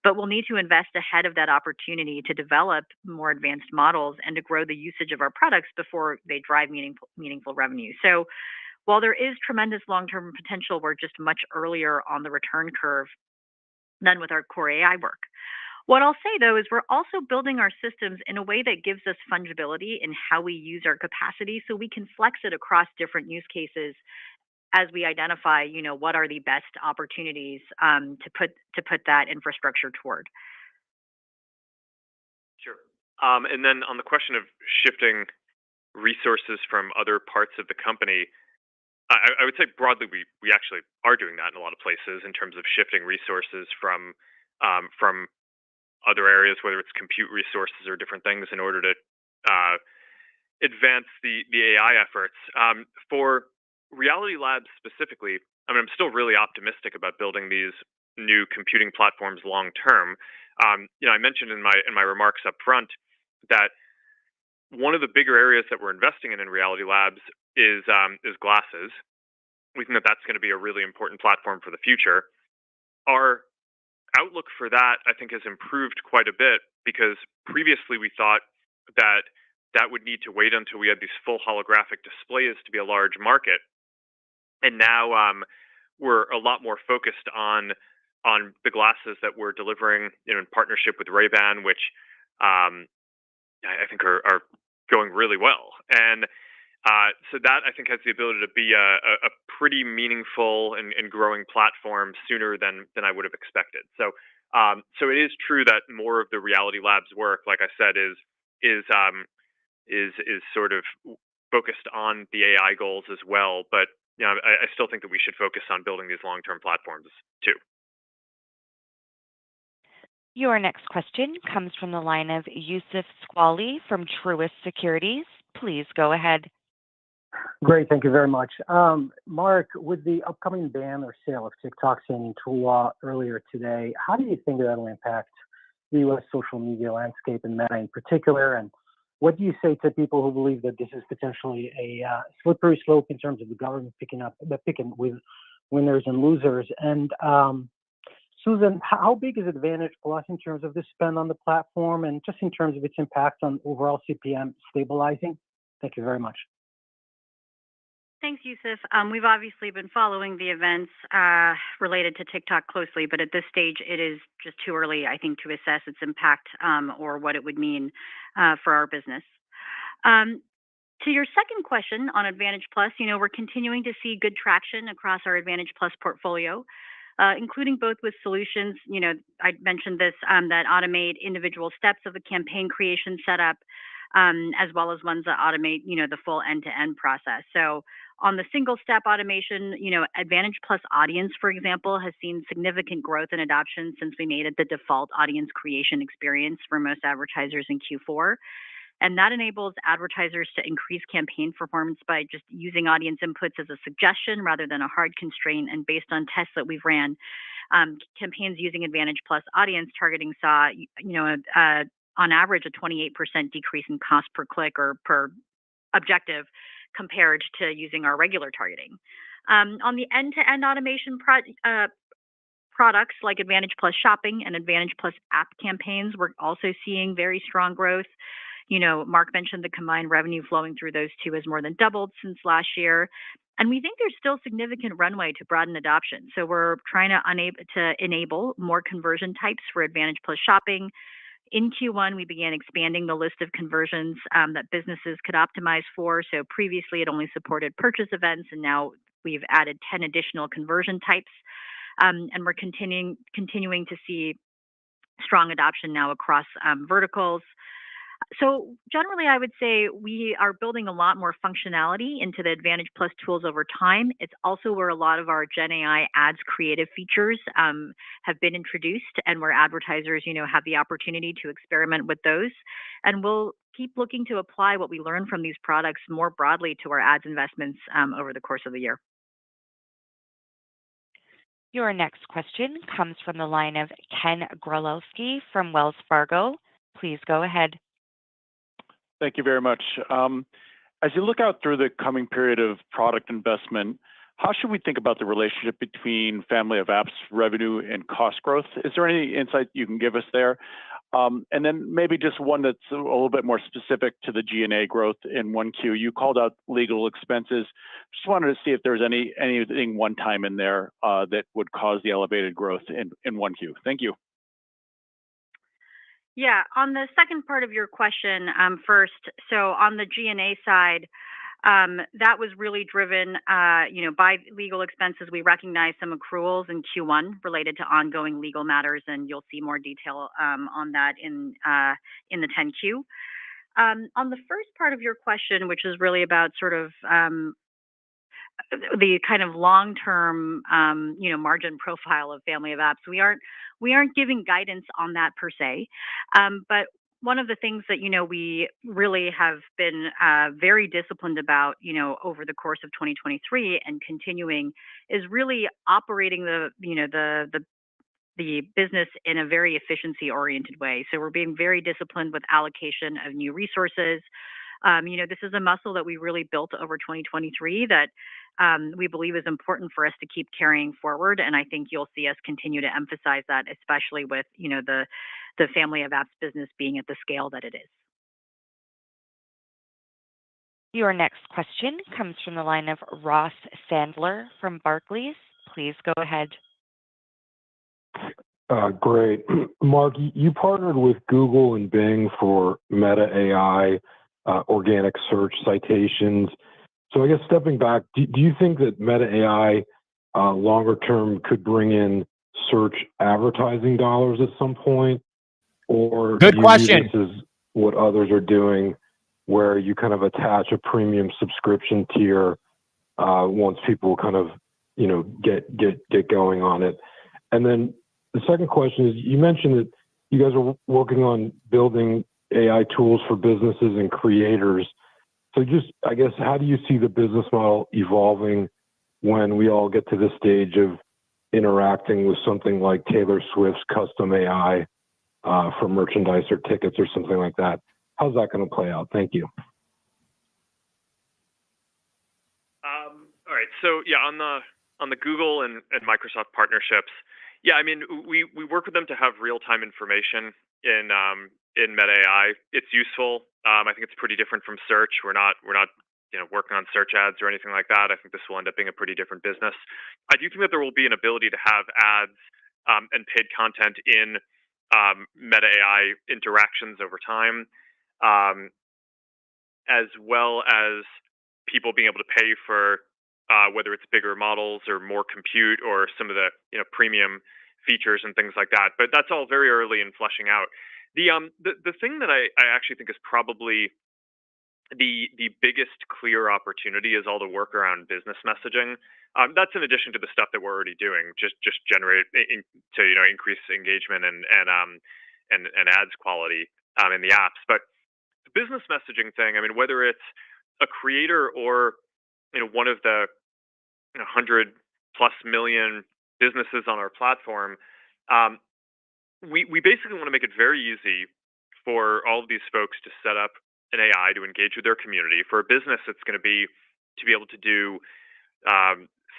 S13: But we'll need to invest ahead of that opportunity to develop more advanced models and to grow the usage of our products before they drive meaningful revenue. So while there is tremendous long-term potential, we're just much earlier on the return curve than with our core AI work. What I'll say, though, is we're also building our systems in a way that gives us fungibility in how we use our capacity so we can flex it across different use cases as we identify, what are the best opportunities to put that infrastructure toward.
S12: Sure. And then on the question of shifting resources from other parts of the company, I would say broadly we actually are doing that in a lot of places in terms of shifting resources from other areas, whether it's compute resources or different things, in order to advance the AI efforts. For Reality Labs specifically, I'm still really optimistic about building these new computing platforms long term. I mentioned in my remarks up front that one of the bigger areas that we're investing in Reality Labs is glasses. We think that that's going to be a really important platform for the future. Our outlook for that, I think, has improved quite a bit, because previously we thought that would need to wait until we had these full holographic displays to be a large market. And now we're a lot more focused on the glasses that we're delivering in partnership with Ray-Ban, which I think are going really well. And so that, I think, has the ability to be a pretty meaningful and growing platform sooner than I would have expected. So it is true that more of the Reality Labs work, like I said, is sort of focused on the AI goals as well. But I still think that we should focus on building these long-term platforms too.
S10: Your next question comes from the line of Youssef Squali from Truist Securities. Please go ahead.
S19: Great. Thank you very much. Mark, with the upcoming ban or sale of TikTok signed into law earlier today, how do you think that will impact the U.S. social media landscape and Meta in particular? And what do you say to people who believe that this is potentially a slippery slope in terms of the government picking with winners and losers? And Susan, how big is Advantage Plus in terms of the spend on the platform and just in terms of its impact on overall CPM stabilizing? Thank you very much.
S13: Thanks, Youssef. We've obviously been following the events related to TikTok closely, but at this stage, it is just too early, I think, to assess its impact or what it would mean for our business. To your second question on Advantage Plus, we're continuing to see good traction across our Advantage Plus portfolio, including both with solutions, I mentioned this, that automate individual steps of the campaign creation setup, as well as ones that automate, the full end-to-end process. So on the single step automation, Advantage Plus Audience, for example, has seen significant growth in adoption since we made it the default audience creation experience for most advertisers in Q4. And that enables advertisers to increase campaign performance by just using audience inputs as a suggestion rather than a hard constraint. And based on tests that we've ran, campaigns using Advantage Plus Audience targeting saw, on average, a 28% decrease in cost per click or per objective compared to using our regular targeting. On the end-to-end automation products like Advantage Plus Shopping and Advantage Plus App campaigns, we're also seeing very strong growth. You know, Mark mentioned the combined revenue flowing through those two has more than doubled since last year. And we think there's still significant runway to broaden adoption. So we're trying to enable more conversion types for Advantage Plus Shopping. In Q1, we began expanding the list of conversions that businesses could optimize for. So previously, it only supported purchase events, and now we've added 10 additional conversion types. And we're continuing to see strong adoption now across verticals. So generally, I would say we are building a lot more functionality into the Advantage Plus tools over time. It's also where a lot of our Gen AI ads creative features have been introduced, and where advertisers, have the opportunity to experiment with those. And we'll keep looking to apply what we learn from these products more broadly to our ads investments over the course of the year.
S10: Your next question comes from the line of Ken Grolowski from Wells Fargo. Please go ahead.
S20: Thank you very much. As you look out through the coming period of product investment, how should we think about the relationship between Family of Apps revenue and cost growth? Is there any insight you can give us there? And then maybe just one that's a little bit more specific to the G&A growth in 1Q. You called out legal expenses. Just wanted to see if there's anything one time in there that would cause the elevated growth in 1Q. Thank you.
S13: Yeah, on the second part of your question first, so on the G&A side, that was really driven, by legal expenses. We recognized some accruals in Q1 related to ongoing legal matters, and you'll see more detail on that in the 10Q. On the first part of your question, which is really about sort of the kind of long-term, margin profile of Family of Apps. We aren't giving guidance on that per se, but one of the things that we really have been very disciplined about, over the course of 2023 and continuing is really operating the business in a very efficiency-oriented way. So we're being very disciplined with allocation of new resources. This is a muscle that we really built over 2023 that we believe is important for us to keep carrying forward. And I think you'll see us continue to emphasize that, especially with, the Family of Apps business being at the scale that it is.
S10: Your next question comes from the line of Ross Sandler from Barclays. Please go ahead.
S21: Great. Mark, you partnered with Google and Bing for Meta AI organic search citations. So I guess stepping back, do you think that Meta AI longer term could bring in search advertising dollars at some point? Or
S1: good question.
S21: This is what others are doing, where you kind of attach a premium subscription tier once people kind of get going on it. And then the second question is, you mentioned that you guys are working on building AI tools for businesses and creators. So just, I guess, how do you see the business model evolving when we all get to this stage of interacting with something like Taylor Swift's custom AI for merchandise or tickets or something like that? How's that going to play out? Thank you.
S12: All right. So yeah, on the Google and Microsoft partnerships, yeah, I mean, we work with them to have real-time information in Meta AI. It's useful. I think it's pretty different from search. We're not working on search ads or anything like that. I think this will end up being a pretty different business. I do think that there will be an ability to have ads and paid content in Meta AI interactions over time, as well as people being able to pay for whether it's bigger models or more compute or some of the premium features and things like that. But that's all very early in fleshing out. The thing that I actually think is probably the biggest clear opportunity is all the work around business messaging. That's in addition to the stuff that we're already doing, just generate to increase engagement and ads quality in the apps. But the business messaging thing, I mean, whether it's a creator or one of the 100+ million businesses on our platform, we basically want to make it very easy for all of these folks to set up an AI to engage with their community. For a business, it's going to be able to do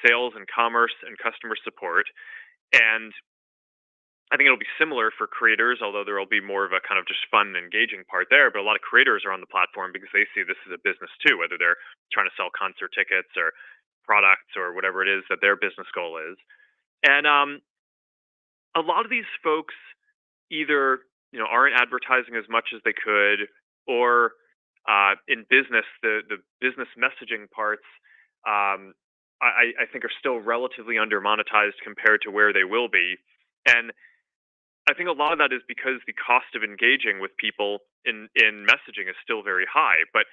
S12: sales and commerce and customer support. And I think it'll be similar for creators, although there will be more of a kind of just fun and engaging part there. But a lot of creators are on the platform because they see this as a business too, whether they're trying to sell concert tickets or products or whatever it is that their business goal is. And a lot of these folks either aren't advertising as much as they could, or in business, the business messaging parts I think are still relatively under monetized compared to where they will be. And I think a lot of that is because the cost of engaging with people in messaging is still very high. But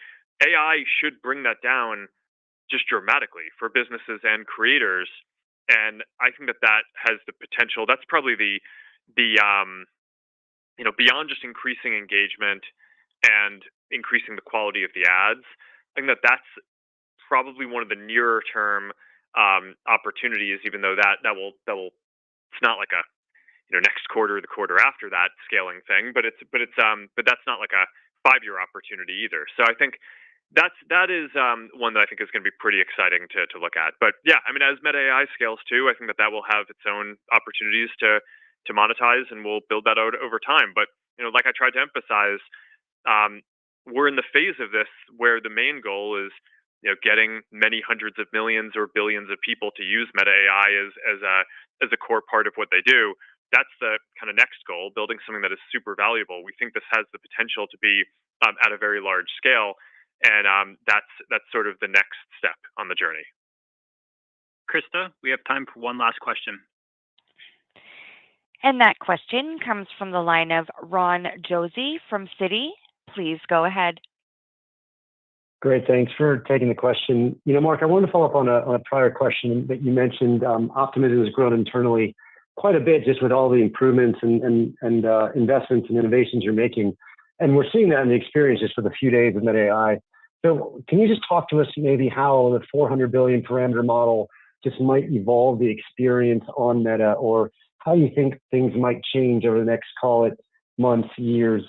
S12: AI should bring that down just dramatically for businesses and creators. And I think that that has the potential. That's probably the beyond just increasing engagement and increasing the quality of the ads. I think that that's probably one of the nearer term opportunities. Even though that will it's not like a next quarter or the quarter after that scaling thing, but that's not like a 5-year opportunity either. So I think that is one that I think is going to be pretty exciting to look at. But yeah, I mean, as Meta AI scales too, I think that will have its own opportunities to monetize, and we'll build that out over time. But like I tried to emphasize, we're in the phase of this where the main goal is getting many hundreds of millions or billions of people to use Meta AI as a core part of what they do. That's the kind of next goal, building something that is super valuable. We think this has the potential to be at a very large scale, and that's sort of the next step on the journey.
S11: Krista, we have time for one last question.
S10: And that question comes from the line of Ron Josey from Citi. Please go ahead.
S4: Great, thanks for taking the question. Mark, I wanted to follow up on a prior question that you mentioned. Optimism has grown internally quite a bit just with all the improvements and investments and innovations you're making. And we're seeing that in the experience just for the few days of Meta AI. So can you just talk to us maybe how the 400 billion parameter model just might evolve the experience on Meta, or how you think things might change over the next, call it, months, years,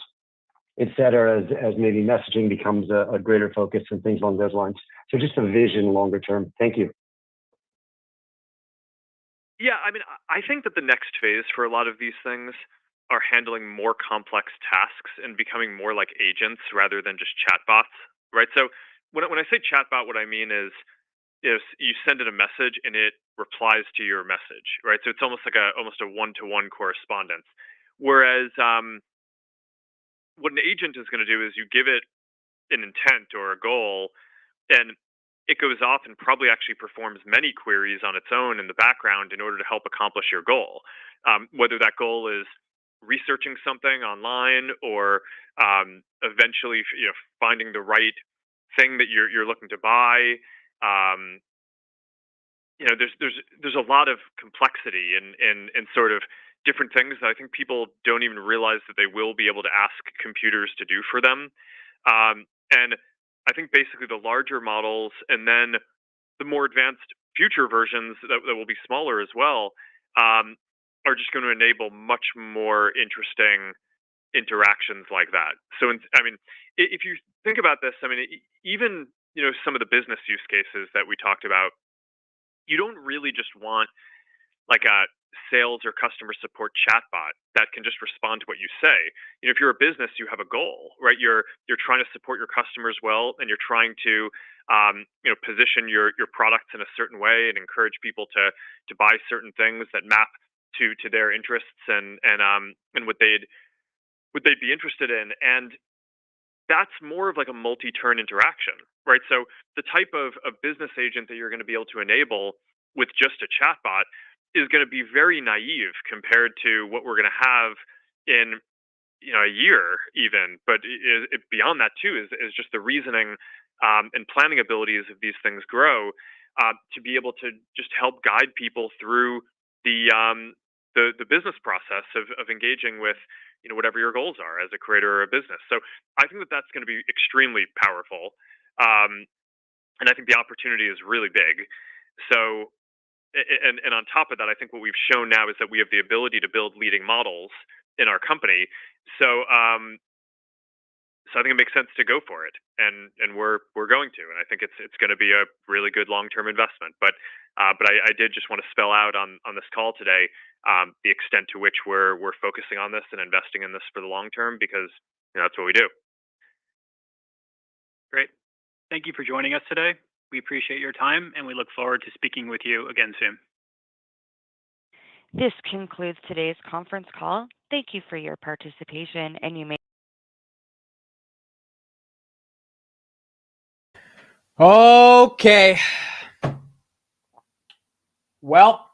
S4: et cetera, as maybe messaging becomes a greater focus and things along those lines. So just a vision longer term. Thank you.
S12: Yeah, I mean, I think that the next phase for a lot of these things are handling more complex tasks and becoming more like agents rather than just chatbots, right? So when I say chatbot, what I mean is you send it a message and it replies to your message, right? So it's almost like a one-to-one correspondence. Whereas what an agent is going to do is you give it an intent or a goal, and it goes off and probably actually performs many queries on its own in the background in order to help accomplish your goal. Whether that goal is researching something online or eventually finding the right thing that you're looking to buy. There's a lot of complexity in sort of different things that I think people don't even realize that they will be able to ask computers to do for them. And I think basically the larger models and then the more advanced future versions that will be smaller as well are just going to enable much more interesting interactions like that. So, I mean, if you think about this, I mean, even some of the business use cases that we talked about, you don't really just want like a sales or customer support chatbot that can just respond to what you say. If you're a business, you have a goal, right? You're trying to support your customers well, and you're trying to position your products in a certain way and encourage people to buy certain things that map to their interests and what they'd be interested in. And that's more of like a multi-turn interaction, right? So the type of business agent that you're going to be able to enable with just a chatbot is going to be very naive compared to what we're going to have in a year even. But beyond that too is just the reasoning and planning abilities of these things grow to be able to just help guide people through the business process of engaging with whatever your goals are as a creator or a business. So I think that that's going to be extremely powerful, and I think the opportunity is really big. So. And on top of that, I think what we've shown now is that we have the ability to build leading models in our company. So So I think it makes sense to go for it, and we're going to, and I think it's going to be a really good long-term investment. But I did just want to spell out on this call today the extent to which we're focusing on this and investing in this for the long term, because that's what we do.
S11: Great. Thank you for joining us today. We appreciate your time, and we look forward to speaking with you again soon.
S10: This concludes today's conference call. Thank you for your participation, and you may.
S1: Okay. Well,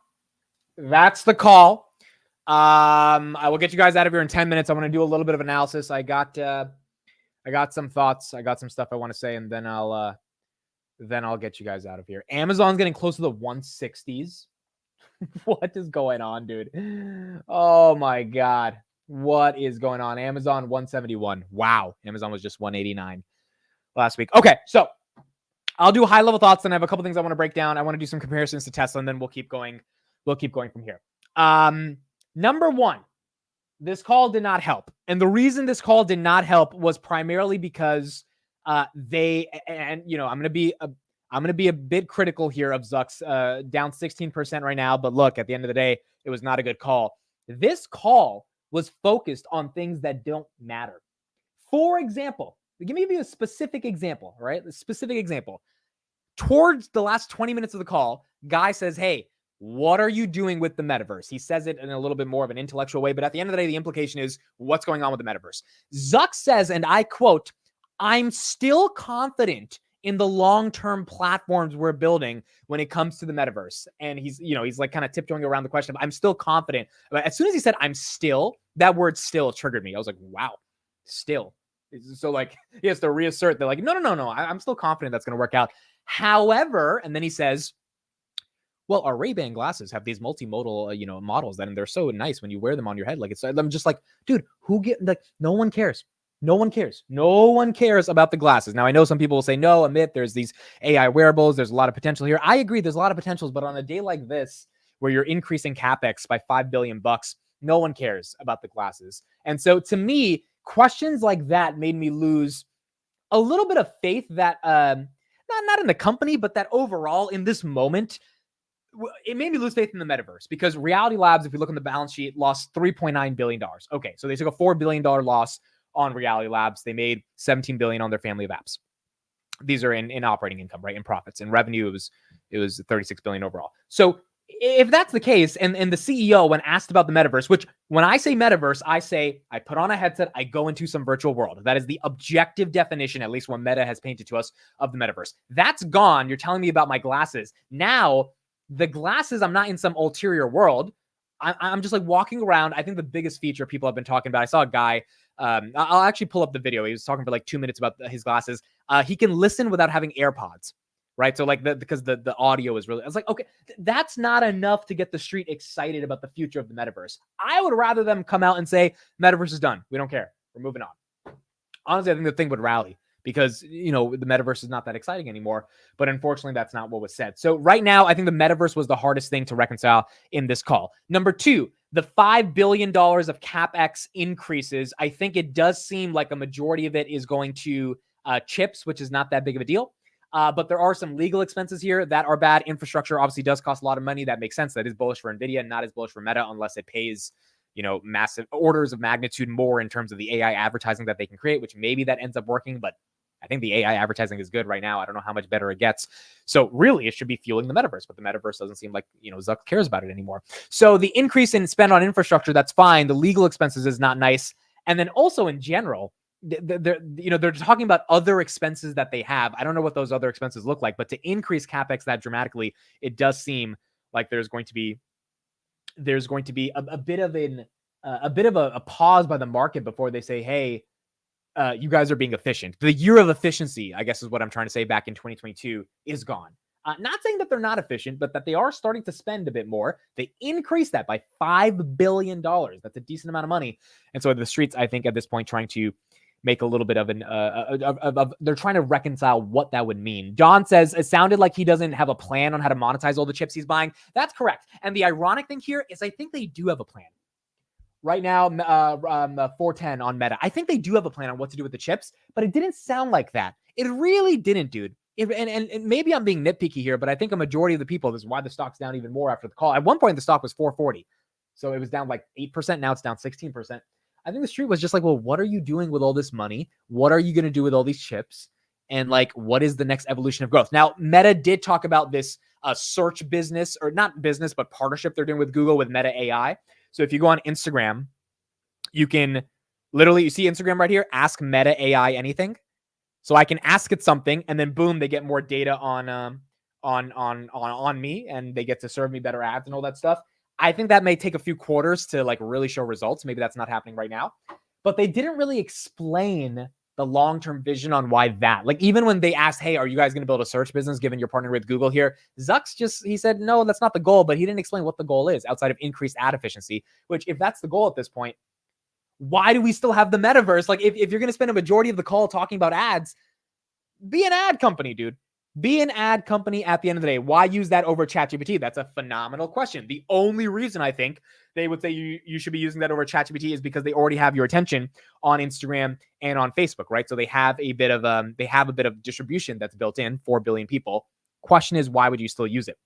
S1: that's the call. I will get you guys out of here in 10 minutes. I want to do a little bit of analysis. I got some thoughts. I got some stuff I want to say, and then I'll get you guys out of here. Amazon's getting close to the 160s. What is going on, dude? Oh my God. What is going on? Amazon 171. Wow. Amazon was just 189 last week. Okay, so I'll do high level thoughts, and I have a couple things I want to break down. I want to do some comparisons to Tesla, and then we'll keep going. We'll keep going from here. Number one, this call did not help. And the reason this call did not help was primarily because I'm going to be a bit critical here of Zuck's, down 16% right now. But look, at the end of the day, it was not a good call. This call was focused on things that don't matter. For example, give me a specific example, right? A specific example. Towards the last 20 minutes of the call, Guy says, hey, what are you doing with the metaverse? He says it in a little bit more of an intellectual way, but at the end of the day, the implication is what's going on with the metaverse. Zuck says, and I quote, I'm still confident in the long-term platforms we're building when it comes to the metaverse. And he's like kind of tiptoeing around the question of I'm still confident. But as soon as he said I'm still, that word still triggered me. I was like, wow, still. So like he has to reassert that like, no, I'm still confident that's going to work out. However, and then he says, well, our Ray-Ban glasses have these multimodal, models that, and they're so nice when you wear them on your head. Like I'm just like, dude, no one cares. No one cares. No one cares about the glasses. Now, I know some people will say, no, Amit, there's these AI wearables. There's a lot of potential here. I agree. There's a lot of potentials, but on a day like this, where you're increasing Capex by $5 billion, no one cares about the glasses. And so to me, questions like that made me lose a little bit of faith that, not in the company, but that overall in this moment, it made me lose faith in the metaverse, because Reality Labs, if you look on the balance sheet, lost $3.9 billion. Okay, so they took a $4 billion loss on Reality Labs. They made $17 billion on their family of apps. These are in operating income, right? In profits. In revenue, it was $36 billion overall. So if that's the case, and the CEO, when asked about the metaverse, which when I say metaverse, I say I put on a headset, I go into some virtual world. That is the objective definition, at least what Meta has painted to us, of the metaverse. That's gone. You're telling me about my glasses. Now, the glasses, I'm not in some ulterior world. I'm just like walking around. I think the biggest feature people have been talking about, I saw a guy, I'll actually pull up the video. He was talking for like 2 minutes about his glasses. He can listen without having AirPods, right? So like because the audio is really, I was like, okay, that's not enough to get the street excited about the future of the metaverse. I would rather them come out and say, metaverse is done. We don't care. We're moving on. Honestly, I think the thing would rally, because, the metaverse is not that exciting anymore. But unfortunately, that's not what was said. So right now, I think the metaverse was the hardest thing to reconcile in this call. Number two, the $5 billion of CapEx increases. I think it does seem like a majority of it is going to chips, which is not that big of a deal. But there are some legal expenses here that are bad. Infrastructure obviously does cost a lot of money. That makes sense. That is bullish for NVIDIA, not as bullish for Meta, unless it pays massive orders of magnitude more in terms of the AI advertising that they can create, which maybe that ends up working. But I think the AI advertising is good right now. I don't know how much better it gets. So really, it should be fueling the metaverse, but the metaverse doesn't seem like, Zuck cares about it anymore. So the increase in spend on infrastructure, that's fine. The legal expenses is not nice. And then also in general, they're talking about other expenses that they have. I don't know what those other expenses look like, but to increase CapEx that dramatically, it does seem like there's going to be a bit of a pause by the market before they say, hey, you guys are being efficient. The year of efficiency, I guess is what I'm trying to say, back in 2022 is gone. Not saying that they're not efficient, but that they are starting to spend a bit more. They increased that by $5 billion. That's a decent amount of money. And so the streets, I think at this point, trying to make a little bit of they're trying to reconcile what that would mean. John says it sounded like he doesn't have a plan on how to monetize all the chips he's buying. That's correct. And the ironic thing here is I think they do have a plan. Right now, 410 on Meta. I think they do have a plan on what to do with the chips, but it didn't sound like that. It really didn't, dude. And maybe I'm being nitpicky here, but I think a majority of the people, this is why the stock's down even more after the call. At one point, the stock was 440. So it was down like 8%. Now it's down 16%. I think the street was just like, well, what are you doing with all this money? What are you going to do with all these chips? And like, what is the next evolution of growth? Now, Meta did talk about this search business, or not business, but partnership they're doing with Google with Meta AI. So if you go on Instagram, you can literally, you see Instagram right here, ask Meta AI anything. So I can ask it something, and then boom, they get more data on me, and they get to serve me better ads and all that stuff. I think that may take a few quarters to like really show results. Maybe that's not happening right now, but they didn't really explain the long-term vision on why that. Like even when they asked, hey, are you guys going to build a search business given you're partnering with Google here? He said, no, that's not the goal, but he didn't explain what the goal is outside of increased ad efficiency, which if that's the goal at this point, why do we still have the metaverse? Like if you're going to spend a majority of the call talking about ads, be an ad company, dude. Be an ad company at the end of the day. Why use that over ChatGPT? That's a phenomenal question. The only reason I think they would say you should be using that over ChatGPT is because they already have your attention on Instagram and on Facebook, right? So they have a bit of distribution that's built in, 4 billion people. Question is, why would you still use it?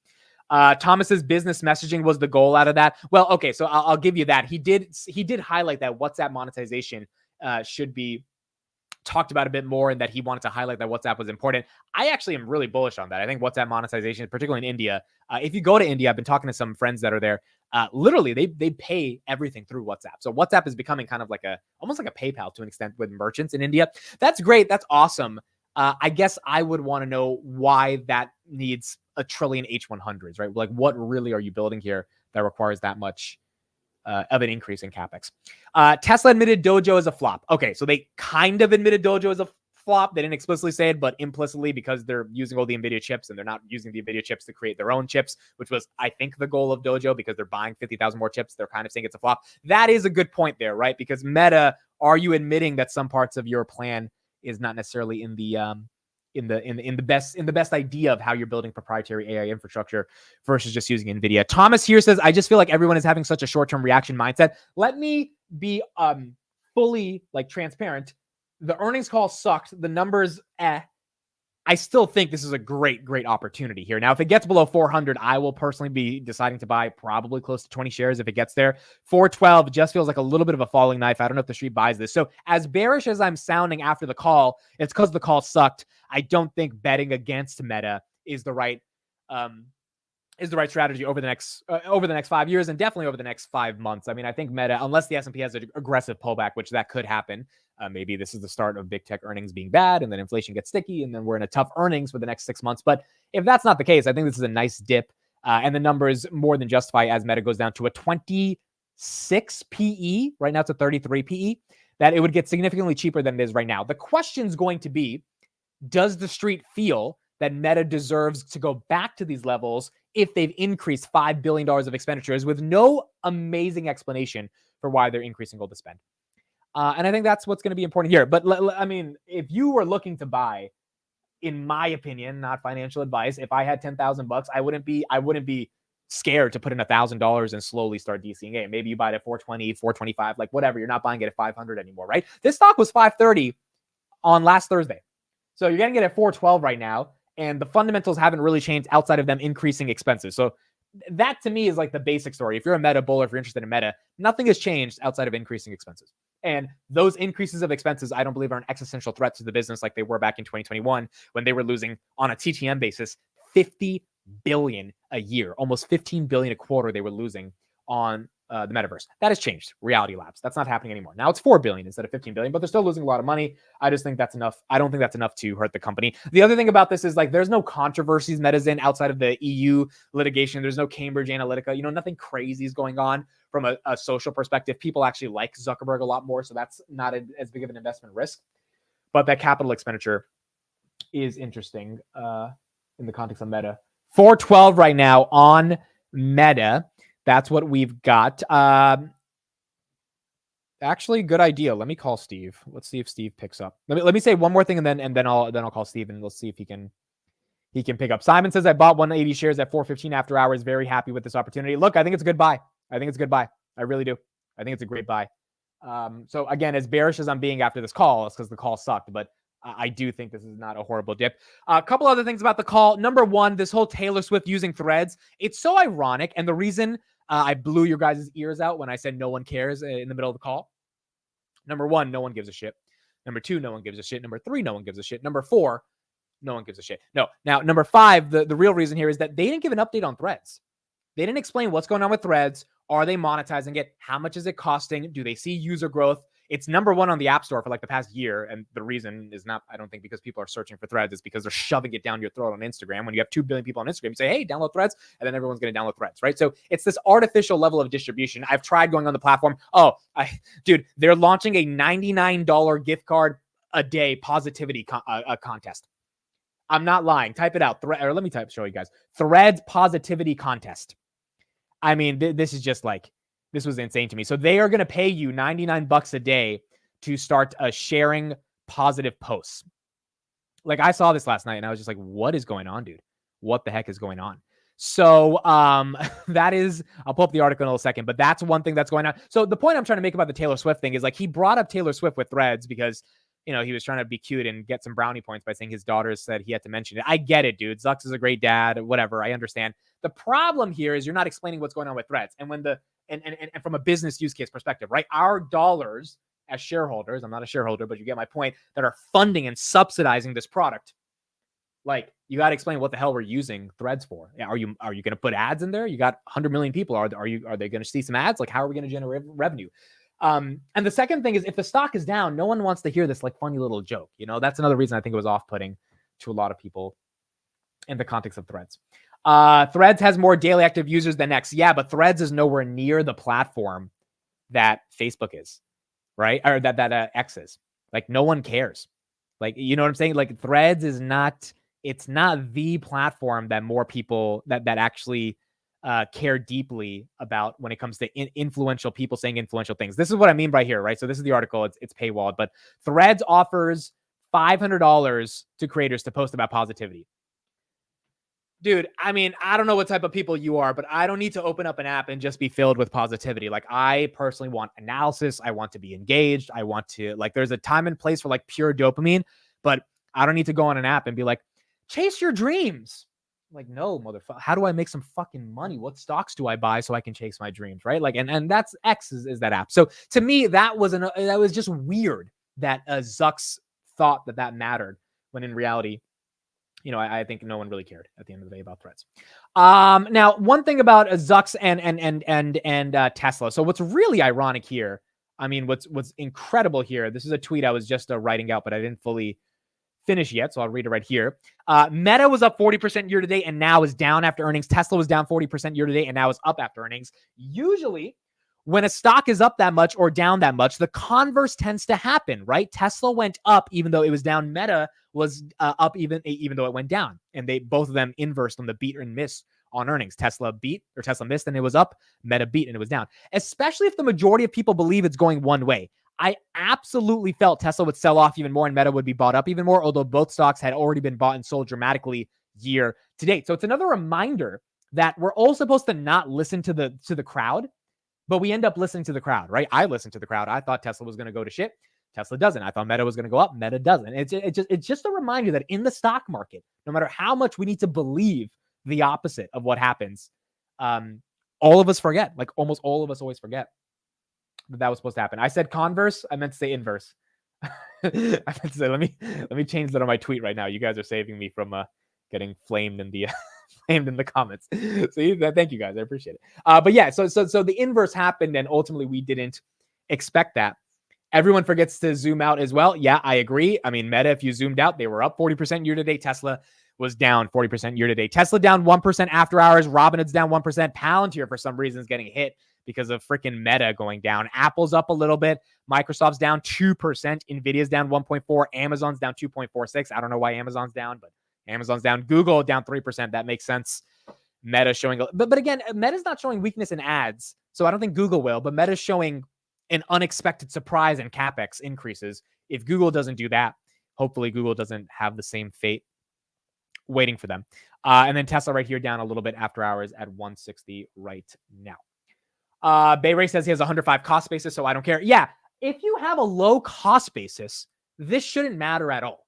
S1: Thomas's business messaging was the goal out of that. Well, okay, so I'll give you that. He did highlight that WhatsApp monetization should be talked about a bit more, and that he wanted to highlight that WhatsApp was important. I actually am really bullish on that. I think WhatsApp monetization, particularly in India, if you go to India, I've been talking to some friends that are there. Literally, they pay everything through WhatsApp. So WhatsApp is becoming kind of like almost like a PayPal to an extent with merchants in India. That's great. That's awesome. I guess I would want to know why that needs a trillion H100s, right? Like, what really are you building here that requires that much of an increase in Capex? Tesla admitted Dojo is a flop. Okay, so they kind of admitted Dojo is a flop. They didn't explicitly say it, but implicitly, because they're using all the NVIDIA chips and they're not using the NVIDIA chips to create their own chips, which was, I think, the goal of Dojo, because they're buying 50,000 more chips. They're kind of saying it's a flop. That is a good point there, right? Because Meta, are you admitting that some parts of your plan is not necessarily in the best idea of how you're building proprietary AI infrastructure versus just using NVIDIA? Thomas here says, I just feel like everyone is having such a short-term reaction mindset. Let me be fully like transparent. The earnings call sucked. The numbers, I still think this is a great opportunity here. Now, if it gets below 400, I will personally be deciding to buy probably close to 20 shares if it gets there. 412 just feels like a little bit of a falling knife. I don't know if the street buys this. So as bearish as I'm sounding after the call, it's because the call sucked. I don't think betting against Meta is the right strategy over the next 5 years, and definitely over the next 5 months. I mean, I think Meta, unless the S&P has an aggressive pullback, which that could happen, maybe this is the start of big tech earnings being bad, and then inflation gets sticky, and then we're in a tough earnings for the next 6 months. But if that's not the case, I think this is a nice dip, and the numbers more than justify as Meta goes down to a 26 PE. Right now it's a 33 PE. That it would get significantly cheaper than it is right now. The question's going to be, does the street feel that Meta deserves to go back to these levels if they've increased $5 billion of expenditures with no amazing explanation for why they're increasing all the spend? And I think that's what's going to be important here. But I mean, if you were looking to buy, in my opinion, not financial advice, if I had $10,000, I wouldn't be scared to put in $1,000 and slowly start DCing it. Maybe you buy it at 420, 425, like whatever. You're not buying it at 500 anymore, right? This stock was 530 on last Thursday. So you're getting it at 412 right now. And the fundamentals haven't really changed outside of them increasing expenses. So that to me is like the basic story. If you're a Meta bull, if you're interested in Meta, nothing has changed outside of increasing expenses. And those increases of expenses, I don't believe, are an existential threat to the business like they were back in 2021 when they were losing on a TTM basis $50 billion a year, almost $15 billion a quarter they were losing on the metaverse. That has changed. Reality Labs. That's not happening anymore. Now it's $4 billion instead of $15 billion, but they're still losing a lot of money. I just think that's enough. I don't think that's enough to hurt the company. The other thing about this is like there's no controversies Meta's in outside of the EU litigation. There's no Cambridge Analytica. Nothing crazy is going on from a social perspective. People actually like Zuckerberg a lot more, so that's not as big of an investment risk. But that capital expenditure is interesting in the context of Meta. 412 right now on Meta. That's what we've got. Actually, good idea. Let me call Steve. Let's see if Steve picks up. Let me say one more thing, and then I'll call Steve, and let's see if he can pick up. Simon says, I bought 180 shares at 415 after hours. Very happy with this opportunity. Look, I think it's a good buy. I really do. I think it's a great buy. So again, as bearish as I'm being after this call, it's because the call sucked, but I do think this is not a horrible dip. A couple other things about the call. Number one, this whole Taylor Swift using threads. It's so ironic. And the reason I blew your guys' ears out when I said no one cares in the middle of the call. Number one, no one gives a shit. Number two, no one gives a shit. Number three, no one gives a shit. Number four, no one gives a shit. No. Now, number five, the real reason here is that they didn't give an update on threads. They didn't explain what's going on with threads. Are they monetizing it? How much is it costing? Do they see user growth? It's number one on the App Store for like the past year. And the reason is not, I don't think because people are searching for threads. It's because they're shoving it down your throat on Instagram. When you have 2 billion people on Instagram, you say, hey, download threads. And then everyone's going to download threads, right? So it's this artificial level of distribution. I've tried going on the platform. Dude, they're launching a $99 gift card a day positivity contest. I'm not lying. Type it out. Or let me show you guys. Threads positivity contest. I mean, this is just like, this was insane to me. So they are going to pay you $99 a day to start sharing positive posts. Like I saw this last night and I was just like, what is going on, dude? What the heck is going on? So that is, I'll pull up the article in a little second, but that's one thing that's going on. So the point I'm trying to make about the Taylor Swift thing is like he brought up Taylor Swift with threads because, you know, he was trying to be cute and get some brownie points by saying his daughters said he had to mention it. I get it, dude. Zucks is a great dad, whatever. I understand. The problem here is you're not explaining what's going on with threads. And when and from a business use case perspective, right? Our dollars as shareholders, I'm not a shareholder, but you get my point, that are funding and subsidizing this product. Like you got to explain what the hell we're using threads for. Are you going to put ads in there? You got 100 million people. Are they going to see some ads? Like how are we going to generate revenue? And the second thing is if the stock is down, no one wants to hear this like funny little joke. You know, that's another reason I think it was off-putting to a lot of people in the context of threads. Threads has more daily active users than X. Yeah, but Threads is nowhere near the platform that Facebook is, right? Or that X is. Like no one cares. Like, you know what I'm saying? Like Threads is not, it's not the platform that more people that actually care deeply about when it comes to influential people saying influential things. This is what I mean by here, right? So this is the article. It's paywalled, but Threads offers $500 to creators to post about positivity. Dude, I mean, I don't know what type of people you are, but I don't need to open up an app and just be filled with positivity. Like I personally want analysis. I want to be engaged. I want to like, there's a time and place for like pure dopamine, but I don't need to go on an app and be like, chase your dreams. Like, no, motherfucker. How do I make some fucking money? What stocks do I buy so I can chase my dreams? Right. Like, and that's X is that app. So to me, that was just weird that Zucks thought that mattered when in reality, you know, I think no one really cared at the end of the day about threads. Now, one thing about Zucks and Tesla. So what's really ironic here, I mean, what's incredible here, this is a tweet I was just writing out, but I didn't fully finish yet, so I'll read it right here. Meta was up 40% year to date and now is down after earnings. Tesla was down 40% year to date and now is up after earnings. Usually, when a stock is up that much or down that much, the converse tends to happen, right? Tesla went up even though it was down. Meta was up even though it went down. And they both of them inversed on the beat and miss on earnings. Tesla missed and it was up. Meta beat and it was down. Especially if the majority of people believe it's going one way. I absolutely felt Tesla would sell off even more and Meta would be bought up even more, although both stocks had already been bought and sold dramatically year to date. So it's another reminder that we're all supposed to not listen to the crowd. But we end up listening to the crowd, right? I listened to the crowd. I thought Tesla was going to go to shit. Tesla doesn't. I thought Meta was going to go up. Meta doesn't. It's just a reminder that in the stock market, no matter how much we need to believe the opposite of what happens, all of us forget. Like almost all of us always forget that was supposed to happen. I said converse. I meant to say inverse. I meant to say, let me change that on my tweet right now. You guys are saving me from getting flamed in the flamed in the comments. So thank you guys. I appreciate it. But yeah, so the inverse happened and ultimately we didn't expect that. Everyone forgets to zoom out as well. Yeah, I agree. I mean, Meta, if you zoomed out, they were up 40% year to date. Tesla was down 40% year to date. Tesla down 1% after hours. Robinhood's down 1%. Palantir for some reason is getting hit because of freaking Meta going down. Apple's up a little bit. Microsoft's down 2%. Nvidia's down 1.4%. Amazon's down 2.46%. I don't know why Amazon's down, but Amazon's down. Google down 3%. That makes sense. Meta showing, but again, Meta's not showing weakness in ads, so I don't think Google will. But Meta's showing an unexpected surprise in Capex increases. If Google doesn't do that, hopefully Google doesn't have the same fate waiting for them. And then Tesla right here down a little bit after hours at 160 right now. Bay Ray says he has 105 cost basis, so I don't care. Yeah, if you have a low cost basis, this shouldn't matter at all.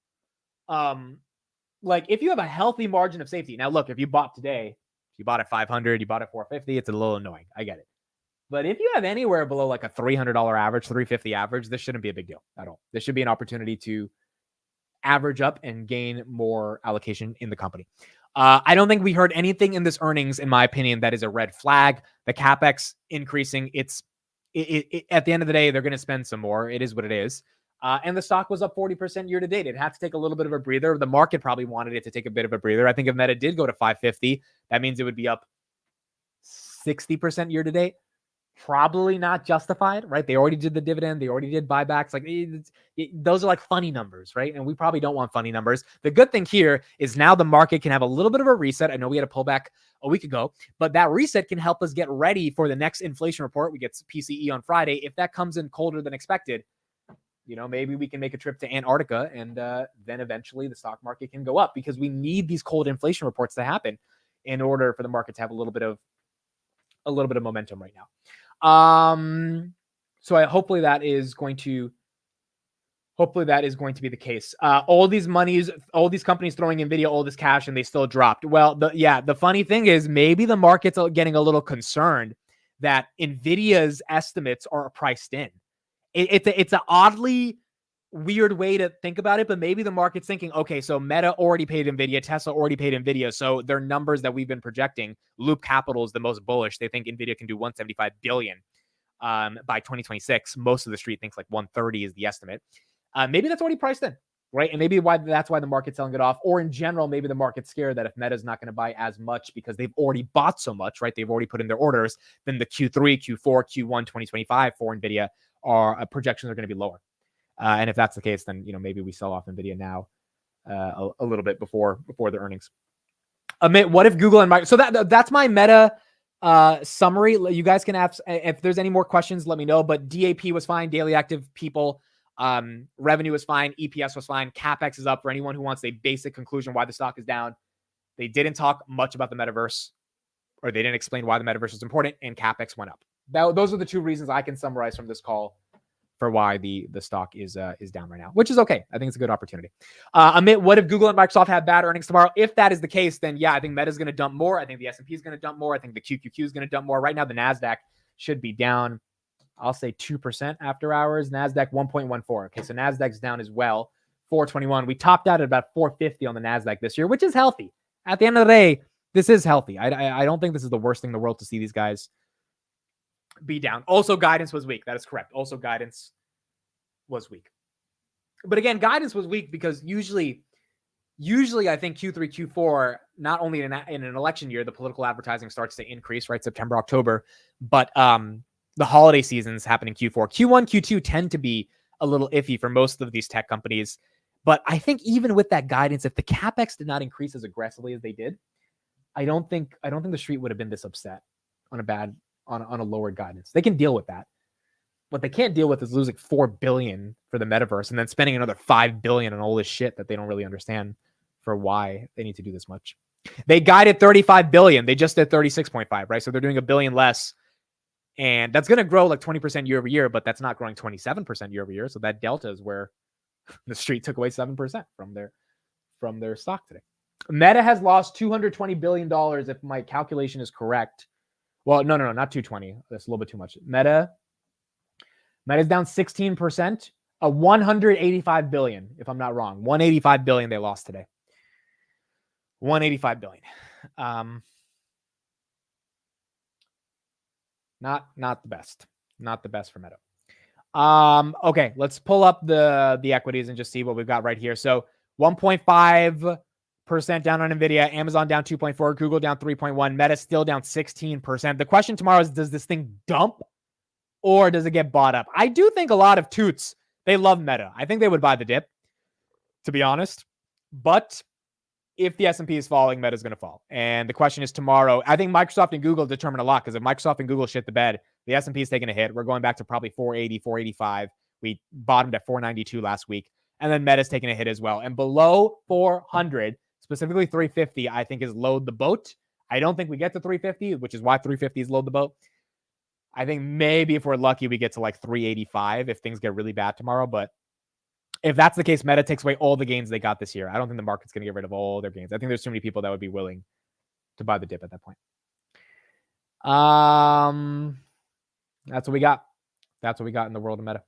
S1: Like if you have a healthy margin of safety. Now, look, if you bought today, you bought at 500, you bought at 450, it's a little annoying. I get it. But if you have anywhere below like a $300 average, 350 average, this shouldn't be a big deal at all. This should be an opportunity to average up and gain more allocation in the company. I don't think we heard anything in this earnings, in my opinion, that is a red flag. The Capex increasing, at the end of the day, they're going to spend some more. It is what it is. And the stock was up 40% year to date. It had to take a little bit of a breather. The market probably wanted it to take a bit of a breather. I think if Meta did go to 550, that means it would be up 60% year to date. Probably not justified, right? They already did the dividend. They already did buybacks. Like those are like funny numbers, right? And we probably don't want funny numbers. The good thing here is now the market can have a little bit of a reset. I know we had a pullback a week ago, but that reset can help us get ready for the next inflation report. We get PCE on Friday. If that comes in colder than expected, maybe we can make a trip to Antarctica and then eventually the stock market can go up because we need these cold inflation reports to happen in order for the market to have a little bit of momentum right now. So hopefully that is going to be the case. All these companies throwing Nvidia all this cash and they still dropped. Well, the funny thing is maybe the market's getting a little concerned that Nvidia's estimates are priced in. It's an oddly weird way to think about it, but maybe the market's thinking, okay, so Meta already paid Nvidia, Tesla already paid Nvidia, so their numbers that we've been projecting, Loop Capital is the most bullish. They think Nvidia can do 175 billion by 2026. Most of the street thinks like 130 is the estimate. Maybe that's already priced in, right? And maybe that's why the market's selling it off. Or in general, maybe the market's scared that if Meta's not going to buy as much because they've already bought so much, right? They've already put in their orders, then the Q3, Q4, Q1 2025 for Nvidia projections are going to be lower. And if that's the case, then maybe we sell off Nvidia now a little bit before the earnings. Amit, what if Google and Microsoft? So that's my Meta summary. You guys can ask if there's any more questions. Let me know. But DAP was fine. Daily active people. Revenue was fine. EPS was fine. Capex is up for anyone who wants a basic conclusion why the stock is down. They didn't talk much about the metaverse, or they didn't explain why the metaverse is important, and Capex went up. Those are the two reasons I can summarize from this call for why the stock is down right now, which is okay. I think it's a good opportunity. Amit, what if Google and Microsoft have bad earnings tomorrow? If that is the case, then yeah, I think Meta is going to dump more. I think the S&P is going to dump more. I think the QQQ is going to dump more. Right now, the NASDAQ should be down, I'll say 2% after hours. NASDAQ 1.14. Okay, so NASDAQ's down as well, 421. We topped out at about 450 on the NASDAQ this year, which is healthy. At the end of the day, this is healthy. I don't think this is the worst thing in the world to see these guys be down. Also, guidance was weak. That is correct. Also, guidance was weak. But again, guidance was weak because usually I think Q3, Q4, not only in an election year, the political advertising starts to increase, right? September, October, but the holiday seasons happen in Q4. Q1, Q2 tend to be a little iffy for most of these tech companies. But I think even with that guidance, if the Capex did not increase as aggressively as they did, I don't think the street would have been this upset on a lowered guidance. They can deal with that. What they can't deal with is losing $4 billion for the metaverse and then spending another $5 billion on all this shit that they don't really understand for why they need to do this much. They guided $35 billion. They just did 36.5, right? So they're doing $1 billion less. And that's going to grow like 20% year over year, but that's not growing 27% year over year. So that delta is where the street took away 7% from their stock today. Meta has lost $220 billion if my calculation is correct. Well, no, not 220. That's a little bit too much. Meta's down 16%, a 185 billion, if I'm not wrong. 185 billion they lost today. 185 billion. Not the best. Not the best for Meta. Okay, let's pull up the equities and just see what we've got right here. So 1.5% down on Nvidia, Amazon down 2.4, Google down 3.1, Meta still down 16%. The question tomorrow is, does this thing dump or does it get bought up? I do think a lot of toots, they love Meta. I think they would buy the dip, to be honest. But if the S&P is falling, Meta's going to fall. And the question is tomorrow, I think Microsoft and Google determine a lot, because if Microsoft and Google shit the bed, the S&P is taking a hit. We're going back to probably 480, 485. We bottomed at 492 last week. And then Meta's taking a hit as well. And below 400, specifically 350, I think is load the boat. I don't think we get to 350, which is why 350 is load the boat. I think maybe if we're lucky, we get to like 385 if things get really bad tomorrow. But if that's the case, Meta takes away all the gains they got this year. I don't think the market's going to get rid of all their gains. I think there's too many people that would be willing to buy the dip at that point. That's what we got. That's what we got in the world of Meta.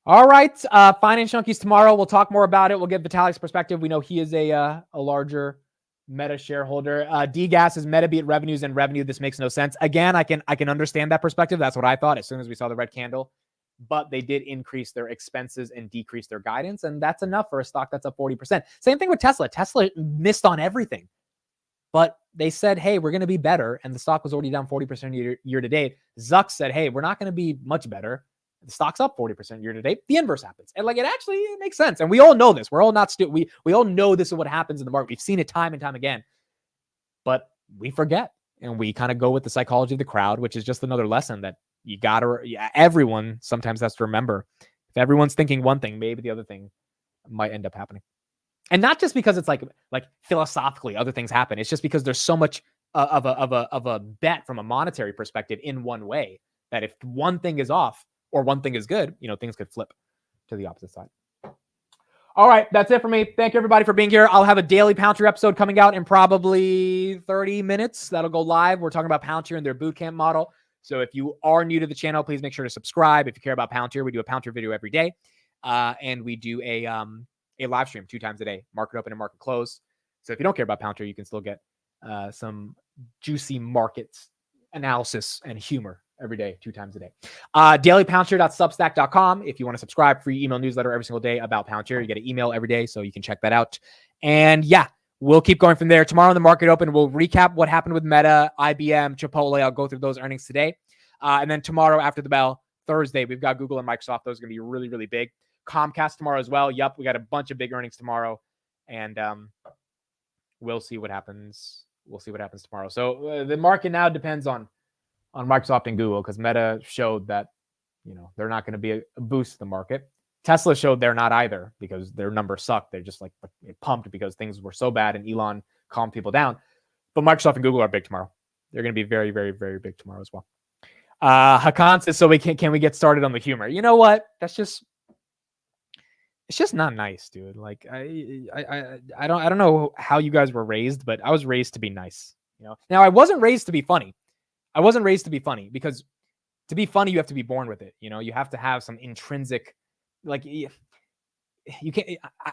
S1: All right. Finance Junkies tomorrow. We'll talk more about it. We'll get Vitalik's perspective. We know he is a larger Meta shareholder. DGAS is Meta beat revenues and revenue. This makes no sense. Again, I can understand that perspective. That's what I thought as soon as we saw the red candle. But they did increase their expenses and decrease their guidance. And that's enough for a stock that's up 40%. Same thing with Tesla. Tesla missed on everything. But they said, hey, we're going to be better. And the stock was already down 40% year to date. Zuck said, hey, we're not going to be much better. The stock's up 40% year to date. The inverse happens. And like, it makes sense. And we all know this. We're all not stupid. We all know this is what happens in the market. We've seen it time and time again. But we forget. And we kind of go with the psychology of the crowd, which is just another lesson that everyone sometimes has to remember. If everyone's thinking one thing, maybe the other thing might end up happening. And not just because it's like philosophically other things happen. It's just because there's so much of a bet from a monetary perspective in one way that if one thing is off or one thing is good, things could flip to the opposite side. All right, that's it for me. Thank you everybody for being here. I'll have a daily Palantir episode coming out in probably 30 minutes. That'll go live. We're talking about Palantir and their bootcamp model. So if you are new to the channel, please make sure to subscribe. If you care about Palantir, we do a Palantir video every day. And we do a live stream 2 times a day, market open and market close. So if you don't care about Palantir, you can still get some juicy markets analysis and humor every day, 2 times a day. Dailypalantir.substack.com. If you want to subscribe, free email newsletter every single day about Palantir. You get an email every day, so you can check that out. And yeah, we'll keep going from there. Tomorrow in the market open, we'll recap what happened with Meta, IBM, Chipotle. I'll go through those earnings today. And then tomorrow after the bell, Thursday, we've got Google and Microsoft. Those are going to be really, really big. Comcast tomorrow as well. Yep, we got a bunch of big earnings tomorrow. And we'll see what happens. We'll see what happens tomorrow. So the market now depends on Microsoft and Google because Meta showed that, they're not going to be a boost to the market. Tesla showed they're not either because their numbers suck. They're just like pumped because things were so bad and Elon calmed people down. But Microsoft and Google are big tomorrow. They're going to be very, very, very big tomorrow as well. Hakan says, so can we get started on the humor? You know what? It's just not nice, dude. Like I don't know how you guys were raised, but I was raised to be nice. Now I wasn't raised to be funny. I wasn't raised to be funny because to be funny, you have to be born with it. You have to have some intrinsic, like you can't,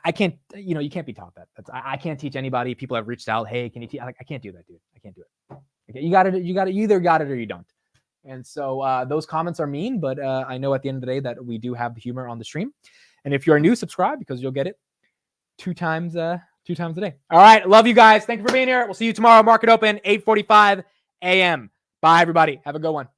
S1: I can't, you can't be taught that. I can't teach anybody. People have reached out. Hey, can you teach? I can't do that, dude. I can't do it. Okay, you either got it or you don't. And so those comments are mean, but I know at the end of the day that we do have the humor on the stream. And if you're new, subscribe because you'll get it 2 times a day. All right. Love you guys. Thank you for being here. We'll see you tomorrow. Market open, 8:45 a.m. Bye, everybody. Have a good one.